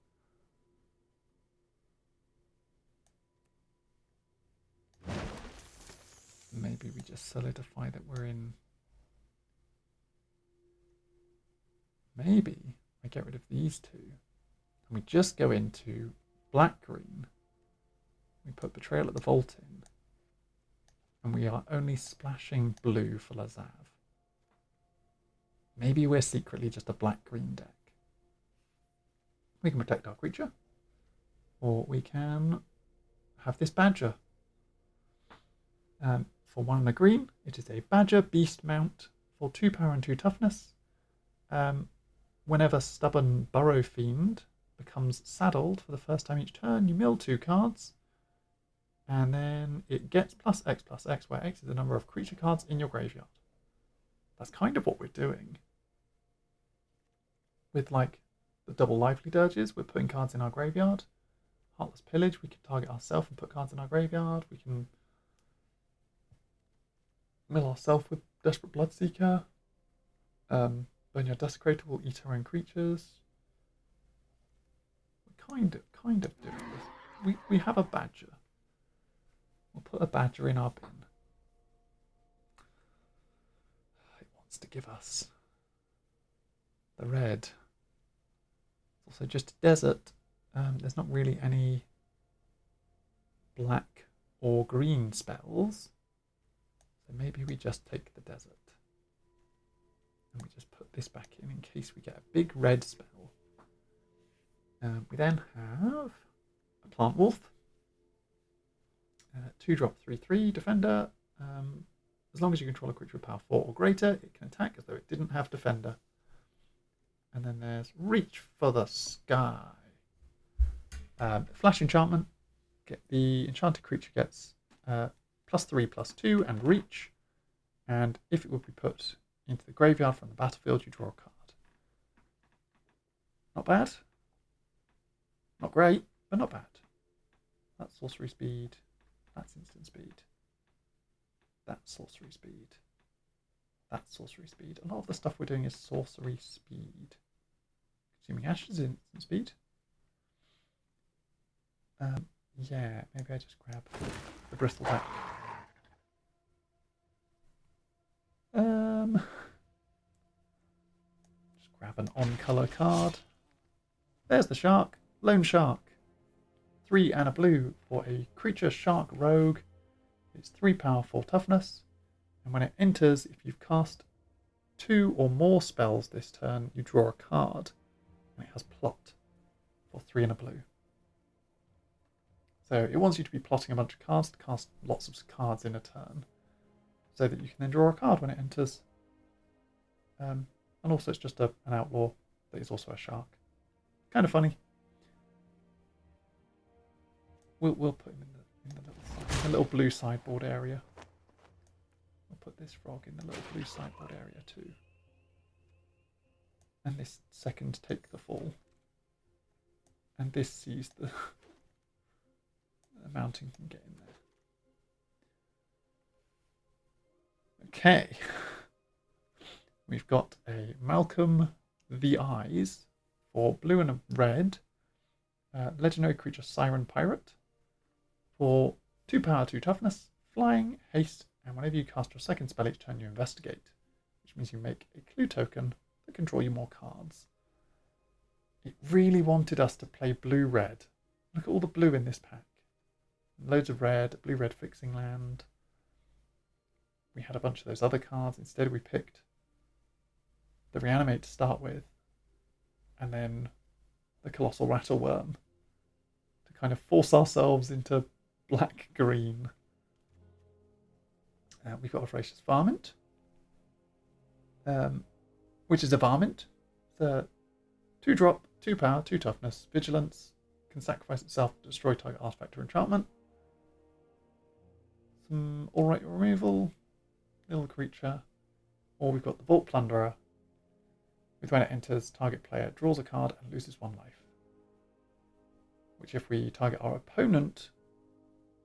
Maybe we just solidify that we're in. Maybe I get rid of these two and we just go into black-green. We put Betrayal at the Vault in, and we are only splashing blue for Lazav. Maybe we're secretly just a black-green deck. We can protect our creature. Or we can have this badger. For 1 and a green, it is a badger beast mount for 2 power and 2 toughness. Whenever Stubborn Burrow Fiend becomes saddled for the first time each turn, you mill 2 cards. And then it gets +X, where X is the number of creature cards in your graveyard. That's kind of what we're doing. With like the double lively dirges, we're putting cards in our graveyard. Heartless Pillage, we can target ourselves and put cards in our graveyard. We can mill ourselves with Desperate Bloodseeker. Boneyard Desecrator will eat our own creatures. We're kind of doing this. We have a badger. We'll put a badger in our bin. It wants to give us the red. It's also just a desert. There's not really any black or green spells. So maybe we just take the desert. And we just put this back in case we get a big red spell. We then have a Plant Wolf. 2-drop 3/3 Defender. As long as you control a creature with power 4 or greater, it can attack as though it didn't have Defender. And then there's Reach for the Sky. Flash enchantment. The enchanted creature gets +3/+2 and Reach. And if it would be put into the graveyard from the battlefield, you draw a card. Not bad. Not great, but not bad. That's sorcery speed. That's instant speed. That's sorcery speed. That's sorcery speed. A lot of the stuff we're doing is sorcery speed. Consuming Ash is instant speed. Yeah, maybe I just grab the Bristol back. Just grab an on-color card. There's the shark. Lone Shark. 3 and a blue for a creature shark rogue. It's 3 power, 4 toughness. And when it enters, if you've cast 2 or more spells this turn, you draw a card. And it has plot for 3 and a blue. So it wants you to be plotting a bunch of cards to cast lots of cards in a turn, so that you can then draw a card when it enters. And also it's just an outlaw that is also a shark. Kind of funny. We'll put him in the little blue sideboard area. We'll put this frog in the little blue sideboard area too. And this second take the fall. And this sees the mountain can get in there. Okay. We've got a Malcolm the Eyes for blue and a red. Legendary creature Siren Pirate for 2 power, 2 toughness, flying, haste, and whenever you cast your second spell each turn you investigate, which means you make a clue token that can draw you more cards. It really wanted us to play blue-red. Look at all the blue in this pack. Loads of red, blue-red fixing land. We had a bunch of those other cards. Instead we picked the Reanimate to start with, and then the Colossal Rattleworm to kind of force ourselves into black-green. We've got a Voracious Varmint, which is a Varmint. It's a 2-drop, 2 power, 2 toughness, vigilance, can sacrifice itself to destroy target artifact or enchantment. Some alright removal, little creature, or we've got the Vault Plunderer, with when it enters, target player draws a card and loses 1 life. Which if we target our opponent,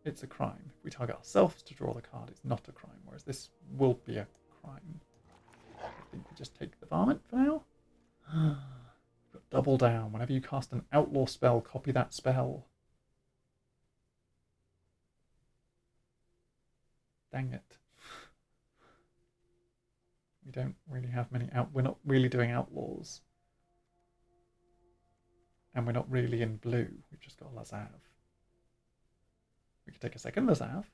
it's a crime. If we target ourselves to draw the card, it's not a crime, whereas this will be a crime. I think we just take the Varmint for now. We've got Double Down. Whenever you cast an outlaw spell, copy that spell. Dang it. We don't really have many we're not really doing outlaws. And we're not really in blue. We've just got Lazav. We could take a second Lazav.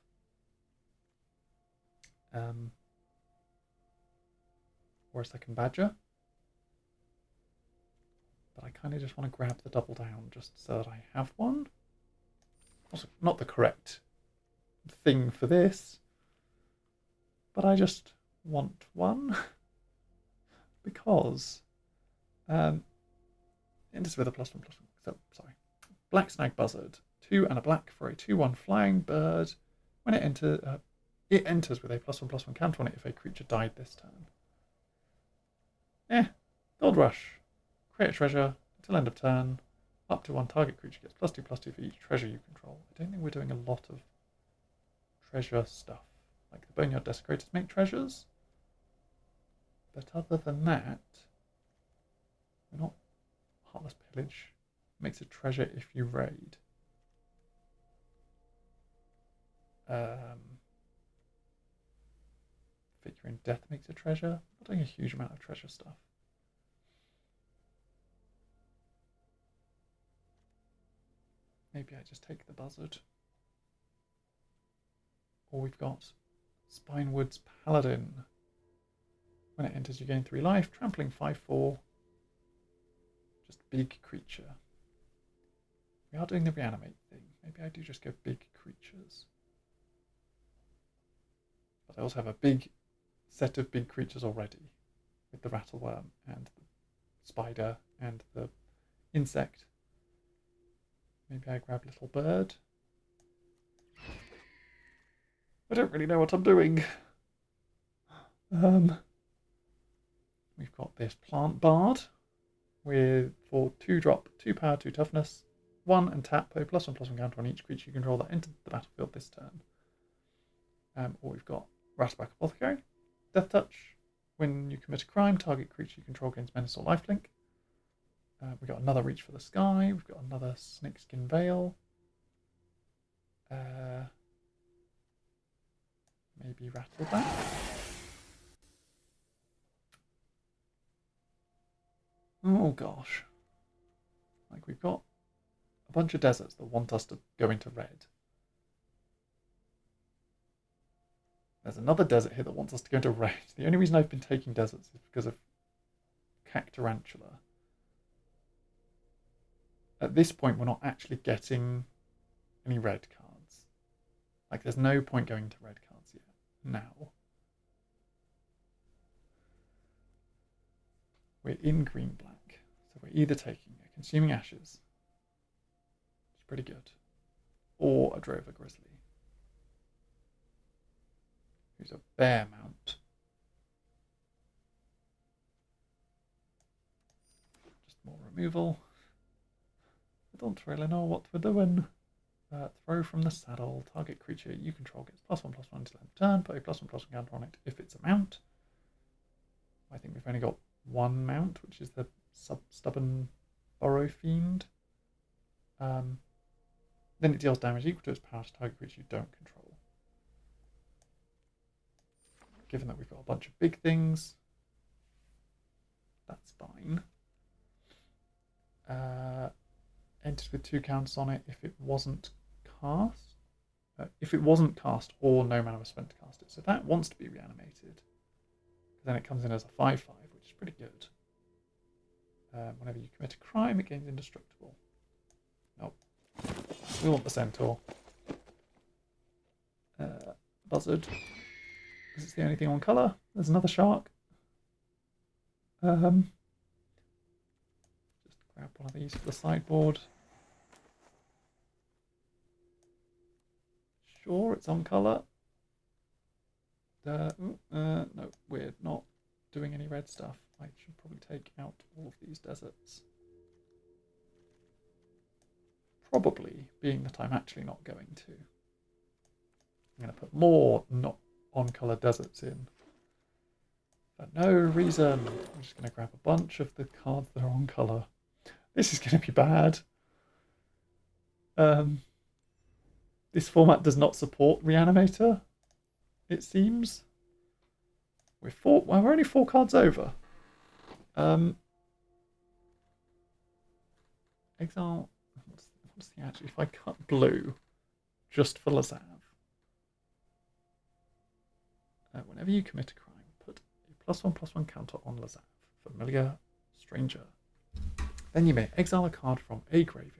Or a second Badger. kind of just want to grab the double down just so that I have one. Also, not the correct thing for this, but I just want one because enters with a +1/+1. So sorry, black snag buzzard, 2 and a black for a 2/1 flying bird. When it enters with a +1/+1 counter on it if a creature died this turn. Gold rush. Create a treasure until end of turn. Up to 1 target creature gets +2/+2 for each treasure you control. I don't think we're doing a lot of treasure stuff. Like the Boneyard Desecrators make treasures. But other than that, we're not. Heartless Pillage makes a treasure if you raid. Figure in Death makes a treasure. Not doing a huge amount of treasure stuff. Maybe I just take the buzzard. Or we've got Spinewood's Paladin. When it enters, you gain 3 life, trampling 5/4. Just big creature. We are doing the reanimate thing. Maybe I do just go big creatures. But I also have a big set of big creatures already. With the rattleworm and the spider and the insect. Maybe I grab little bird. I don't really know what I'm doing. We've got this plant bard for 2-drop, 2 power, 2 toughness, 1 and tap, put a +1/+1 counter on each creature you control that entered the battlefield this turn. Or we've got Rattleback Apothecary, Death Touch. When you commit a crime, target creature you control gains menace or lifelink. We've got another Reach for the Sky. We've got another Snakeskin Veil. Maybe Rattleback. Oh gosh. Like we've got a bunch of deserts that want us to go into red. There's another desert here that wants us to go into red. The only reason I've been taking deserts is because of Cactarantula. At this point, we're not actually getting any red cards. Like, there's no point going to red cards yet. Now. We're in green-black. So we're either taking a Consuming Ashes, which is pretty good, or a Drover Grizzly, who's a bear mount. Just more removal. I don't really know what we're doing. Throw from the saddle. Target creature you control gets +1/+1 until end of turn. Put a +1/+1 counter on it if it's a mount. I think we've only got 1 mount, which is the Stubborn Burrow Fiend. Then it deals damage equal to its power to target creature you don't control. Given that we've got a bunch of big things, that's fine. Entered with 2 counters on it if it wasn't cast. Or no mana was spent to cast it. So that wants to be reanimated. Then it comes in as a 5/5, which is pretty good. Whenever you commit a crime, it gains indestructible. Nope. We want the centaur. Buzzard. This is the only thing on colour. There's another shark. Just grab one of these for the sideboard. Sure, it's on colour. No, we're not doing any red stuff. I should probably take out all of these deserts. Probably, being that I'm actually not going to. I'm going to put more not on-colour deserts in. For no reason. I'm just going to grab a bunch of the cards that are on colour. This is going to be bad. This format does not support Reanimator, it seems. We're only 4 cards over. Exile. What's the actually? If I cut blue, just for Lazav. Whenever you commit a crime, put a +1/+1 counter on Lazav. Familiar, stranger. Then you may exile a card from a graveyard.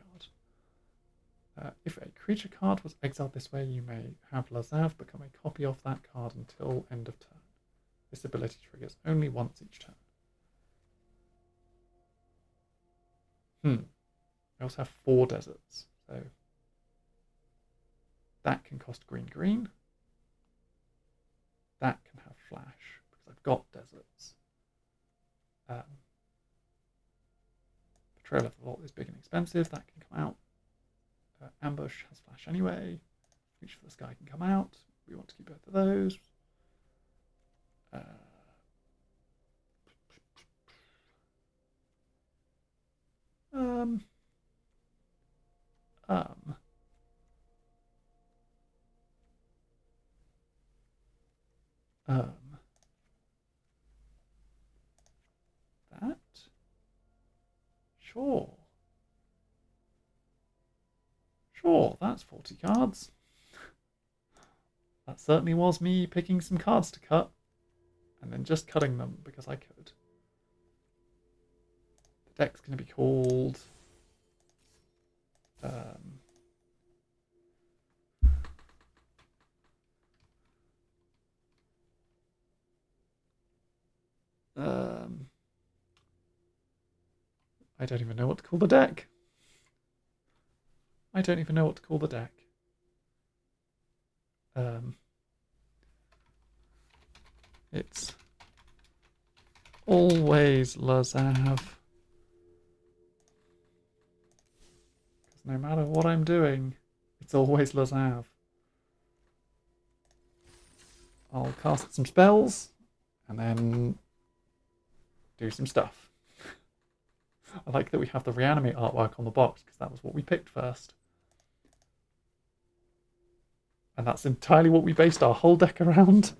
If a creature card was exiled this way, you may have Lazav become a copy of that card until end of turn. This ability triggers only once each turn. I also have 4 deserts, so that can cost green. That can have flash, because I've got deserts. Betrayal of the Vault is big and expensive, that can come out. Ambush has flash anyway. Reach for the Sky can come out. We want to keep both of those. That? Sure. Sure, that's 40 cards. That certainly was me picking some cards to cut, and then just cutting them because I could. The deck's going to be called... I don't even know what to call the deck. It's always Lazav. Because no matter what I'm doing, it's always Lazav. I'll cast some spells and then do some stuff. I like that we have the reanimate artwork on the box because that was what we picked first. And that's entirely what we based our whole deck around.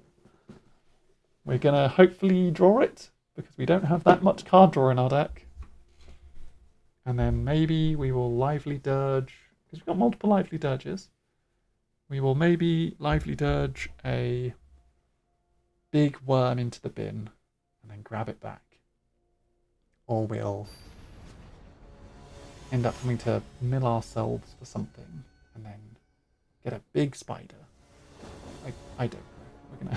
We're going to hopefully draw it because we don't have that much card draw in our deck. And then maybe we will Lively Dirge, because we've got multiple Lively Dirges. We will maybe Lively Dirge a big worm into the bin and then grab it back. Or we'll end up having to mill ourselves for something and then get a big spider. I don't know.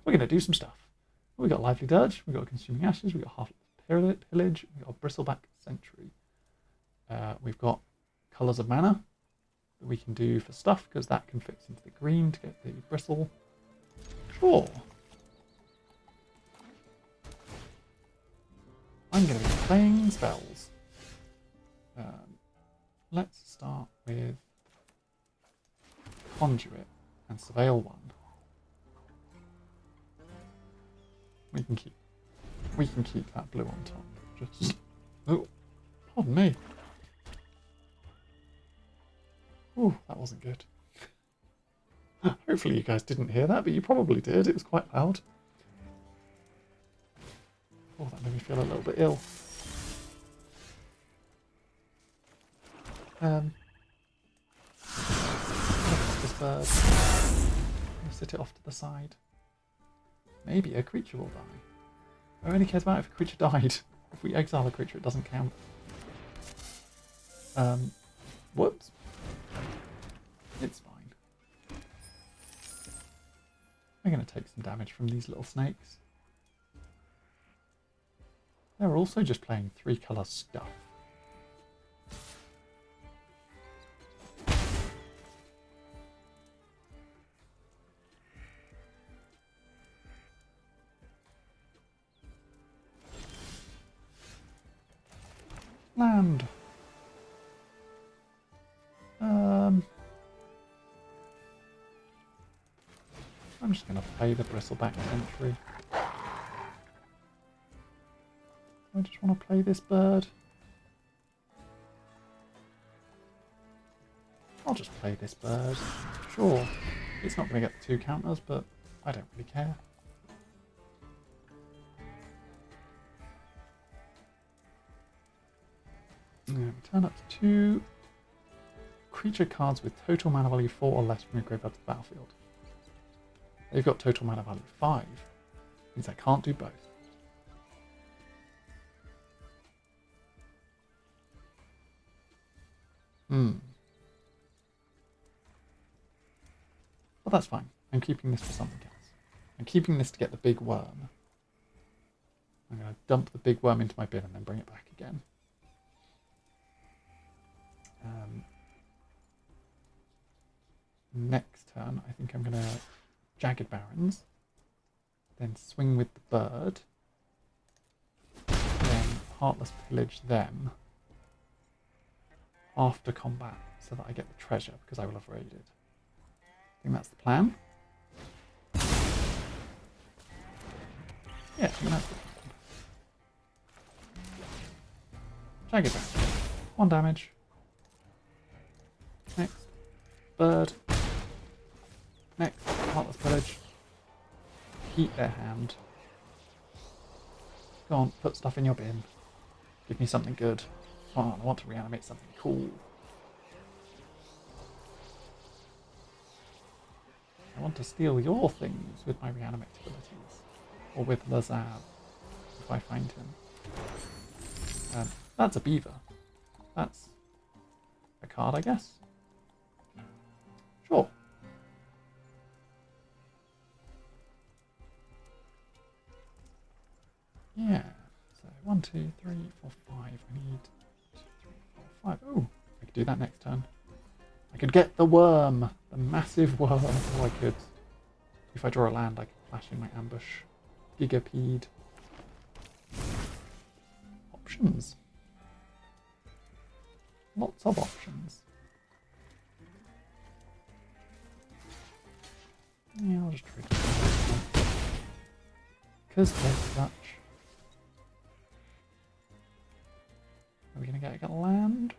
We're gonna do some stuff. We got Lively Dirge, we got Consuming Ashes, we got Half Pillage, we got Bristleback Sentry. We've got Colours of Mana that we can do for stuff because that can fix into the green to get the bristle. Sure. I'm going to be playing spells. Let's start with Conduit and Surveil 1. We can keep that blue on top. Just oh, pardon me. Oh, that wasn't good. Hopefully you guys didn't hear that, but you probably did. It was quite loud. Oh, that made me feel a little bit ill. This bird. Sit it off to the side. Maybe a creature will die. I only cares about if a creature died. If we exile a creature, it doesn't count. Whoops. It's fine. I'm going to take some damage from these little snakes. They're also just playing 3-colour stuff. Land. I'm just going to play the Bristleback Sentry. I just want to play this bird. I'll just play this bird. Sure, it's not going to get the 2 counters, but I don't really care. Turn up to 2 creature cards with total mana value 4 or less from your graveyard to the battlefield. They've got total mana value 5. Means I can't do both. Hmm. Well, that's fine. I'm keeping this for something else. I'm keeping this to get the big worm. I'm going to dump the big worm into my bin and then bring it back again. Next turn, I think I'm going to Jagged Barons, then swing with the bird, then Heartless Pillage them after combat so that I get the treasure because I will have raided. I think that's the plan. Yeah, I think that's the plan. Jagged Barons. 1 damage. Next. Bird. Next. Heartless Pillage. Heat their hand. Go on, put stuff in your bin. Give me something good. Come on, I want to reanimate something cool. I want to steal your things with my reanimate abilities. Or with Lazav, if I find him. That's a beaver. That's a card, I guess. Sure. Yeah. So 1, 2, 3, 4, 5. I need 2, 3, 4, 5. Oh, I could do that next turn. I could get the worm, the massive worm. Oh, I could. If I draw a land, I could flash in my ambush. Gigapede. Options. Lots of options. Yeah, I'll just trade it. Because they're such. Are we going to get a land?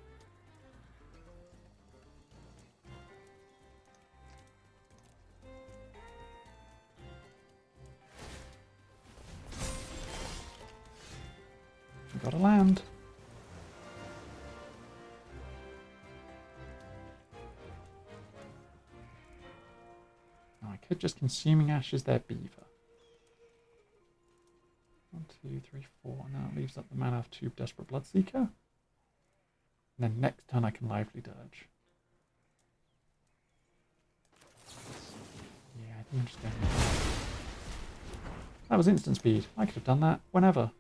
We got a land. Now I could just Consuming Ashes their beaver. 1, 2, 3, 4. Now it leaves up the mana of 2 Desperate Bloodseeker. And then next turn I can Lively Dirge. Yeah, I think I'm just going to... That was instant speed. I could have done that whenever.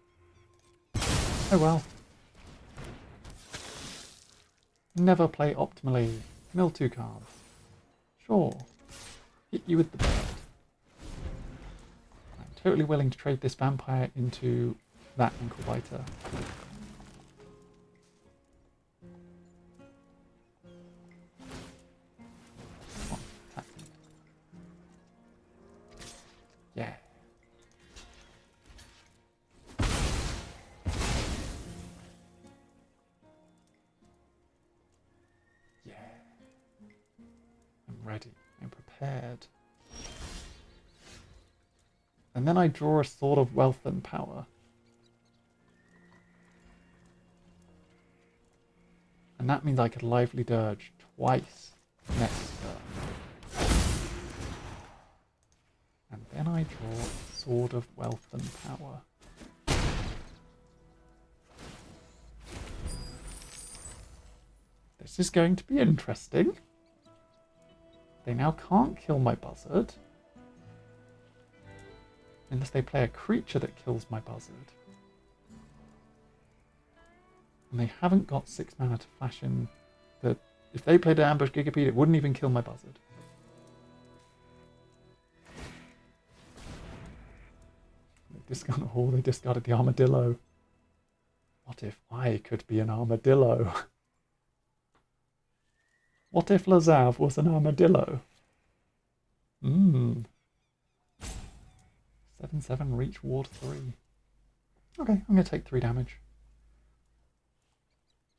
Oh well. Never play optimally. Mill 2 cards. Sure. Hit you with the bird. I'm totally willing to trade this vampire into that ankle biter. Come on, attack me. Yeah. Yeah. I'm ready. I'm prepared. And then I draw a Sword of Wealth and Power. And that means I could Lively Dirge twice next turn. And then I draw Sword of Wealth and Power. This is going to be interesting. They now can't kill my buzzard. Unless they play a creature that kills my buzzard. And they haven't got 6 mana to flash in the... If they played an Ambush Gigapede, it wouldn't even kill my buzzard. They discarded the armadillo. What if I could be an armadillo? What if Lazav was an armadillo? 7/7 reach ward 3. Okay, I'm going to take 3 damage.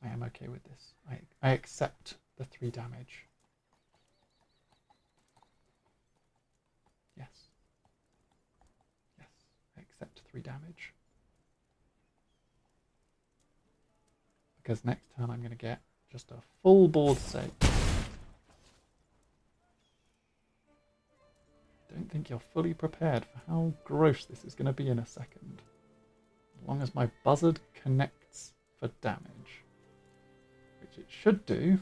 I am okay with this. I accept the 3 damage. Yes. Yes, I accept 3 damage. Because next turn I'm going to get just a full board save. Don't think you're fully prepared for how gross this is going to be in a second. As long as my buzzard connects for damage. Which it should do,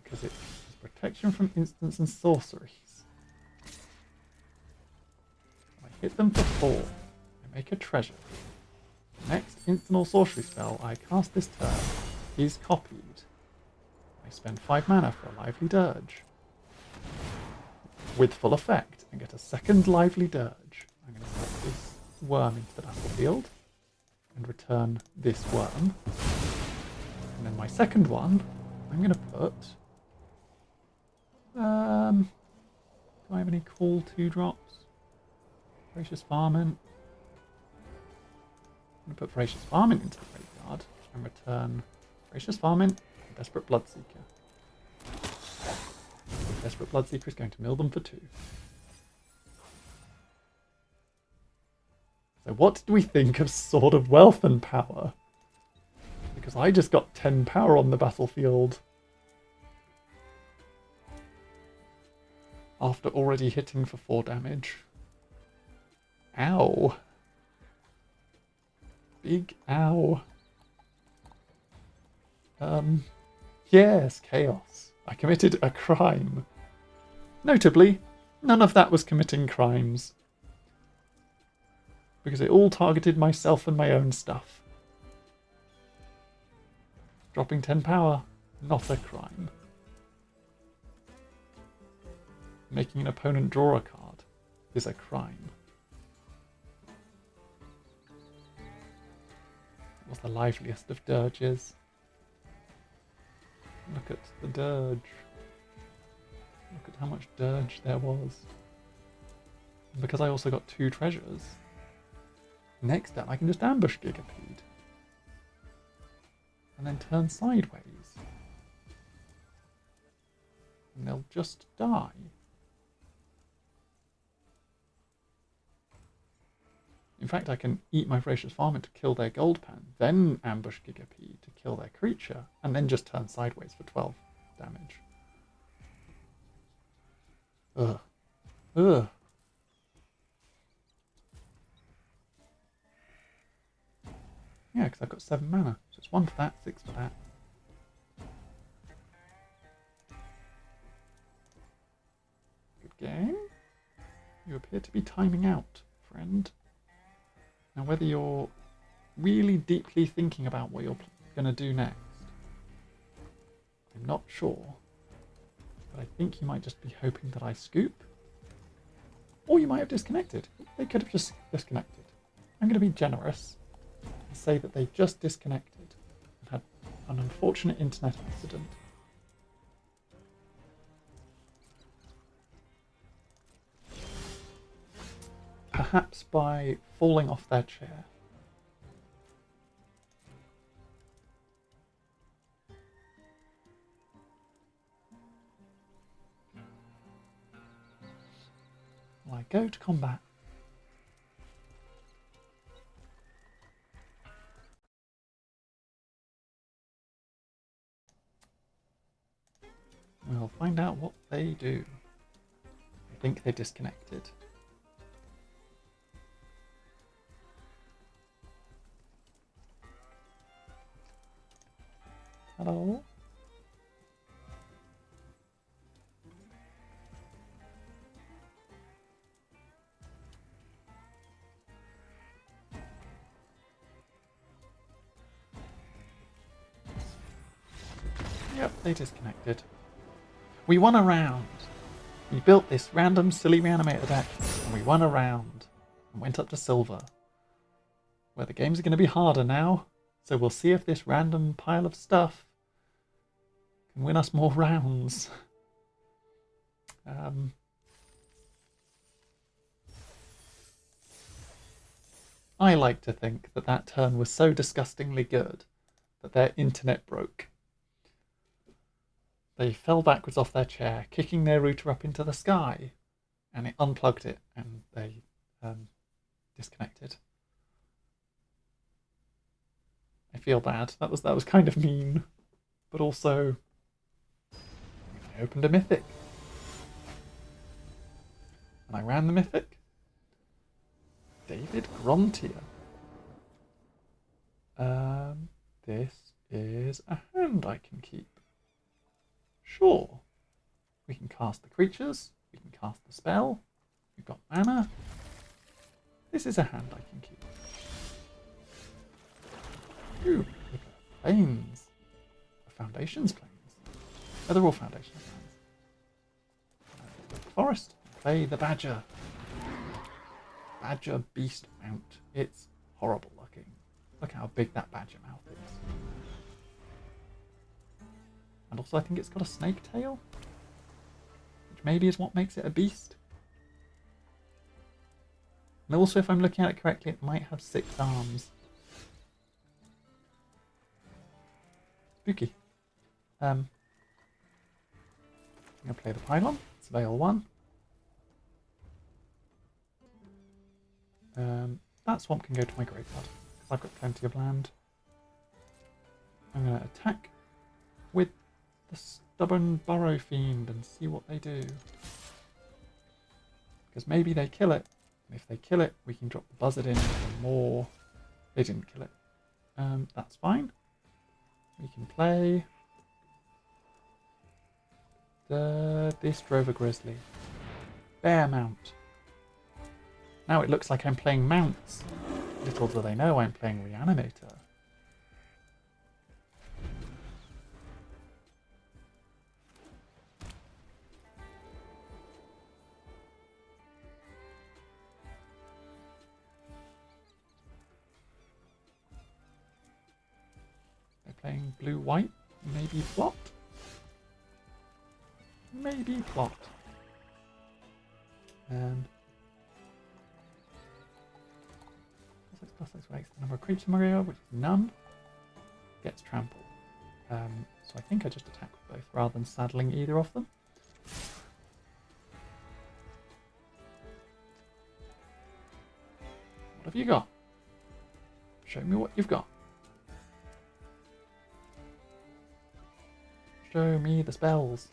because it has protection from instants and sorceries. I hit them for 4. I make a treasure. Next instant or sorcery spell I cast this turn is copied. I spend 5 mana for a Lively Dirge. With full effect, and get a second Lively Dirge. I'm going to put this worm into the battlefield and return this worm. And then my second one, I'm going to put... do I have any cool 2-drops? Voracious Varmint. I'm going to put Voracious Varmint into the graveyard and return Voracious Varmint and Desperate Bloodseeker. Desperate Bloodseeker is going to mill them for 2. So what do we think of Sword of Wealth and Power? Because I just got 10 power on the battlefield. After already hitting for 4 damage. Ow. Big ow. Yes, chaos. I committed a crime. Notably, none of that was committing crimes. Because it all targeted myself and my own stuff. Dropping 10 power, not a crime. Making an opponent draw a card is a crime. It was the liveliest of dirges. Look at the dirge. Look at how much dirge there was. And because I also got 2 treasures, next turn I can just ambush Gigapede. And then turn sideways. And they'll just die. In fact, I can eat my Voracious Varmint to kill their gold pan, then ambush Gigapede to kill their creature, and then just turn sideways for 12 damage. Ugh. Ugh. Yeah, because I've got 7 mana. So it's 1 for that, 6 for that. Good game. You appear to be timing out, friend. Now, whether you're really deeply thinking about what you're going to do next, I'm not sure. But I think you might just be hoping that I scoop. Or you might have disconnected. They could have just disconnected. I'm going to be generous and say that they just disconnected and had an unfortunate internet accident. Perhaps by falling off their chair. Well, I go to combat. We'll find out what they do. I think they disconnected. Hello? Yep, they disconnected. We won a round. We built this random silly reanimator deck, and we won a round and went up to silver. Where the games are going to be harder now, so we'll see if this random pile of stuff can win us more rounds. I like to think that that turn was so disgustingly good that their internet broke. They fell backwards off their chair, kicking their router up into the sky, and it unplugged it, and they disconnected. I feel bad. That was kind of mean, but also I opened a mythic, and I ran the mythic. David Grontier. This is a hand I can keep. Sure. We can cast the creatures. We can cast the spell. We've got mana. This is a hand I can keep. Ooh, look at planes. The Foundations planes. Oh, they're all Foundations planes. Forest. Play the Badger. Badger Beast Mount. It's horrible looking. Look how big that badger mouth is. And also I think it's got a snake tail, which maybe is what makes it a beast. And also, if I'm looking at it correctly, it might have 6 arms. Spooky. I'm going to play the Pylon. Surveil 1. That swamp can go to my graveyard, because I've got plenty of land. I'm going to attack with the Stubborn Burrow Fiend and see what they do. Because maybe they kill it. And if they kill it, we can drop the Buzzard in for more. They didn't kill it. That's fine. We can play this Drover Grizzly. Bear Mount. Now it looks like I'm playing mounts. Little do they know I'm playing Reanimator. They're playing blue-white. Maybe plot. Maybe plot. +6 makes the number of creatures in my area, which is none. Gets trampled. So I think I just attack with both rather than saddling either of them. What have you got? Show me what you've got. Show me the spells.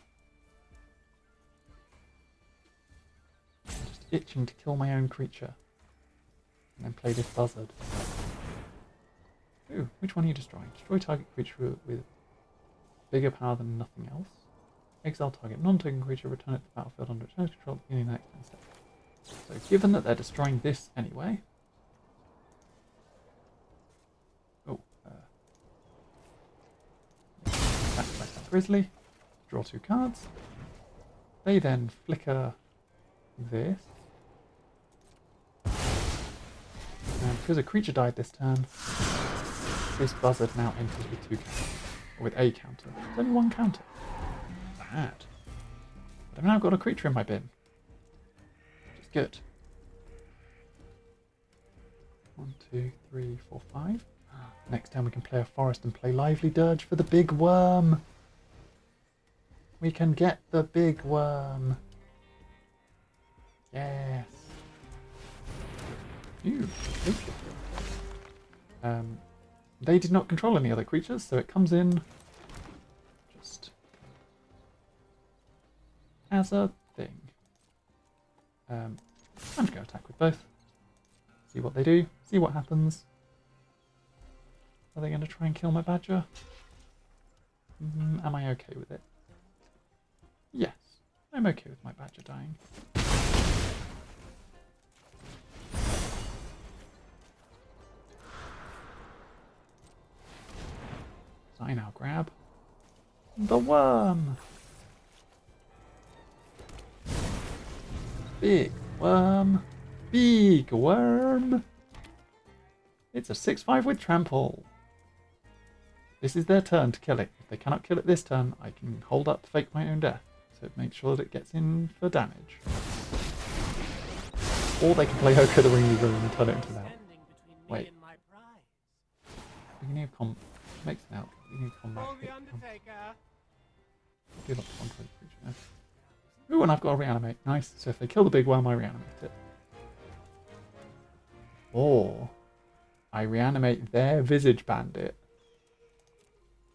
I'm just itching to kill my own creature. And then play this Buzzard. Ooh, which one are you destroying? Destroy target creature with bigger power than nothing else. Exile target non-token creature, return it to the battlefield under its control, beginning the next turn step. So given that they're destroying this anyway... Oh, back that Grizzly. Draw 2 cards. They then flicker this. And because a creature died this turn, this Buzzard now enters with 2 counters. Or with a counter. There's only 1 counter. Bad. But I've now got a creature in my bin. Which is good. 1, 2, 3, 4, 5. Next time we can play a forest and play Lively Dirge for the big worm. We can get the big worm. Yes. Ooh, they did not control any other creatures, so it comes in just as a thing. I'm just going to attack with both. See what they do, see what happens. Are they going to try and kill my badger? Am I okay with it? Yes, I'm okay with my badger dying. So I now grab the worm. Big worm. Big worm. It's a 6/5 with trample. This is their turn to kill it. If they cannot kill it this turn, I can hold up to fake my own death. So make sure that it gets in for damage. Or they can play Hoka the Ring Room and turn it into that. Wait. Beginning of combat. Makes an out. Beginning of combat. Do not control the creature. Ooh, and I've got to reanimate. Nice. So if they kill the big worm, I reanimate it. Or I reanimate their Visage Bandit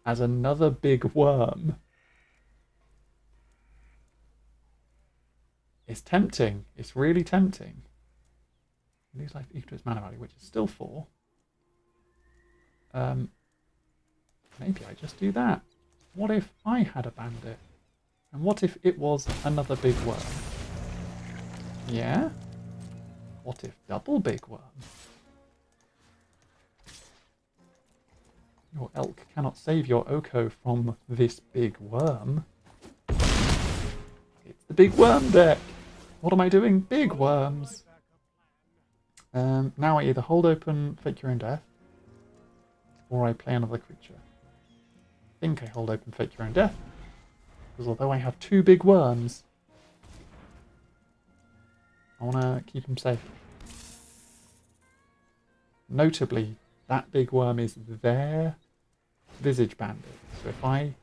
as another big worm. It's tempting. It's really tempting. Lose life equal to its mana value, which is still 4. Maybe I just do that. What if I had a bandit? And what if it was another big worm? Yeah? What if double big worm? Your elk cannot save your Oko from this big worm. It's the big worm deck! What am I doing? Big worms! Now I either hold open Fake Your Own Death, or I play another creature. I think I hold open Fake Your Own Death, because although I have 2 big worms, I want to keep them safe. Notably, that big worm is their Visage Bandit. So if I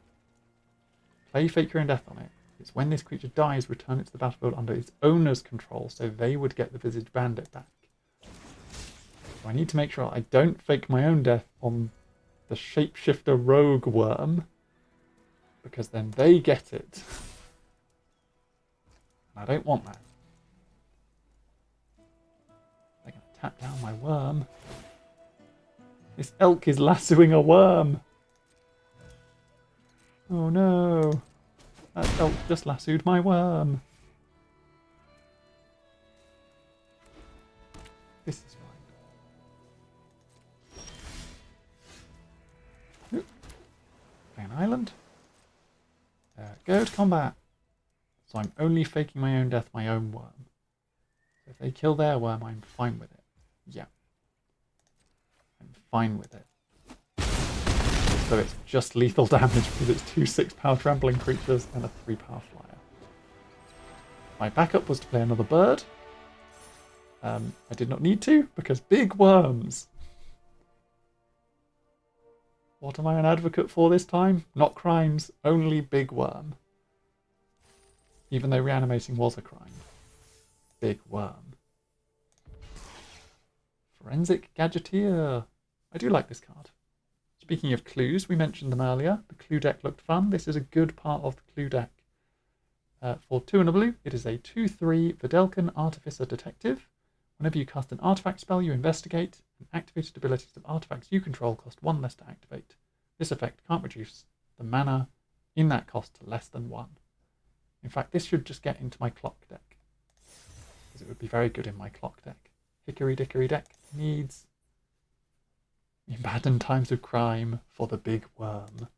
play Fake Your Own Death on it, it's when this creature dies, return it to the battlefield under its owner's control, so they would get the Visage Bandit back. So I need to make sure I don't fake my own death on the Shapeshifter Rogue Worm, because then they get it. And I don't want that. They're going to tap down my worm. This elk is lassoing a worm. Oh no. That elk just lassoed my worm. This is fine. Play an island. Go to combat. So I'm only faking my own death, my own worm. So if they kill their worm, I'm fine with it. Yeah. I'm fine with it. So it's just lethal damage because it's 2 6-power trampling creatures and a 3-power flyer. My backup was to play another bird. I did not need to because big worms. What am I an advocate for this time? Not crimes, only big worm. Even though reanimating was a crime. Big worm. Forensic Gadgeteer. I do like this card. Speaking of clues, we mentioned them earlier. The clue deck looked fun. This is a good part of the clue deck. For 2 and a blue, it is a 2/3 Videlcan Artificer Detective. Whenever you cast an artifact spell, you investigate, and activated abilities of artifacts you control cost 1 less to activate. This effect can't reduce the mana in that cost to less than 1. In fact, this should just get into my clock deck, because it would be very good in my clock deck. Hickory Dickory deck needs in Baden times of crime for the big worm.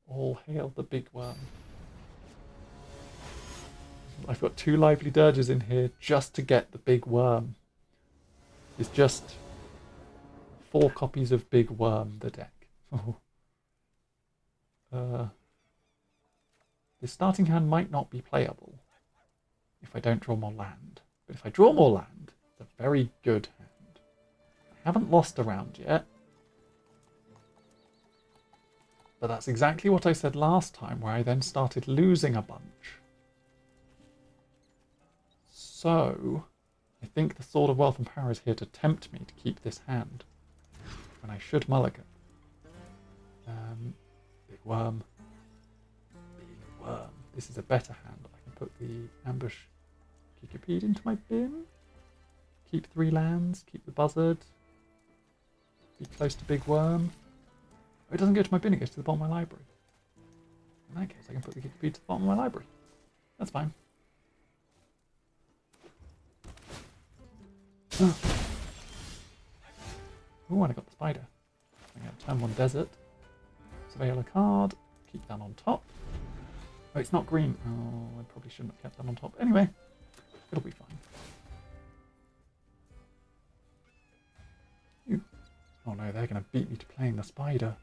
All hail the big worm. I've got 2 lively dirges in here just to get the big worm. It's just 4 copies of big worm, the deck. This starting hand might not be playable if I don't draw more land. But if I draw more land, it's a very good hand. I haven't lost a round yet. But that's exactly what I said last time, where I then started losing a bunch. So, I think the Sword of Wealth and Power is here to tempt me to keep this hand. And I should mulligan. Big worm. Big worm. This is a better hand. I can put the Ambush Kikipede into my bin. Keep 3 lands. Keep the Buzzard. Be close to big worm. Oh, it doesn't go to my bin, it goes to the bottom of my library. In that case, I can put the Kikipede to the bottom of my library. That's fine. Oh, and I got the spider. I'm going to turn 1 desert. Surveil a card. Keep that on top. Oh, it's not green. Oh, I probably shouldn't have kept that on top. Anyway, it'll be fine. Ooh. Oh no, they're going to beat me to playing the spider.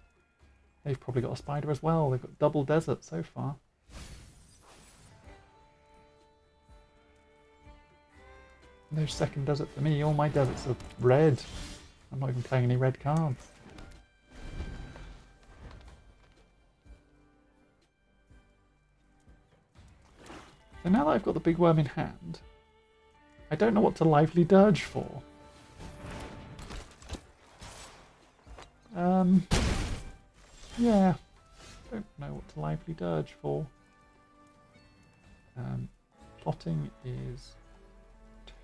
They've probably got a spider as well. They've got double desert so far. No second desert for me. All my deserts are red. I'm not even playing any red cards. So now that I've got the big worm in hand, I don't know what to lively dirge for. Yeah, don't know what to lively dirge for. Plotting is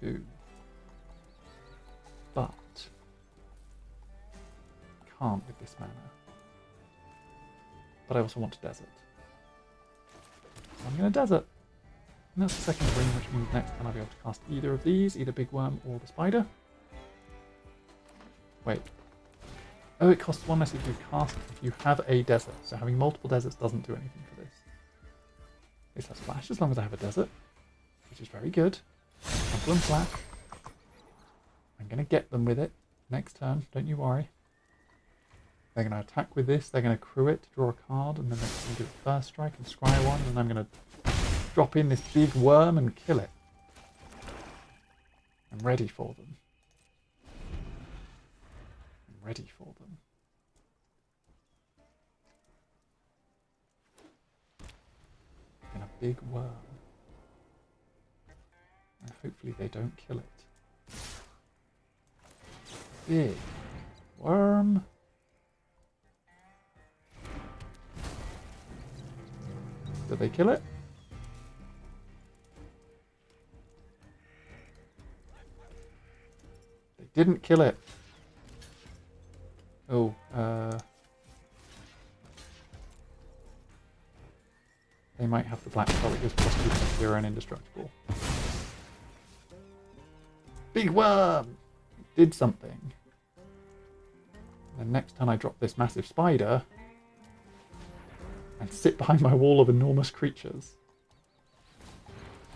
2, but can't with this mana. But I also want a desert. I'm going to desert. And that's the second ring, which means next time I'll be able to cast either of these, either Big Worm or the Spider. Wait. Oh, it costs one less if you cast it if you have a desert. So having multiple deserts doesn't do anything for this. This has Flash as long as I have a desert, which is very good. Trample and Flash. I'm going to get them with it next turn, don't you worry. They're going to attack with this, they're going to crew it to draw a card, and then they're going to do a first strike and scry one, and I'm going to drop in this big worm and kill it. I'm ready for them. I'm ready for them. And a big worm. And hopefully they don't kill it. Big worm. Did they kill it? They didn't kill it. Oh, they might have the black spell that gives possibly 0 and indestructible. Big worm! Did something. And next time I drop this massive spider and sit behind my wall of enormous creatures.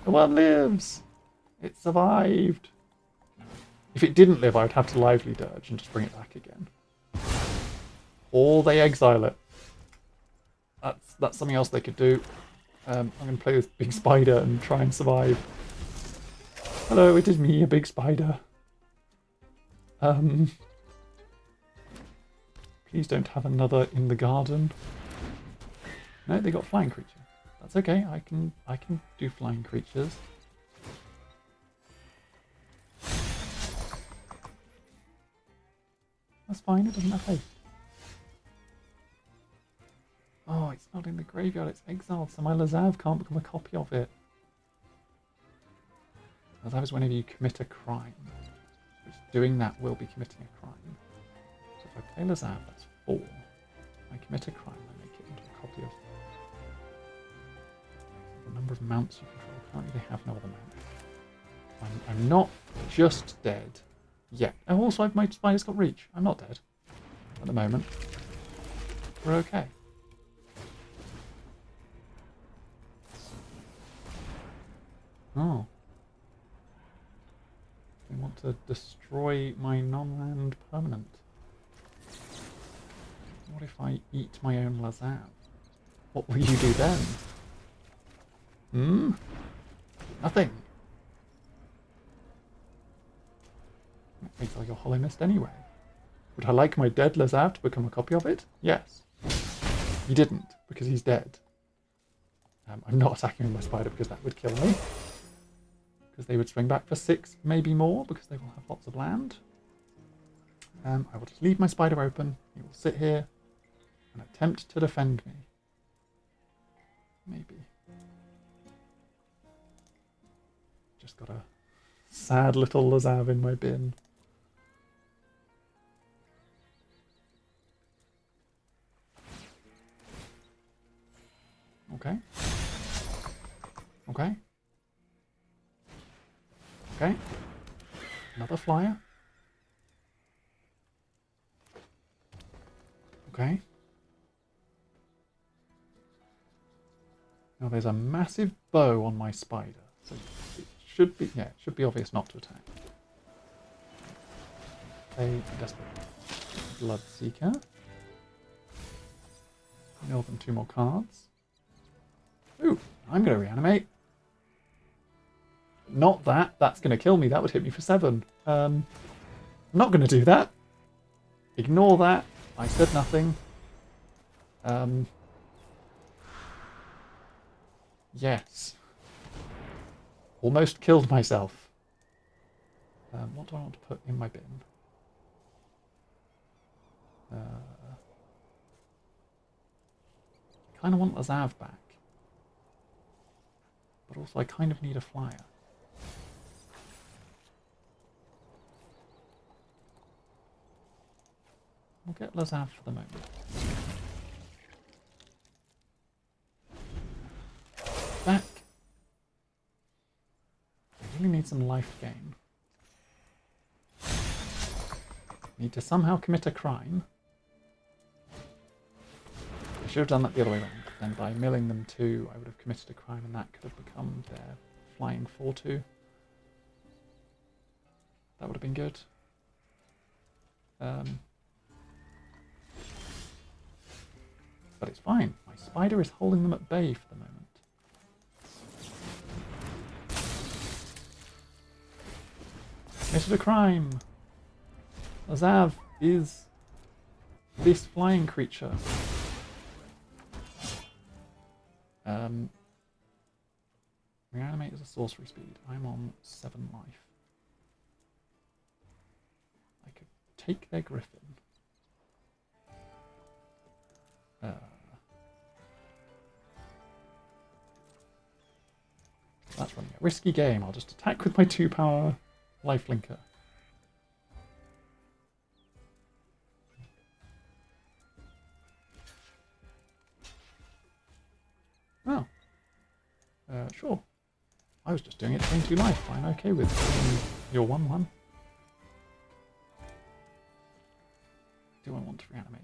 The worm lives! It survived! If it didn't live, I would have to lively dirge and just bring it back again. Or they exile it. That's something else they could do. I'm going to play this big spider and try and survive. Hello, it is me, a big spider. Please don't have another in the garden. No, they got flying creature. That's okay. I can do flying creatures. That's fine. It doesn't have haste. Oh, it's not in the graveyard. It's exiled, so my Lazav can't become a copy of it. Lazav is whenever you commit a crime. Which doing that will be committing a crime. So if I play Lazav, that's 4. I commit a crime, I make it into a copy of the number of mounts you control. Apparently they have no other mounts. I'm not just dead yet. Oh, also my spider's got reach. I'm not dead at the moment. We're okay. Oh. They want to destroy my non-land permanent. What if I eat my own Lazav? What will you do then? Hmm? Nothing. Exile your Hollow Mist anyway. Would I like my dead Lazav to become a copy of it? Yes. He didn't, because he's dead. I'm not attacking with my spider because that would kill me. Because they would swing back for 6, maybe more, because they will have lots of land. I will just leave my spider open. He will sit here and attempt to defend me. Maybe. Just got a sad little Lazav in my bin. Okay. Okay. Okay. Another flyer. Okay. Now there's a massive bow on my spider, so it should be, yeah, it should be obvious not to attack. A desperate Bloodseeker. Mill them 2 more cards. Ooh, I'm going to reanimate. Not that. That's going to kill me. That would hit me for 7. I'm not going to do that. Ignore that. I said nothing. Yes. Almost killed myself. What do I want to put in my bin? I kind of want Lazav back. But also I kind of need a flyer. We'll get Lazav for the moment. back. I really need some life gain. Need to somehow commit a crime. I should have done that the other way around. Then by milling them 2, I would have committed a crime, and that could have become their flying 4-2. That would have been good. But it's fine. My spider is holding them at bay for the moment. Committed a crime. Lazav is this flying creature. Reanimate is a sorcery speed. I'm on 7 life. I could take their griffin. That's running a risky game. I'll just attack with my 2-power lifelinker. Oh. Sure. I was just doing it to gain 2 life. I'm okay with your 1-1. Do I want to reanimate?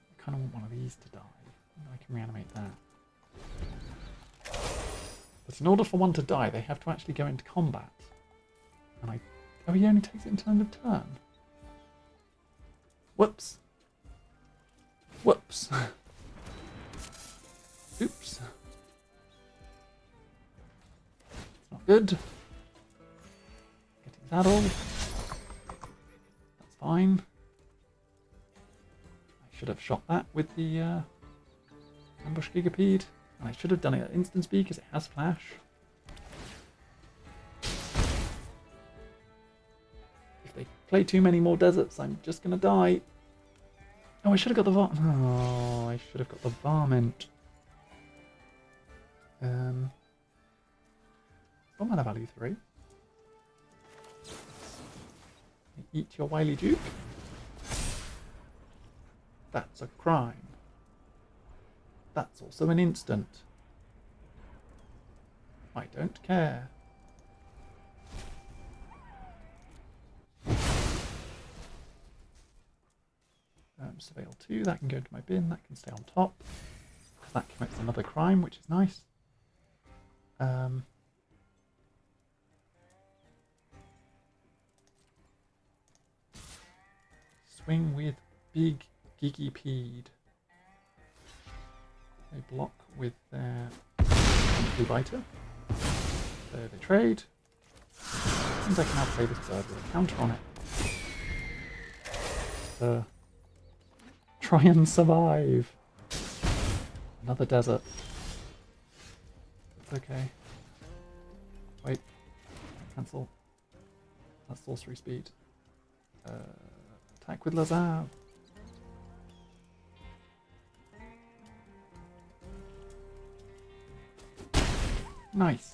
I kind of want one of these to die. I can reanimate that. But in order for one to die, they have to actually go into combat. And oh, he only takes it into end of turn. Whoops. Whoops. Oops. Not good. Getting saddled. That's fine. I should have shot that with the ambush gigapede. And I should have done it at instant speed because it has flash. If they play too many more deserts, I'm just going to die. Oh, I should have got the Oh, I should have got the varmint. What mana value 3? Eat your wily duke. That's a crime. That's also an instant. I don't care. Surveil 2, that can go into my bin, that can stay on top. Because that commits another crime, which is nice. Swing with big gigipede. They block with their blue biter. So they trade. Seems I can outplay this bird with a counter on it. Try and survive. Another desert. It's okay. Wait. Cancel. That's sorcery speed. Attack with Lazav. Nice.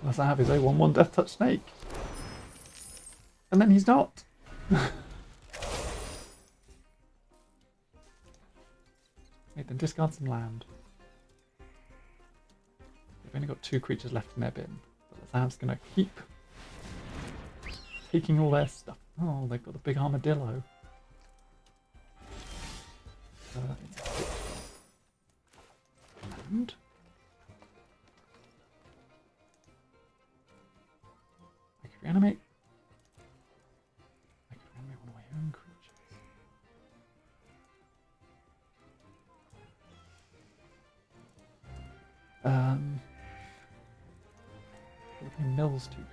Lazav is a 1/1 Death Touch Snake. And then he's not. Wait, then discard some land. They've only got 2 creatures left in their bin. But Lazav's going to keep taking all their stuff. Oh, they've got the big armadillo. It's a land. I could reanimate. I could reanimate one of my own creatures. Probably mills 2 cards.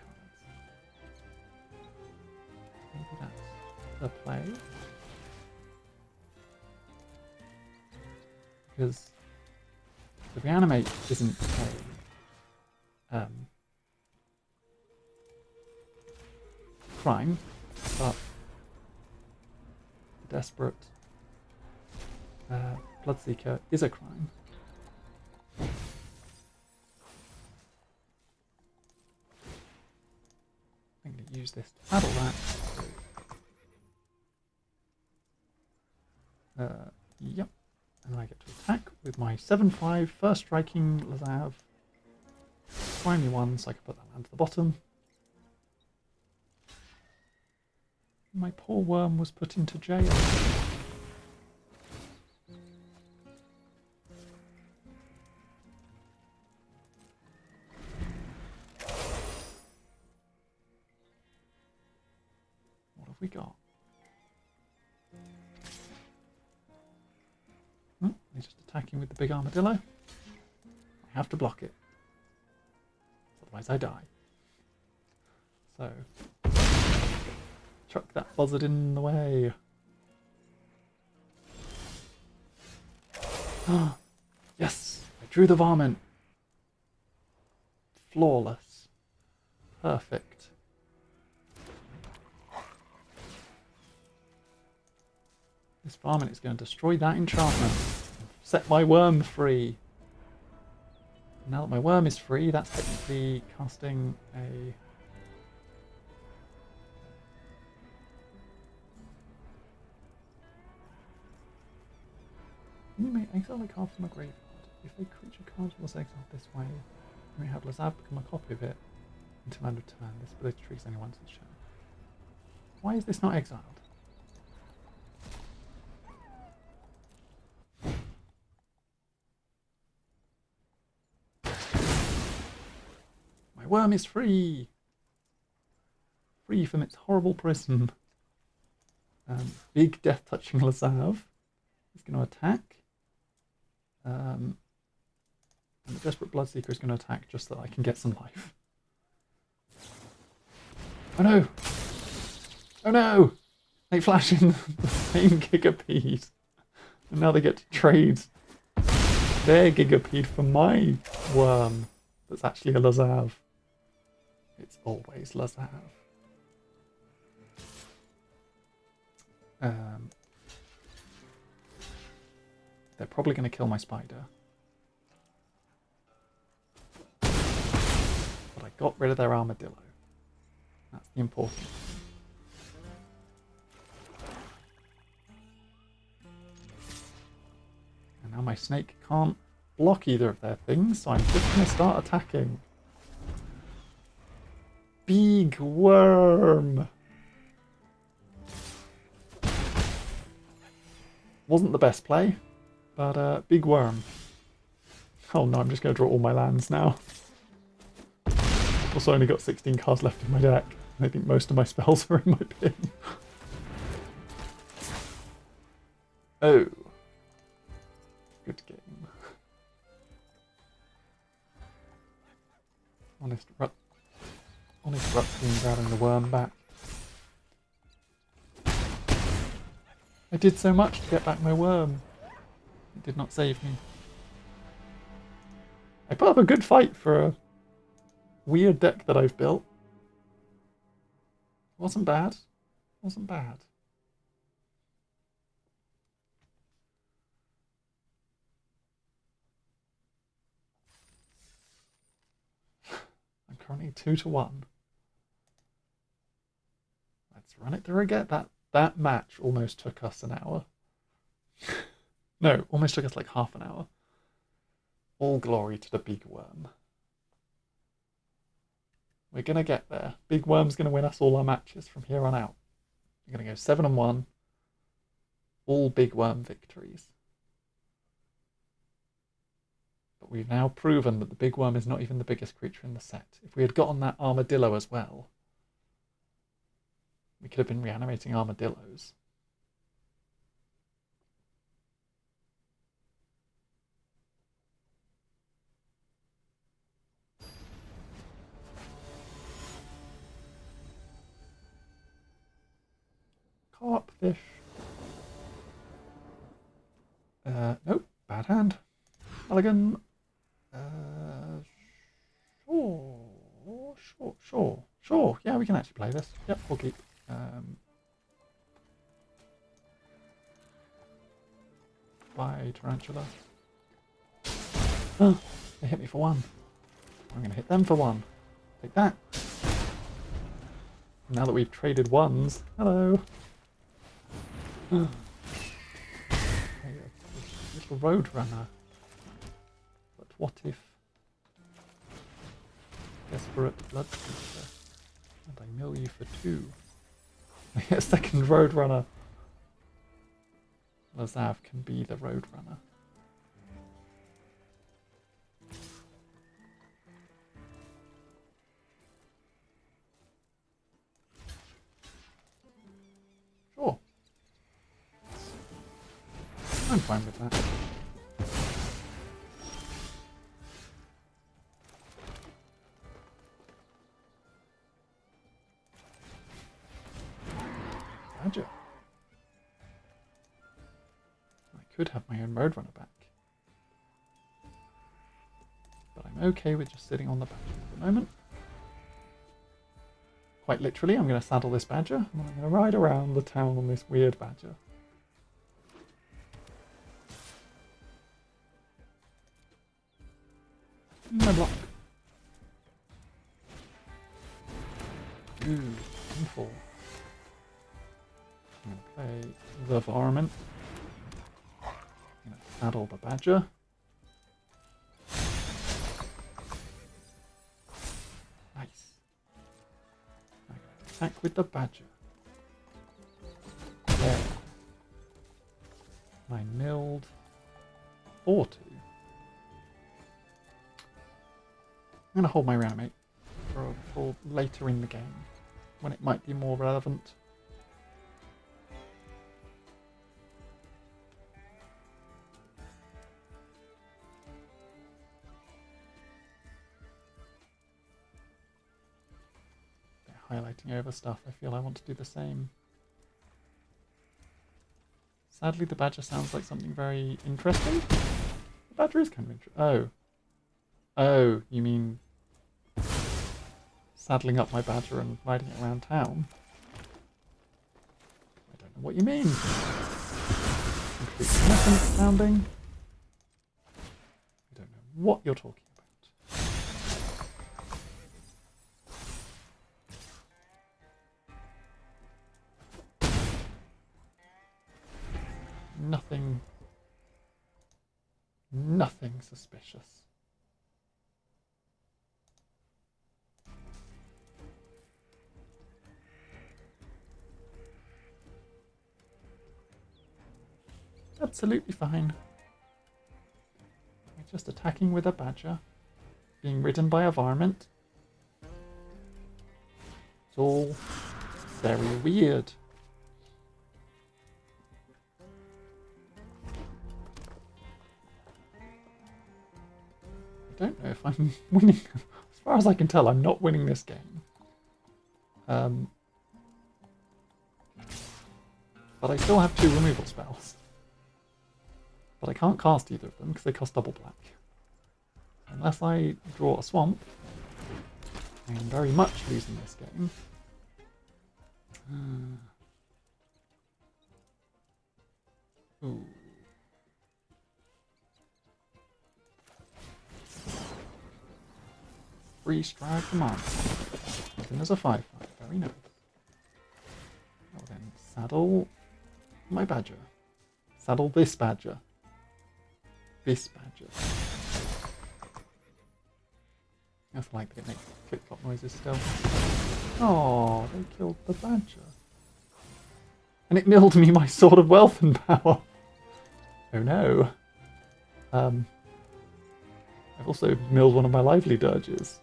Maybe that's the play. Because the reanimate isn't a crime, but the desperate Bloodseeker is a crime. I'm going to use this to saddle that. with my 7/5 first striking Lazav. Finally one, so I can put that land to the bottom. My poor worm was put into jail. What have we got? Oh, he's just attacking with the big armadillo. I have to block it. Otherwise I die. So, chuck that buzzard in the way. Ah, yes! I drew the varmint. Flawless. Perfect. This varmint is going to destroy that enchantment. Set my worm free. Now that my worm is free, that's technically casting a... You may exile a card from a graveyard. If a creature card was exiled this way, you may have Lazav become a copy of it until end of turn. This ability triggers only once each turn. Why is this not exiled? My worm is free! Free from its horrible prison. Big death-touching Lazav is going to attack. And the Desperate Bloodseeker is going to attack just so that I can get some life. Oh no! Oh no! They flash in the same Gigapede. And now they get to trade their Gigapede for my worm. That's actually a Lazav. It's always Lazav. They're probably going to kill my spider. But I got rid of their armadillo. That's the important thing. And now my snake can't block either of their things, so I'm just going to start attacking. Big worm! Wasn't the best play, but big worm. Oh no, I'm just going to draw all my lands now. I've also only got 16 cards left in my deck, and I think most of my spells are in my pin. Oh. Good game. Honest Rutstein grabbing the worm back. I did so much to get back my worm. It did not save me. I put up a good fight for a weird deck that I've built. Wasn't bad. Wasn't bad. I'm currently 2-1. Let's run it through again. That match almost took us an hour. No, almost took us like half an hour. All glory to the big worm. We're going to get there. Big worm's going to win us all our matches from here on out. We're going to go 7-1. All big worm victories. But we've now proven that the big worm is not even the biggest creature in the set. If we had gotten that armadillo as well, we could have been reanimating armadillos. Carpfish. Nope, bad hand. Elegant. Sure. Yeah, we can actually play this. Yep, we'll keep. Bye, Tarantula. Oh, they hit me for 1. I'm going to hit them for 1. Take that. Now that we've traded ones, hello. Little road runner. what if... Desperate blood creature. And I mill you for 2. I get a second Roadrunner. Lazav can be the Roadrunner. Sure. I'm fine with that. Badger. I could have my own Roadrunner back. But I'm okay with just sitting on the Badger at the moment. Quite literally, I'm going to saddle this Badger, and I'm going to ride around the town on this weird Badger. No block. Ooh, painful. I'm going to play the Varmint. I'm going to saddle the Badger. Nice. I'm going to attack with the Badger. There. I milled 4-2. I'm going to hold my Reanimate for later in the game, when it might be more relevant. They're highlighting over stuff. I feel I want to do the same. Sadly, the Badger sounds like something very interesting. The Badger is kind of interesting. Oh, you mean saddling up my Badger and riding it around town? I don't know what you mean. Completely innocent sounding. I don't know what you're talking about. Nothing suspicious. Absolutely fine. We're just attacking with a Badger, being ridden by a Varmint. It's all very weird. I don't know if I'm winning. As far as I can tell, I'm not winning this game. But I still have 2 removal spells. But I can't cast either of them because they cost double black. Unless I draw a swamp, I am very much losing this game. Ooh. Free strike command. And there's a 5/5. Very nice. I'll then saddle my Badger. Saddle this Badger. This Badger. That's like it makes click-clop noises still. Oh, they killed the Badger. And it milled me my Sword of Wealth and Power. Oh no. I've also milled one of my lively dirges.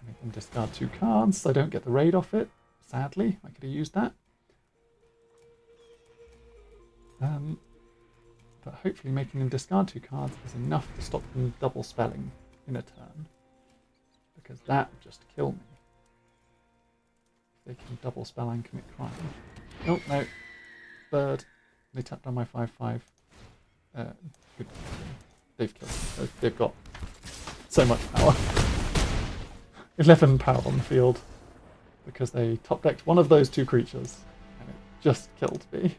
Make them discard 2 cards. I don't get the raid off it. Sadly, I could have used that. But hopefully making them discard 2 cards is enough to stop them double spelling in a turn. Because that would just kill me. If they can double spell and commit crime. Oh, no. Bird. They tapped on my 5/5. Good. They've killed me. They've got so much power. 11 power on the field. Because they top decked one of those 2 creatures. And it just killed me.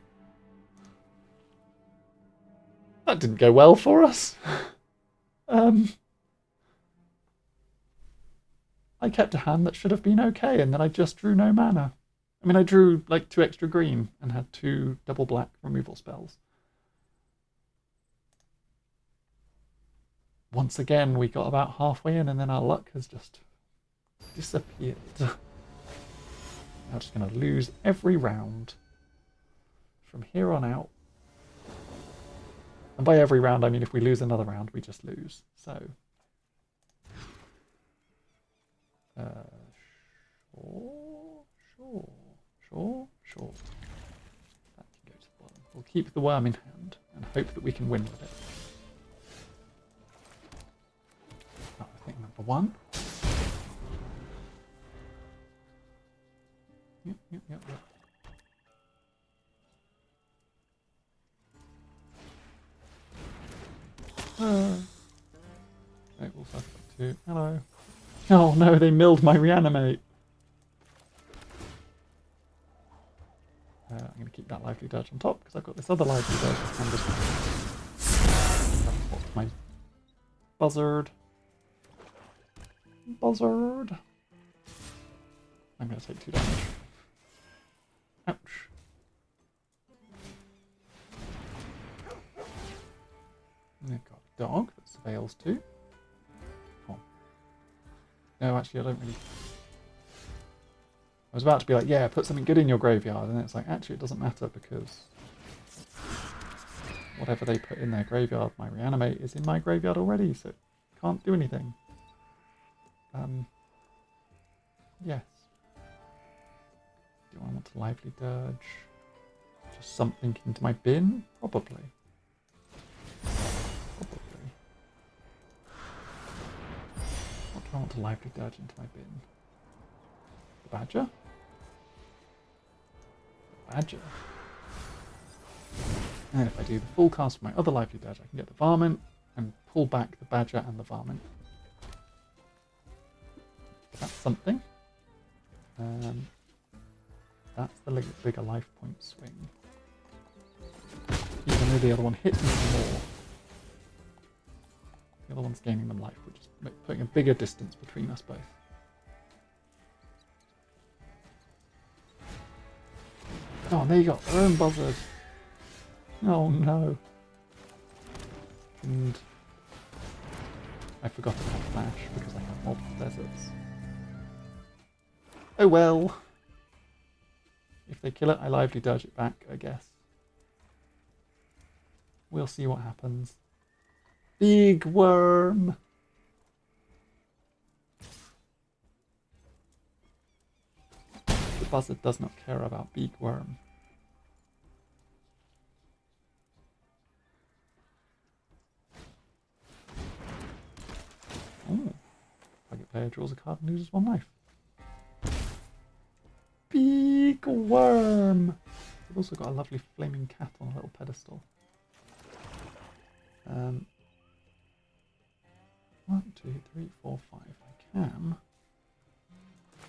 That didn't go well for us. I kept a hand that should have been okay, and then I just drew no mana. I mean, I drew like 2 extra green and had 2 double black removal spells. Once again, we got about halfway in and then our luck has just disappeared. I'm just going to lose every round from here on out. And by every round, I mean if we lose another round, we just lose. So, sure. That can go to the bottom. We'll keep the worm in hand and hope that we can win with it. Oh, I think number 1. Yep. Okay, we'll have 2. Hello. Oh no, they milled my reanimate. I'm going to keep that lively dirge on top because I've got this other lively dirge that's kind of my buzzard. I'm going to take 2 damage. Ouch. They've got a dog that surveils too. Come on. No, actually, I don't really. I was about to be like, yeah, put something good in your graveyard, and it's like, actually, it doesn't matter because whatever they put in their graveyard, my reanimate is in my graveyard already, so it can't do anything. Yes. Do I want to lively dirge? Just something into my bin? Probably. What do I want to lively dirge into my bin? The badger? And if I do the full cast for my other lively dirge, I can get the varmint and pull back the badger and the varmint. That's something. That's the bigger life point swing. Even though the other one hits me more. The other one's gaining them life, which is putting a bigger distance between us both. Oh, there you go, their own buzzard. Oh no. And I forgot about Flash because I have multiple deserts. Oh well. If they kill it, I lively dirge it back, I guess. We'll see what happens. Big worm! The buzzard does not care about big worm. Oh. Target player draws a card and loses 1 life. Big worm! We've also got a lovely flaming cat on a little pedestal. 1, 2, 3, 4, 5. I can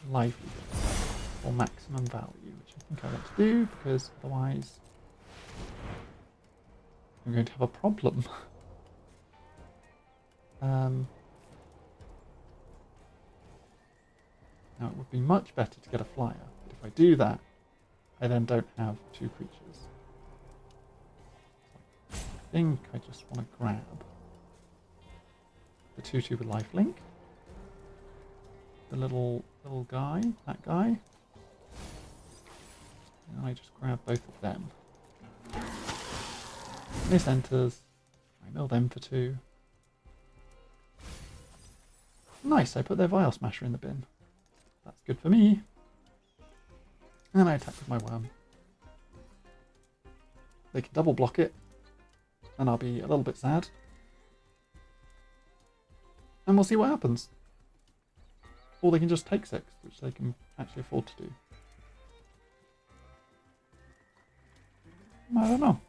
lively or maximum value, which I think I want to do because otherwise I'm going to have a problem. Now it would be much better to get a flyer, but if I do that, I then don't have 2 creatures. So I think I just want to grab the 2/2 with lifelink, the little guy, that guy, and I just grab both of them. This enters, I mill them for 2. Nice, I put their Vial Smasher in the bin. That's good for me. And I attack with my worm. They can double block it, and I'll be a little bit sad. And we'll see what happens. Or they can just take 6, which they can actually afford to do. I don't know.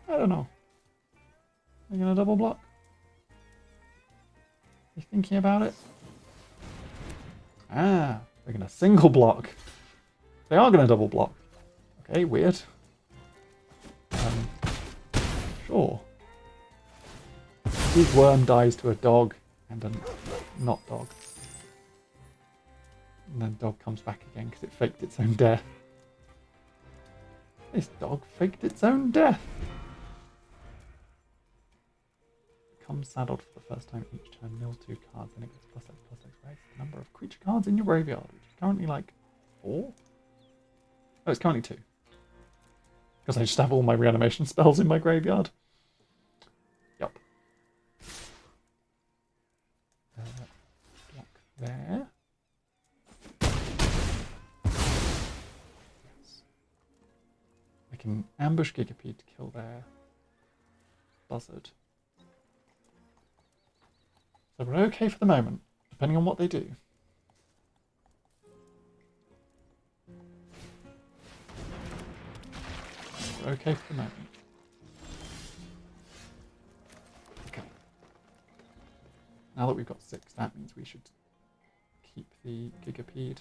Are you going to double block? You thinking about it? Ah, they're going to single block. They are going to double block. Okay, weird. Sure. Big worm dies to a dog and a not dog. And then dog comes back again because it faked its own death. This dog faked its own death. becomes saddled for the first time each turn. Mill 2 cards, then it gets +X+X raise the number of creature cards in your graveyard, which is currently like 4? Oh, it's currently 2. Because I just have all my reanimation spells in my graveyard. Yup. Block there. Yes. I can ambush Gigapede to kill their buzzard. So we're okay for the moment, depending on what they do. We're okay for the moment. Okay. Now that we've got 6, that means we should keep the Gigapede.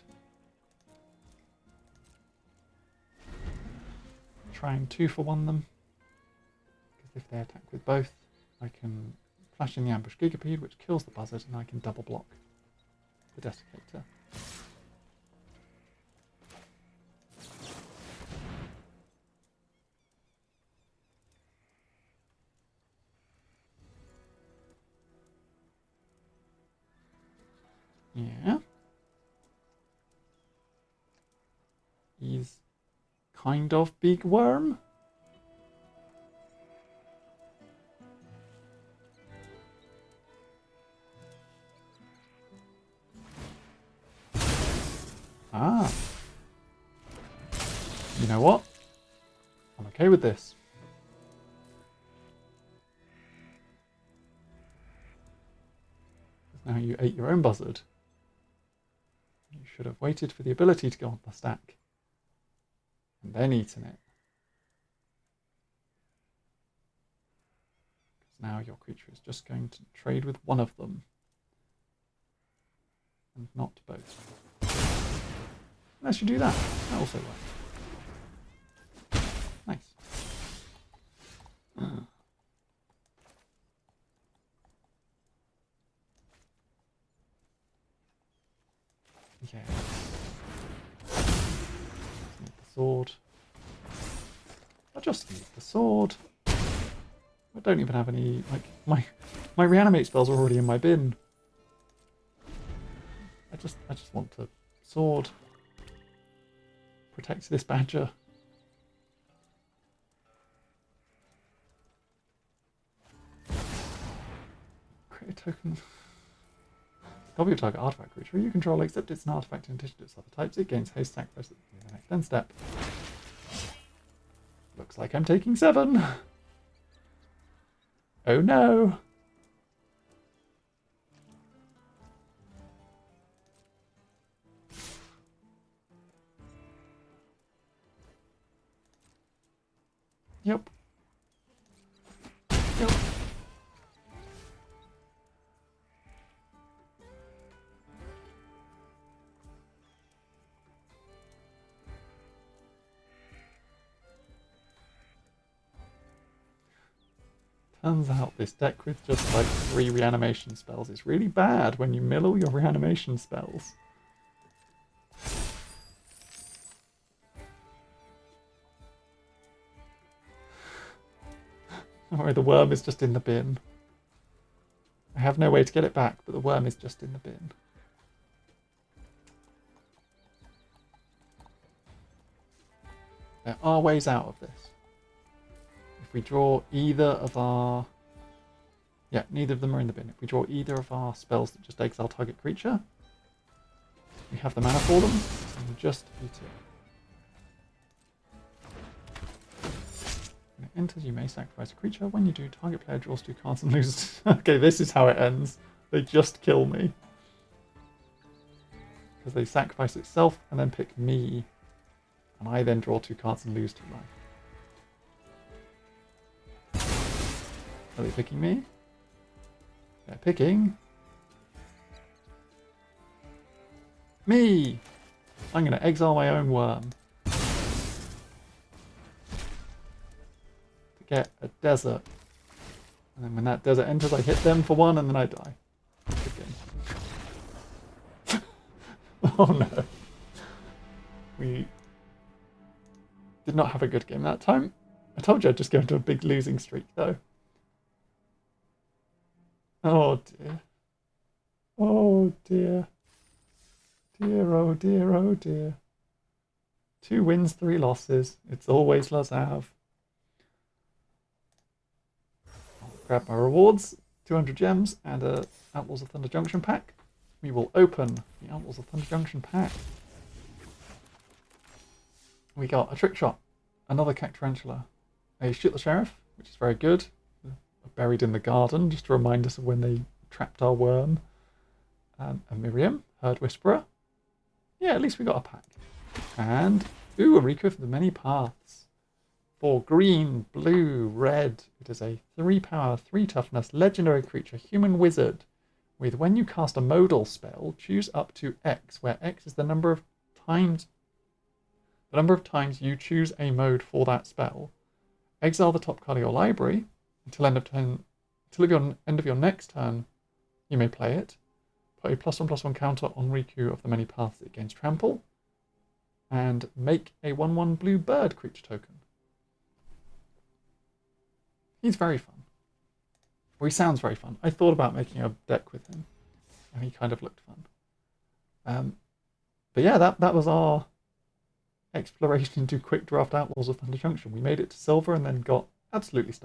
Try and 2-for-1 them. Because if they attack with both, I can flash in the ambush Gigapede, which kills the buzzard, and I can double block the Desiccator. Yeah. He's kind of big worm. Ah. You know what? I'm okay with this. Now you ate your own buzzard. You should have waited for the ability to go on the stack. And then eaten it. Because now your creature is just going to trade with one of them. And not both. Unless you do that. That also works. Nice. Yeah. Need the sword. I just need the sword. I don't even have any, like, my reanimate spells are already in my bin. I just want the sword. Protect this badger. Create a token. Copy of target artifact creature you control, except it's an artifact in addition to its other types. It gains haste sacrifice at the next end step. Looks like I'm taking 7. Oh no! Yep. Yep. Turns out this deck with just like 3 reanimation spells is really bad when you mill all your reanimation spells. Don't worry, the worm is just in the bin. I have no way to get it back, but the worm is just in the bin. There are ways out of this. If we draw either of our... Yeah, neither of them are in the bin. If we draw either of our spells that just exile target creature, we have the mana for them, and we just eat it. When it enters, you may sacrifice a creature. When you do, target player draws 2 cards and loses. Okay, this is how it ends. They just kill me. Because they sacrifice itself and then pick me. And I then draw 2 cards and lose 2 life. Are they picking me? They're picking... me! I'm going to exile my own worm. Get a desert, and then when that desert enters, I hit them for 1, and then I die. Good game. Oh no, we did not have a good game that time. I told you I'd just go into a big losing streak, though. Oh dear. Oh dear. Dear, oh dear, oh dear. 2 wins, 3 losses. It's always Lazav. I'll grab my rewards. 200 gems and a Outlaws of Thunder Junction pack. We will open the Outlaws of Thunder Junction pack. We got a Trick Shot, another Cactarantula, a Shoot the Sheriff, which is very good. Buried in the Garden, just to remind us of when they trapped our worm. A Miriam, Herd Whisperer. Yeah, at least we got a pack. And, ooh, a Riku for the Many Paths. For green, blue, red, it is a 3 power, 3 toughness, legendary creature, human wizard, with when you cast a modal spell, choose up to X, where X is the number of times you choose a mode for that spell. Exile the top card of your library until end of your next turn. You may play it. Put a +1/+1 counter on Riku of the Many Paths that gains trample, and make a 1/1 blue bird creature token. He's very fun. Or he sounds very fun. I thought about making a deck with him, and he kind of looked fun. But yeah, that was our exploration into Quick Draft Outlaws of Thunder Junction. We made it to silver and then got absolutely stomped.